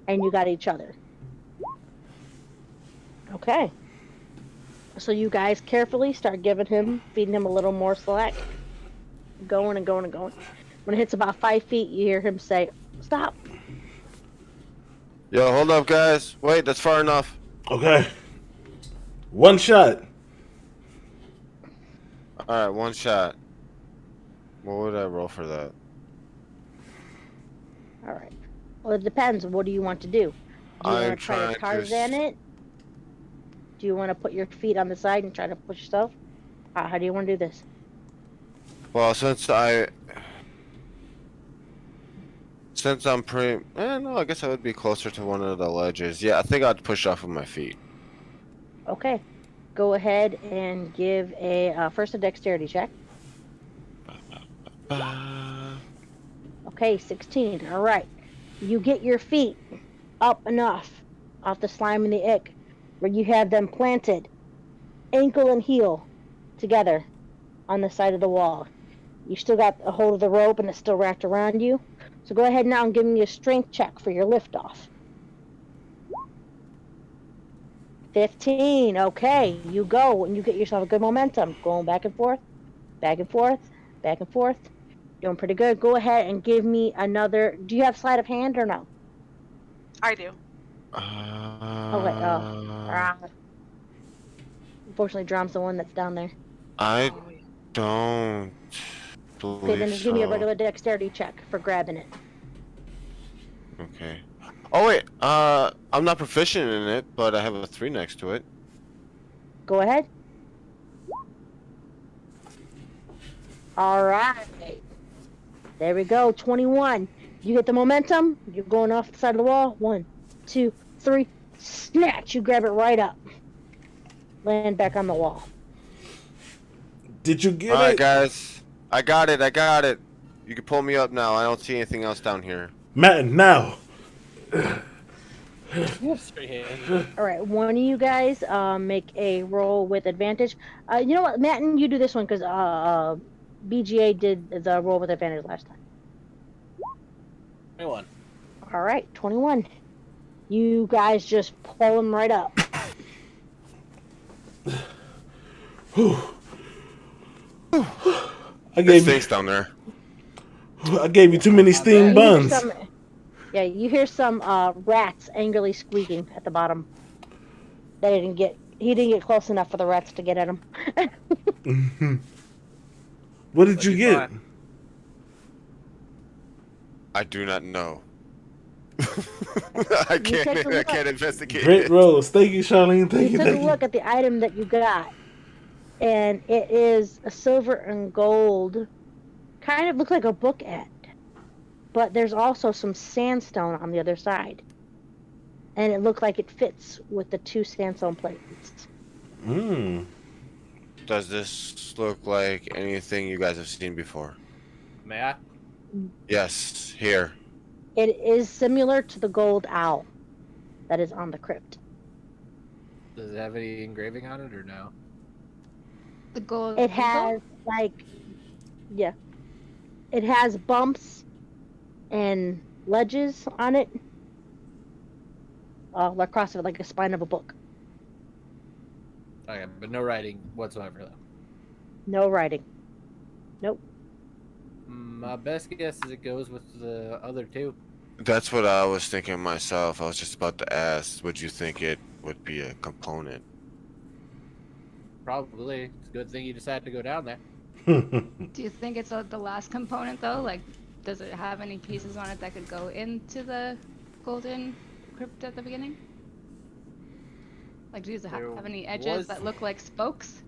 and you got each other. Okay. So you guys carefully start feeding him a little more slack. Going and going and going. When it hits about 5 feet, you hear him say, "Stop." Yo, hold up, guys. Wait, that's far enough. Okay. One shot. Alright, one shot. What would I roll for that? All right. Well, it depends. What do you want to do? Do you I'm want to try to trying to Tarzan it? Do you want to put your feet on the side and try to push yourself? How do you want to do this? Well, since I'm pretty... no, I guess I would be closer to one of the ledges. Yeah, I think I'd push off with my feet. Okay. Go ahead and give first a dexterity check. Okay, 16. All right. You get your feet up enough off the slime and the ick where you have them planted, ankle and heel, together on the side of the wall. You still got a hold of the rope and it's still wrapped around you. So go ahead now and give me a strength check for your liftoff. 15. Okay, you go and you get yourself a good momentum, going back and forth, back and forth, back and forth. Doing pretty good. Go ahead and give me another. Do you have sleight of hand or no? I do. Okay. Uh, Unfortunately, Drom's the one that's down there. I Oh, yeah. don't Okay, then believe just give me a so. regular dexterity check for grabbing it. Okay. Oh wait, I'm not proficient in it, but I have a 3 next to it. Go ahead. All right. There we go. 21. You get the momentum. You're going off the side of the wall. 1, 2, 3. Snatch. You grab it right up. Land back on the wall. Did you get Alright, it? guys. I got it, I got it. You can pull me up now. I don't see anything else down here. Matt, now. Straight-handed. All right. One of you guys make a roll with advantage. You know what, Matt, and you do this one because BGA did the roll with advantage last time. 21. All right. 21. You guys just pull him right up. I It gave stinks down there. you too many steamed You hear buns. you hear some rats angrily squeaking at the bottom. He didn't get close enough for the rats to get at him. What did What'd you you get? find? I do not know. You take a I look. can't investigate Great it. rolls. Thank you, Charlene. Thank You you. took a Thank look you. at the item that you got, and it is a silver and gold. Kind of looks like a bookend, but there's also some sandstone on the other side, and it looked like it fits with the 2 sandstone plates. Mm. Does this look like anything you guys have seen before? May I? Yes, here. It is similar to the gold owl that is on the crypt. Does it have any engraving on it or no? The gold. It has it has bumps and ledges on it, across it like a spine of a book. Okay, but no writing whatsoever though. No writing. Nope. My best guess is it goes with the other 2. That's what I was thinking myself. I was just about to ask, would you think it would be a component? Probably. It's a good thing you decided to go down there. Do you think it's the last component though? Like, does it have any pieces on it that could go into the golden crypt at the beginning? Like, does it There have any edges was- that look like spokes?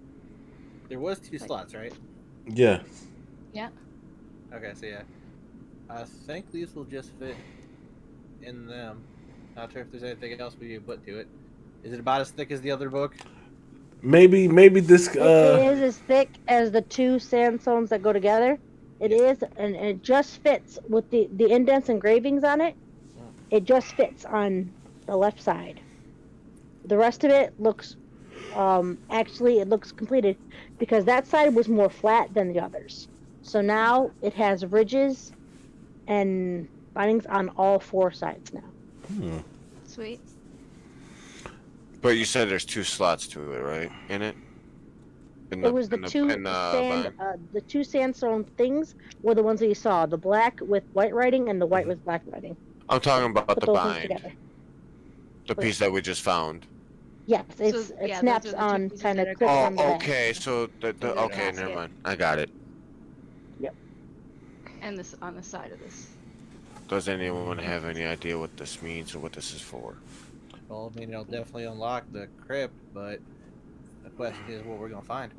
There was 2 slots, right? Yeah. Yeah. Okay, so yeah. I think these will just fit in them. Not sure if there's anything else we can put to it. Is it about as thick as the other book? Maybe this. It is as thick as the 2 sandstones that go together. It is, and it just fits with the indents and engravings on it. It just fits on the left side. The rest of it looks, actually, it looks completed because that side was more flat than the others. So now it has ridges and bindings on all 4 sides now. Sweet. But you said there's 2 slots to it, right? In it? It was the 2 the 2 sandstone things were the ones that you saw. The black with white writing and the white with black writing. I'm talking about Put the those things bind. together. The piece that we just found. Yes, it those are snaps the 2 on, pieces kind that of are clips going on the Oh, back. okay. So the okay, never basket. mind. I got it. And this on the side of this. Does anyone have any idea what this means or what this is for? Well, I mean, it'll definitely unlock the crypt, but the question is what we're gonna find.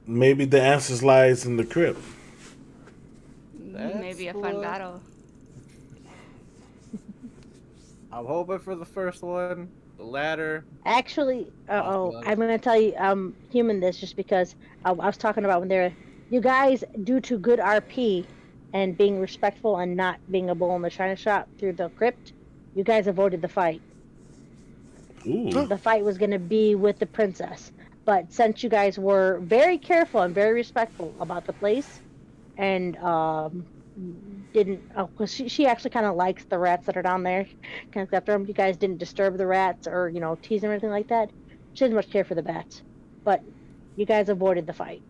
Maybe the answers lies in the crypt. Maybe a That's fun what- battle. I'm hoping for the first one. The latter. Actually, Possible. I'm gonna tell you, human this just because I was talking about when they're, you guys, due to good RP and being respectful and not being a bull in the china shop through the crypt, you guys avoided the fight. Ooh. The fight was gonna be with the princess, but since you guys were very careful and very respectful about the place, and didn't, because she actually kind of likes the rats that are down there, kind of after them. You guys didn't disturb the rats or tease them or anything like that. She doesn't much care for the bats, but you guys avoided the fight.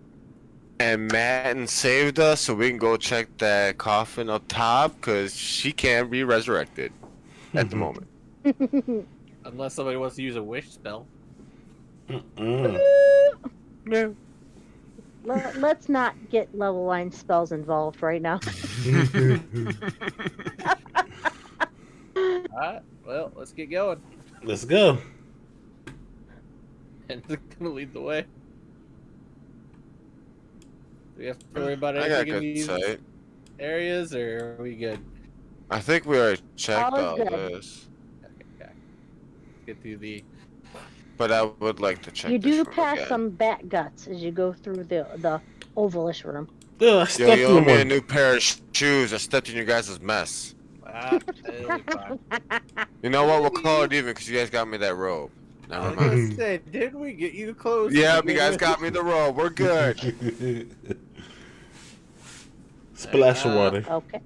And Matten saved us so we can go check that coffin up top because she can't be resurrected at the moment. Unless somebody wants to use a wish spell. No. Let's not get level line spells involved right now. Alright, well, let's get going. Let's go. And it's gonna lead the way. Do we have to worry about I got anything in good these sight. areas, or are we good? I think we already checked All is all good. this. Okay. Get through the. But I would like to check You this do room pass again. some bat guts as you go through the ovalish room. Ugh, I Yo, stepped you through owe me a one. new pair of shoes. I stepped in your guys' mess. It'll be fine. You know what? We'll call it even because you guys got me that robe. I Never was mind. gonna say, didn't we get you close? Yeah, you guys got me the robe. We're good. Splash of water. Okay.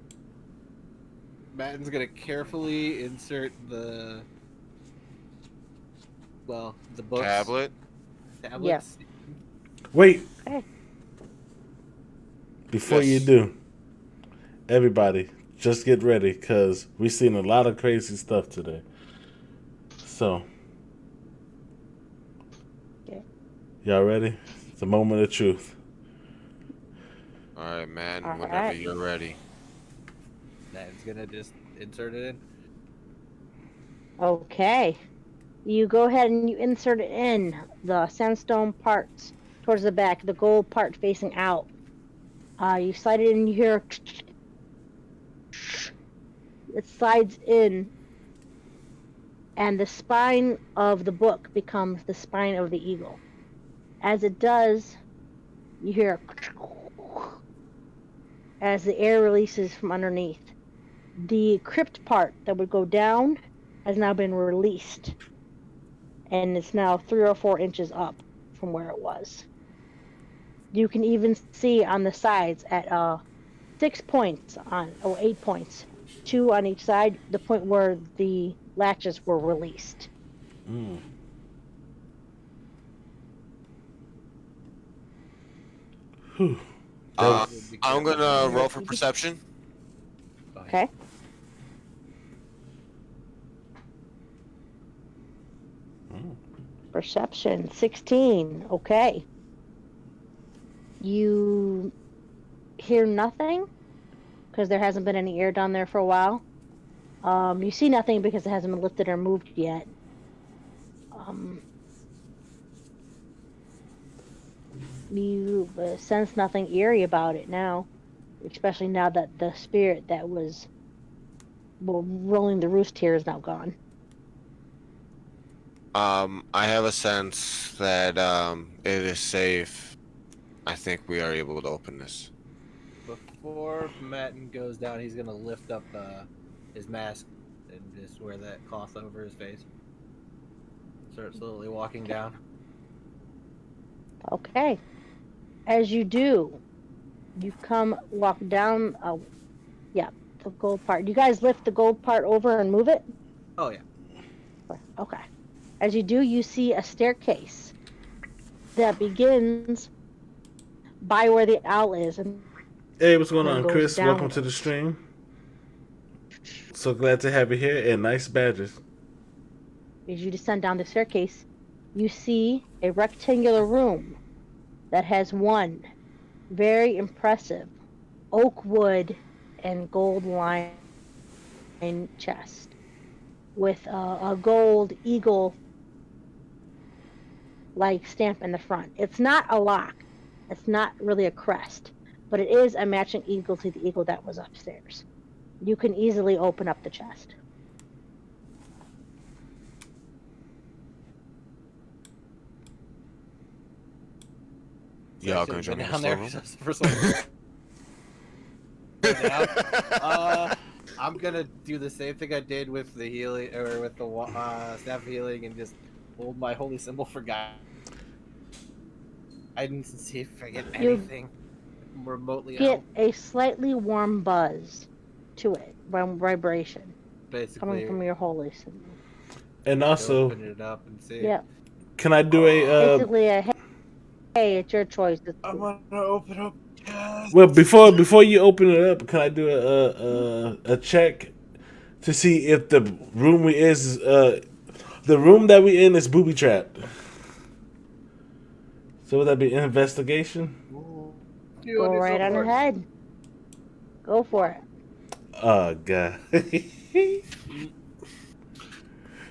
Matten's gonna carefully insert the books. Tablets. Wait. Okay. Before you Yes. do, everybody, just get ready because we've seen a lot of crazy stuff today. So, Okay. y'all ready? It's a moment of truth. All right, man. All Whenever right. you're ready. Matten's gonna just insert it in. Okay. You go ahead and you insert it in the sandstone parts towards the back, the gold part facing out. You slide it in, you hear it slides in, and the spine of the book becomes the spine of the eagle. As it does, you hear as the air releases from underneath. The crypt part that would go down has now been released, and it's now 3 or 4 inches up from where it was. You can even see on the sides at 6 points 8 points, 2 on each side, the point where the latches were released. Whew. I'm gonna roll for perception. Okay. Perception 16. Okay. You hear nothing because there hasn't been any air down there for a while. You see nothing because it hasn't been lifted or moved yet. You sense nothing eerie about it now, especially now that the spirit that was rolling the roost here is now gone. I have a sense that it is safe. I think we are able to open this. Before Matten goes down, he's gonna lift up his mask and just wear that cloth over his face. Start slowly walking down. Okay. As you do, you walk down, the gold part. You guys lift the gold part over and move it? Oh yeah. Okay. As you do, you see a staircase that begins by where the owl is. And Hey, what's going And on, goes Chris? Welcome down. to the stream. So glad to have you here, and nice badges. as you descend down the staircase, you see a rectangular room that has one very impressive oak wood and gold lined chest with a gold eagle like stamp in the front. It's not a lock, it's not really a crest, but it is a matching eagle to the eagle that was upstairs. You can easily open up the chest. Y'all I gonna should've join me been this down there. level? That's the first one. I'm gonna do the same thing I did with the healing, or with the staff of healing, and just hold my holy symbol for guidance and see if I get You anything remotely get help. a slightly warm buzz to it, vibration Basically, coming from your holy symbol. And also, open it up and see. Yeah, can I do a basically a it's your choice. I'm gonna open up. Well, before you open it up, can I do a check to see if the room we is the room that we in is booby trapped? So would that be an investigation? Go right on ahead. Go for it. Oh god.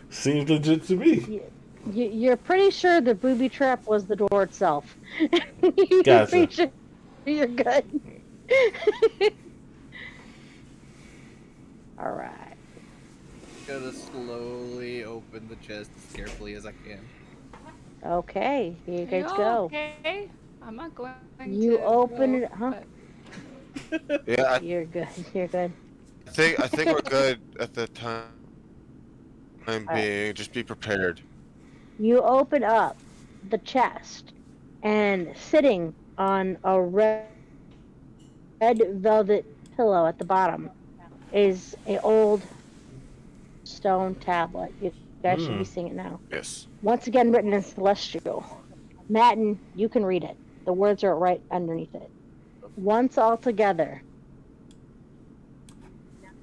Seems legit to me. You're pretty sure the booby trap was the door itself. You're Gotcha. pretty sure you're good. All right. Gonna slowly open the chest as carefully as I can. Okay, here you Are guys you go. okay? I'm not going You to open vote, it, huh? but Yeah, You're good. You're good. I think we're good at the time All right. being. Just be prepared. You open up the chest, and sitting on a red velvet pillow at the bottom is a old stone tablet. You guys should be seeing it now. Yes. Once again, written in Celestial. Matin, you can read it. The words are right underneath it. Once all together,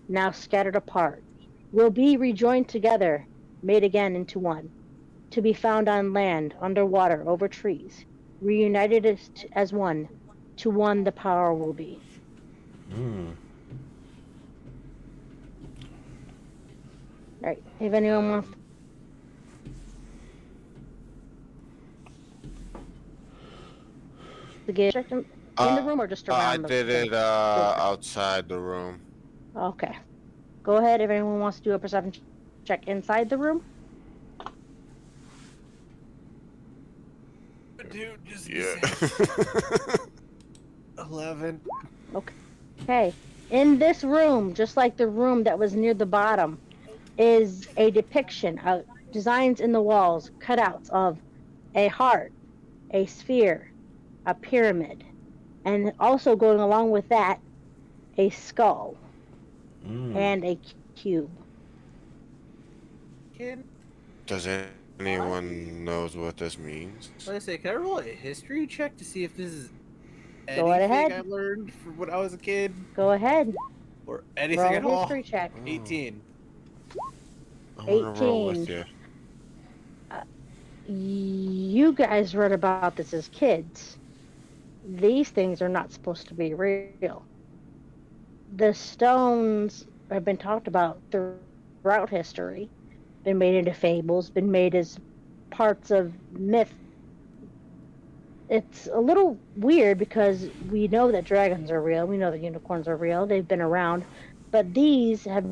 now scattered apart, will be rejoined together, made again into one, to be found on land, underwater, over trees, reunited as one, to one the power will be. Right. If anyone wants to get checked in the room or just I around the did it door? outside the room. Okay. Go ahead if anyone wants to do a perception check inside the room. Dude, just Yeah. 11. Okay. In this room, just like the room that was near the bottom, is a depiction of designs in the walls, cutouts of a heart, a sphere, a pyramid, and also going along with that, a skull and a cube. Does anyone knows what this means? Let me say, can I roll a history check to see if this is Go right anything ahead. I learned from when I was a kid? Go ahead. Or anything Roll at a all? history check. 18. I want to roll with 18. you. You guys read about this as kids. These things are not supposed to be real. The stones have been talked about throughout history, been made into fables, been made as parts of myth. It's a little weird because we know that dragons are real, we know that unicorns are real, they've been around, but these have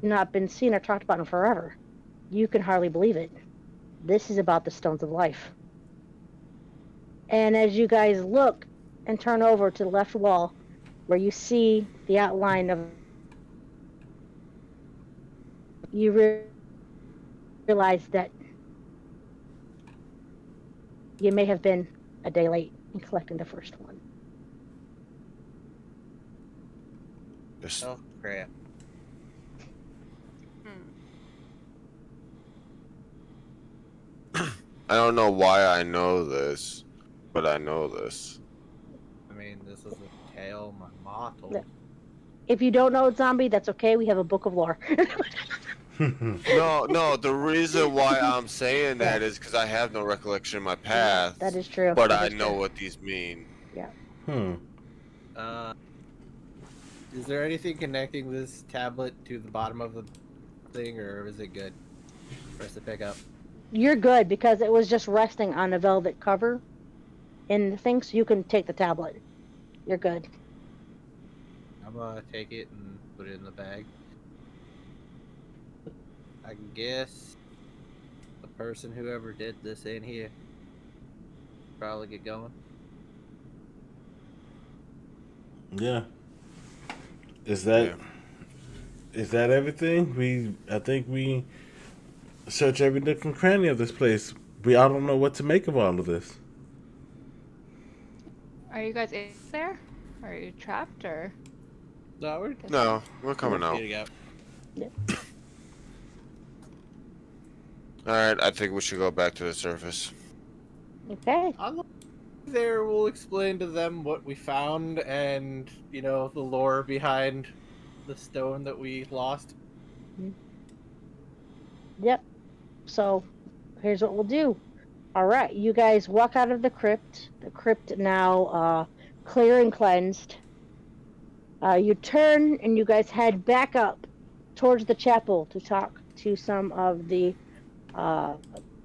not been seen or talked about in forever. You can hardly believe it. This is about the stones of life. And as you guys look and turn over to the left wall, where you see the outline of, you realize that you may have been a day late in collecting the first one. This, Oh, crap. I don't know why I know this, but I know this. I mean, this is a tale my ma told. If you don't know zombie, that's okay. We have a book of lore. No. The reason why I'm saying that is because I have no recollection of my past. That is true. But That I is know true. what these mean. Yeah. Is there anything connecting this tablet to the bottom of the thing, or is it good for us to pick up? You're good because it was just resting on a velvet cover in the thing, so you can take the tablet. You're good. I'm gonna take it and put it in the bag. I guess the person whoever did this in here probably get going. Yeah. Is that everything? I think we search every nook and cranny of this place. I don't know what to make of all of this. are you guys in there? Are you trapped or? No, We're coming out. Getting out. Alright, I think we should go back to the surface. Okay. On the way there, we'll explain to them what we found and, the lore behind the stone that we lost. Yep. So here's what we'll do. All right, you guys walk out of the crypt. The crypt now clear and cleansed. You turn and you guys head back up towards the chapel to talk to some of the uh,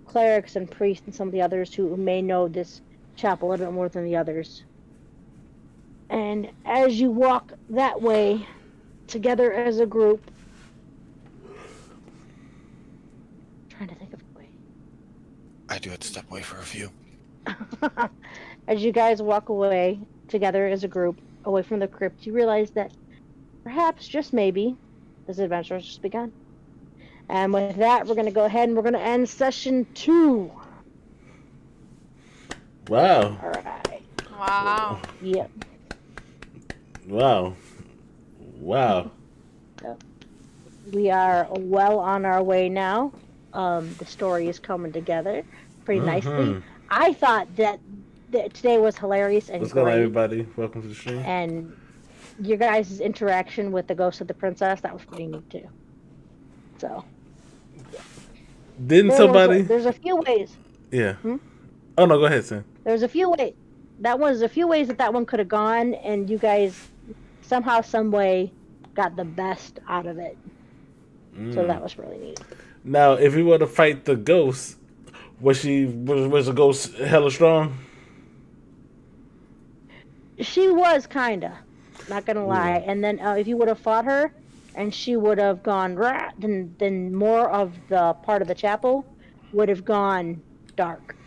clerics and priests and some of the others who may know this chapel a little bit more than the others. And as you walk that way together as a group, trying to think of a way. I do have to step away for a few. As you guys walk away together as a group away from the crypt, you realize that perhaps, just maybe, this adventure has just begun. And with that, we're going to go ahead and we're going to end session 2. Wow. All right. Wow. Yep. Wow. Wow. We are well on our way now. The story is coming together pretty nicely. I thought that today was hilarious and What's great. going on, everybody? Welcome to the stream. And your guys' interaction with the ghost of the princess, that was pretty neat too. So. Didn't somebody? There's a few ways. Yeah. Oh no, go ahead, Sam. There's a few ways. That was a few ways that one could have gone, and you guys somehow, some way, got the best out of it. So that was really neat. Now, if we were to fight the ghost, was the ghost hella strong? She was kinda, not gonna lie. And then if you would have fought her, and she would have gone rat, then more of the part of the chapel would have gone dark.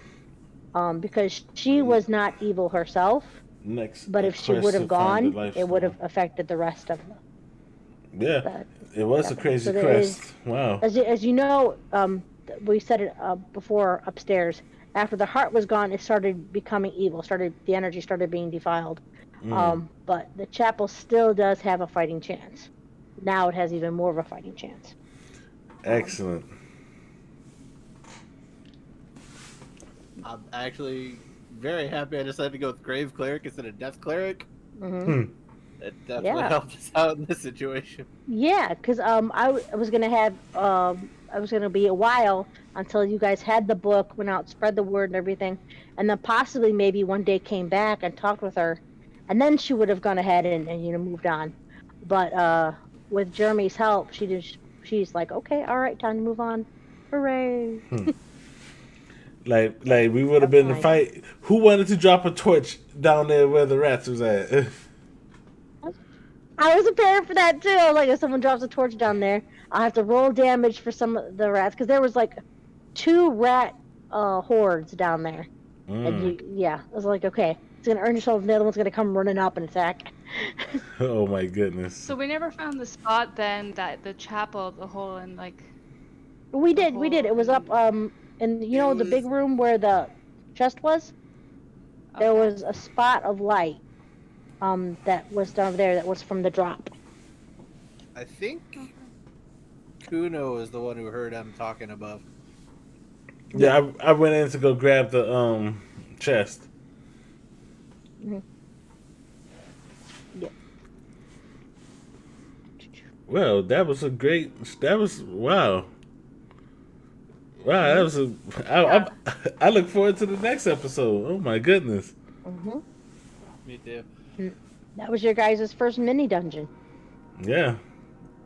Because she was not evil herself. But if she would have gone, it would have affected the rest of them. Yeah, it was a crazy quest. Wow. As you know, we said it before upstairs. After the heart was gone, it started becoming evil. The energy started being defiled. But the chapel still does have a fighting chance. Now it has even more of a fighting chance. Excellent. I'm actually very happy I decided to go with Grave Cleric instead of Death Cleric. It definitely helped us out in this situation. Yeah, because I was gonna have I was gonna be a while until you guys had the book, went out, spread the word and everything, and then possibly maybe one day came back and talked with her, and then she would have gone ahead and moved on. But with Jeremy's help, she's like, okay, all right, time to move on. Hooray! Like we would have been in the fight. Who wanted to drop a torch down there where the rats was at? I was prepared for that too. I was like, if someone drops a torch down there, I'll have to roll damage for some of the rats because there was like 2 rat hordes down there. And I was like, okay, it's gonna earn yourself, and the other one's gonna come running up and attack. Oh my goodness. So we never found the spot then that the chapel, the hole in like. We did. It was up in the big room where the chest was. There was a spot of light that was down there that was from the drop. I think Kuno is the one who heard him talking above. Yeah, I went in to go grab the chest. Yeah. Well, that was wow. Wow, that was I look forward to the next episode. Oh my goodness. Me too. That was your guys' first mini dungeon. Yeah,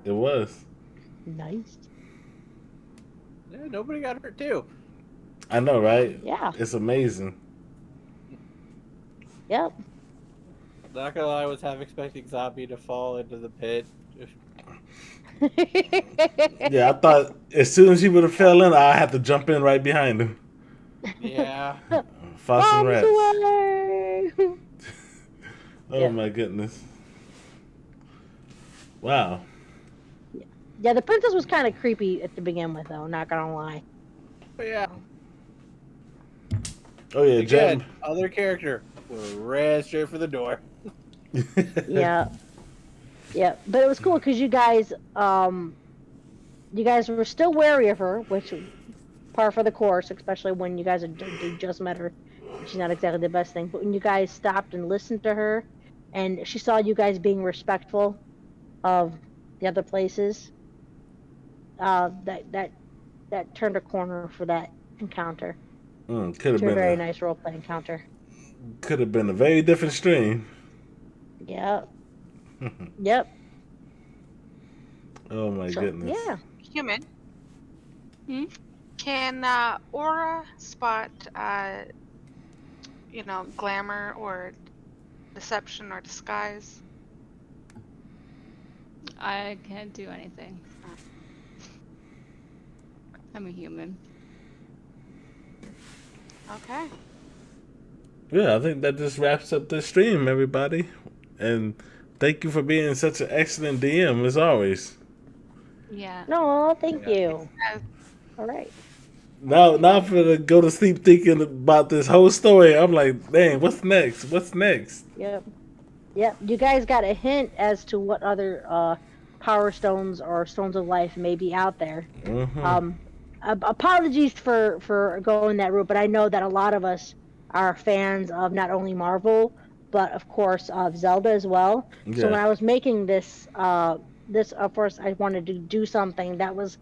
it was. Nice. Yeah, nobody got hurt too. I know, right? Yeah. It's amazing. Yep. Not gonna lie, I was half expecting Zombie to fall into the pit. Yeah, I thought as soon as he would have fell in, I'd have to jump in right behind him. Yeah. Fought some rats. Away! Oh my goodness. Wow. Yeah, the princess was kind of creepy to begin with, though. Not gonna lie. But yeah. Oh yeah, Again, Jem. other character ran straight for the door. Yeah. Yeah, but it was cool because you guys were still wary of her, which par for the course, especially when you guys just met her. She's not exactly the best thing, but when you guys stopped and listened to her, and she saw you guys being respectful of the other places, that turned a corner for that encounter Could have to a been very a nice role play encounter. very different stream. Yep. Yep. Oh my So goodness. yeah. Human. Hmm? Can aura spot, glamour or deception or disguise? I can't do anything. I'm a human. Okay. Yeah, I think that just wraps up the stream, everybody. And thank you for being such an excellent DM as always. Yeah. No, thank Yeah. you. Uh, All right. Now I'm gonna go to sleep thinking about this whole story. I'm like, dang, what's next? What's next? Yep. Yep. You guys got a hint as to what other power stones or stones of life may be out there. Mm-hmm. Um, apologies for going that route, but I know that a lot of us are fans of not only Marvel but of course of Zelda as well. So Yeah, when I was making this of course I wanted to do something that was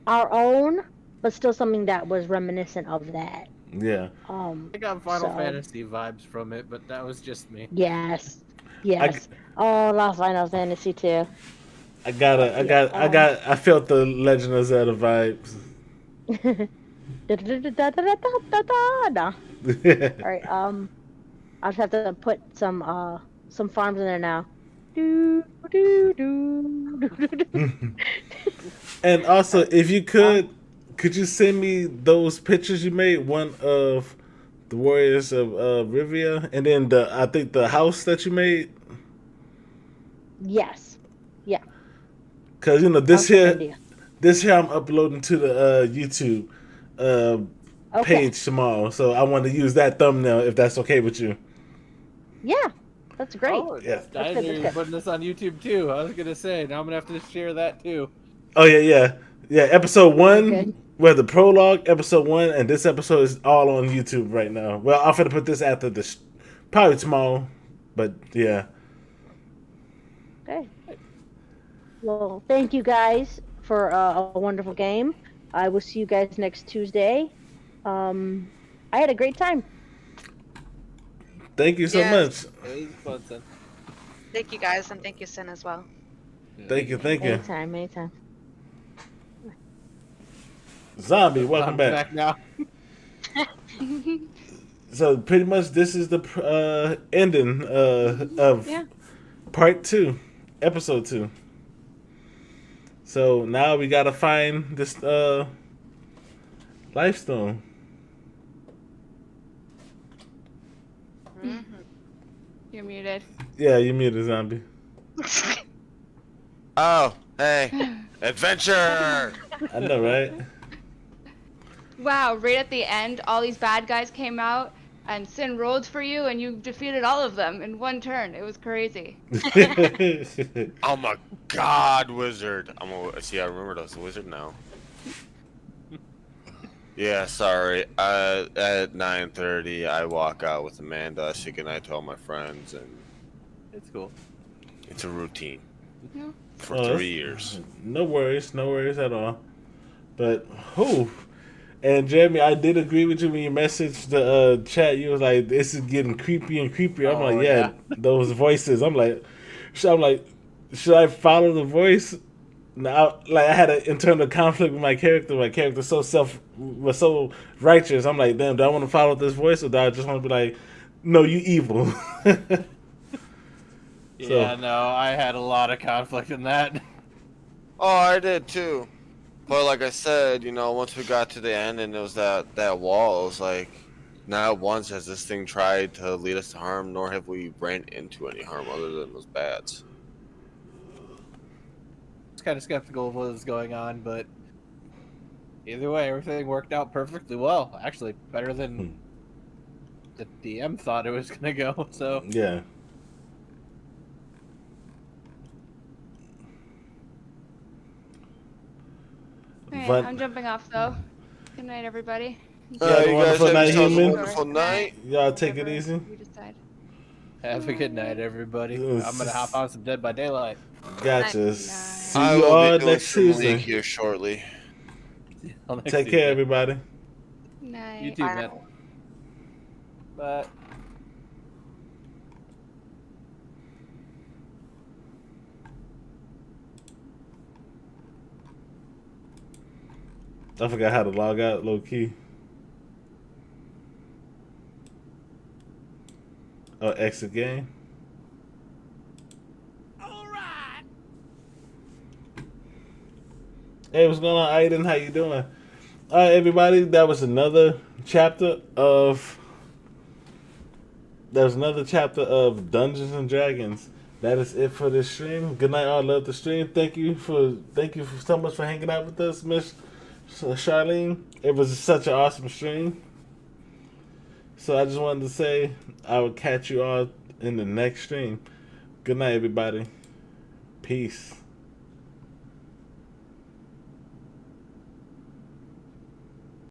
our own, but still something that was reminiscent of that. yeah. I got Final So Fantasy vibes from it, but that was just me. yes, I, yes. Oh, I love Final Fantasy too. I gotta, But yeah. I felt the Legend of Zelda vibes. Da. All right. I'll just have to put some farms in there now. Do do do do do do. And also, All right. if you could you send me those pictures you made? One of the Warriors of Rivia, and then I think the house that you made. Yes. Yeah. Cause I'll send them to you. this here I'm uploading to the YouTube uh, Okay. page tomorrow. So I want to use that thumbnail if that's okay with you. Yeah. That's great. Oh, Yeah. I That's knew good. you That's were good. putting this on YouTube too. I was gonna say now I'm gonna have to share that too. Oh yeah. Episode Very one, good. where the prologue, episode one, and this episode is all on YouTube right now. Well, I'm gonna put this after this, probably tomorrow. But yeah, Okay. Well, thank you guys for a wonderful game. I will see you guys next Tuesday. I had a great time. thank you so yes. much. It was fun, son. Thank you guys, and thank you, Sin, as well. Thank you. Anytime, anytime. Zombie, welcome I'm back. back now. So pretty much this is the ending of Yeah. part 2, episode 2. So now we gotta find this life stone. Mhm. You're muted. Yeah, you muted, zombie. Oh, hey, adventure! I know, right? Wow, right at the end, all these bad guys came out and Sin rolled for you and you defeated all of them in one turn. It was crazy. I'm a god wizard. See. I remember I was a wizard now. Yeah, sorry. At 9:30, I walk out with Amanda. Say goodnight to all my friends, and It's cool. it's a routine Yeah. for Oh, 3 years. no worries at all. But who? And Jeremy, I did agree with you when you messaged the chat. You was like, "This is getting creepy and creepier." I'm Oh, like, "Yeah, those voices." I'm like, should I follow the voice? Now, like I had an internal conflict with my character. My character was so righteous. I'm like, damn, do I want to follow this voice or do I just want to be like, no, you evil? Yeah, no, I had a lot of conflict in that. Oh, I did too. But like I said, once we got to the end and it was that wall, it was like, not once has this thing tried to lead us to harm, nor have we ran into any harm other than those bats. I was kind of skeptical of what was going on, but either way, everything worked out perfectly well. Actually, better than the DM thought it was gonna go. So Yeah. Okay, But I'm jumping off though. Good night, everybody. You have a You guys wonderful have night, yourselves a human. wonderful night. Y'all take it Whatever easy. you decide. Have a good night, everybody. I'm gonna hop on some Dead by Daylight. Gotcha. Night. See I you will be all doing next some League season. here shortly. See y'all next Take care, season. everybody. Night. You too, Bye. man. Bye. I forgot how to log out low key. Oh, exit game. Alright. Hey, what's going on, Aiden? How you doing? All right, everybody. That was another chapter of Dungeons and Dragons. That is it for this stream. Good night, all. Love the stream. Thank you for so much for hanging out with us, Miss Charlene. It was such an awesome stream. So I just wanted to say I will catch you all in the next stream. Good night, everybody. Peace.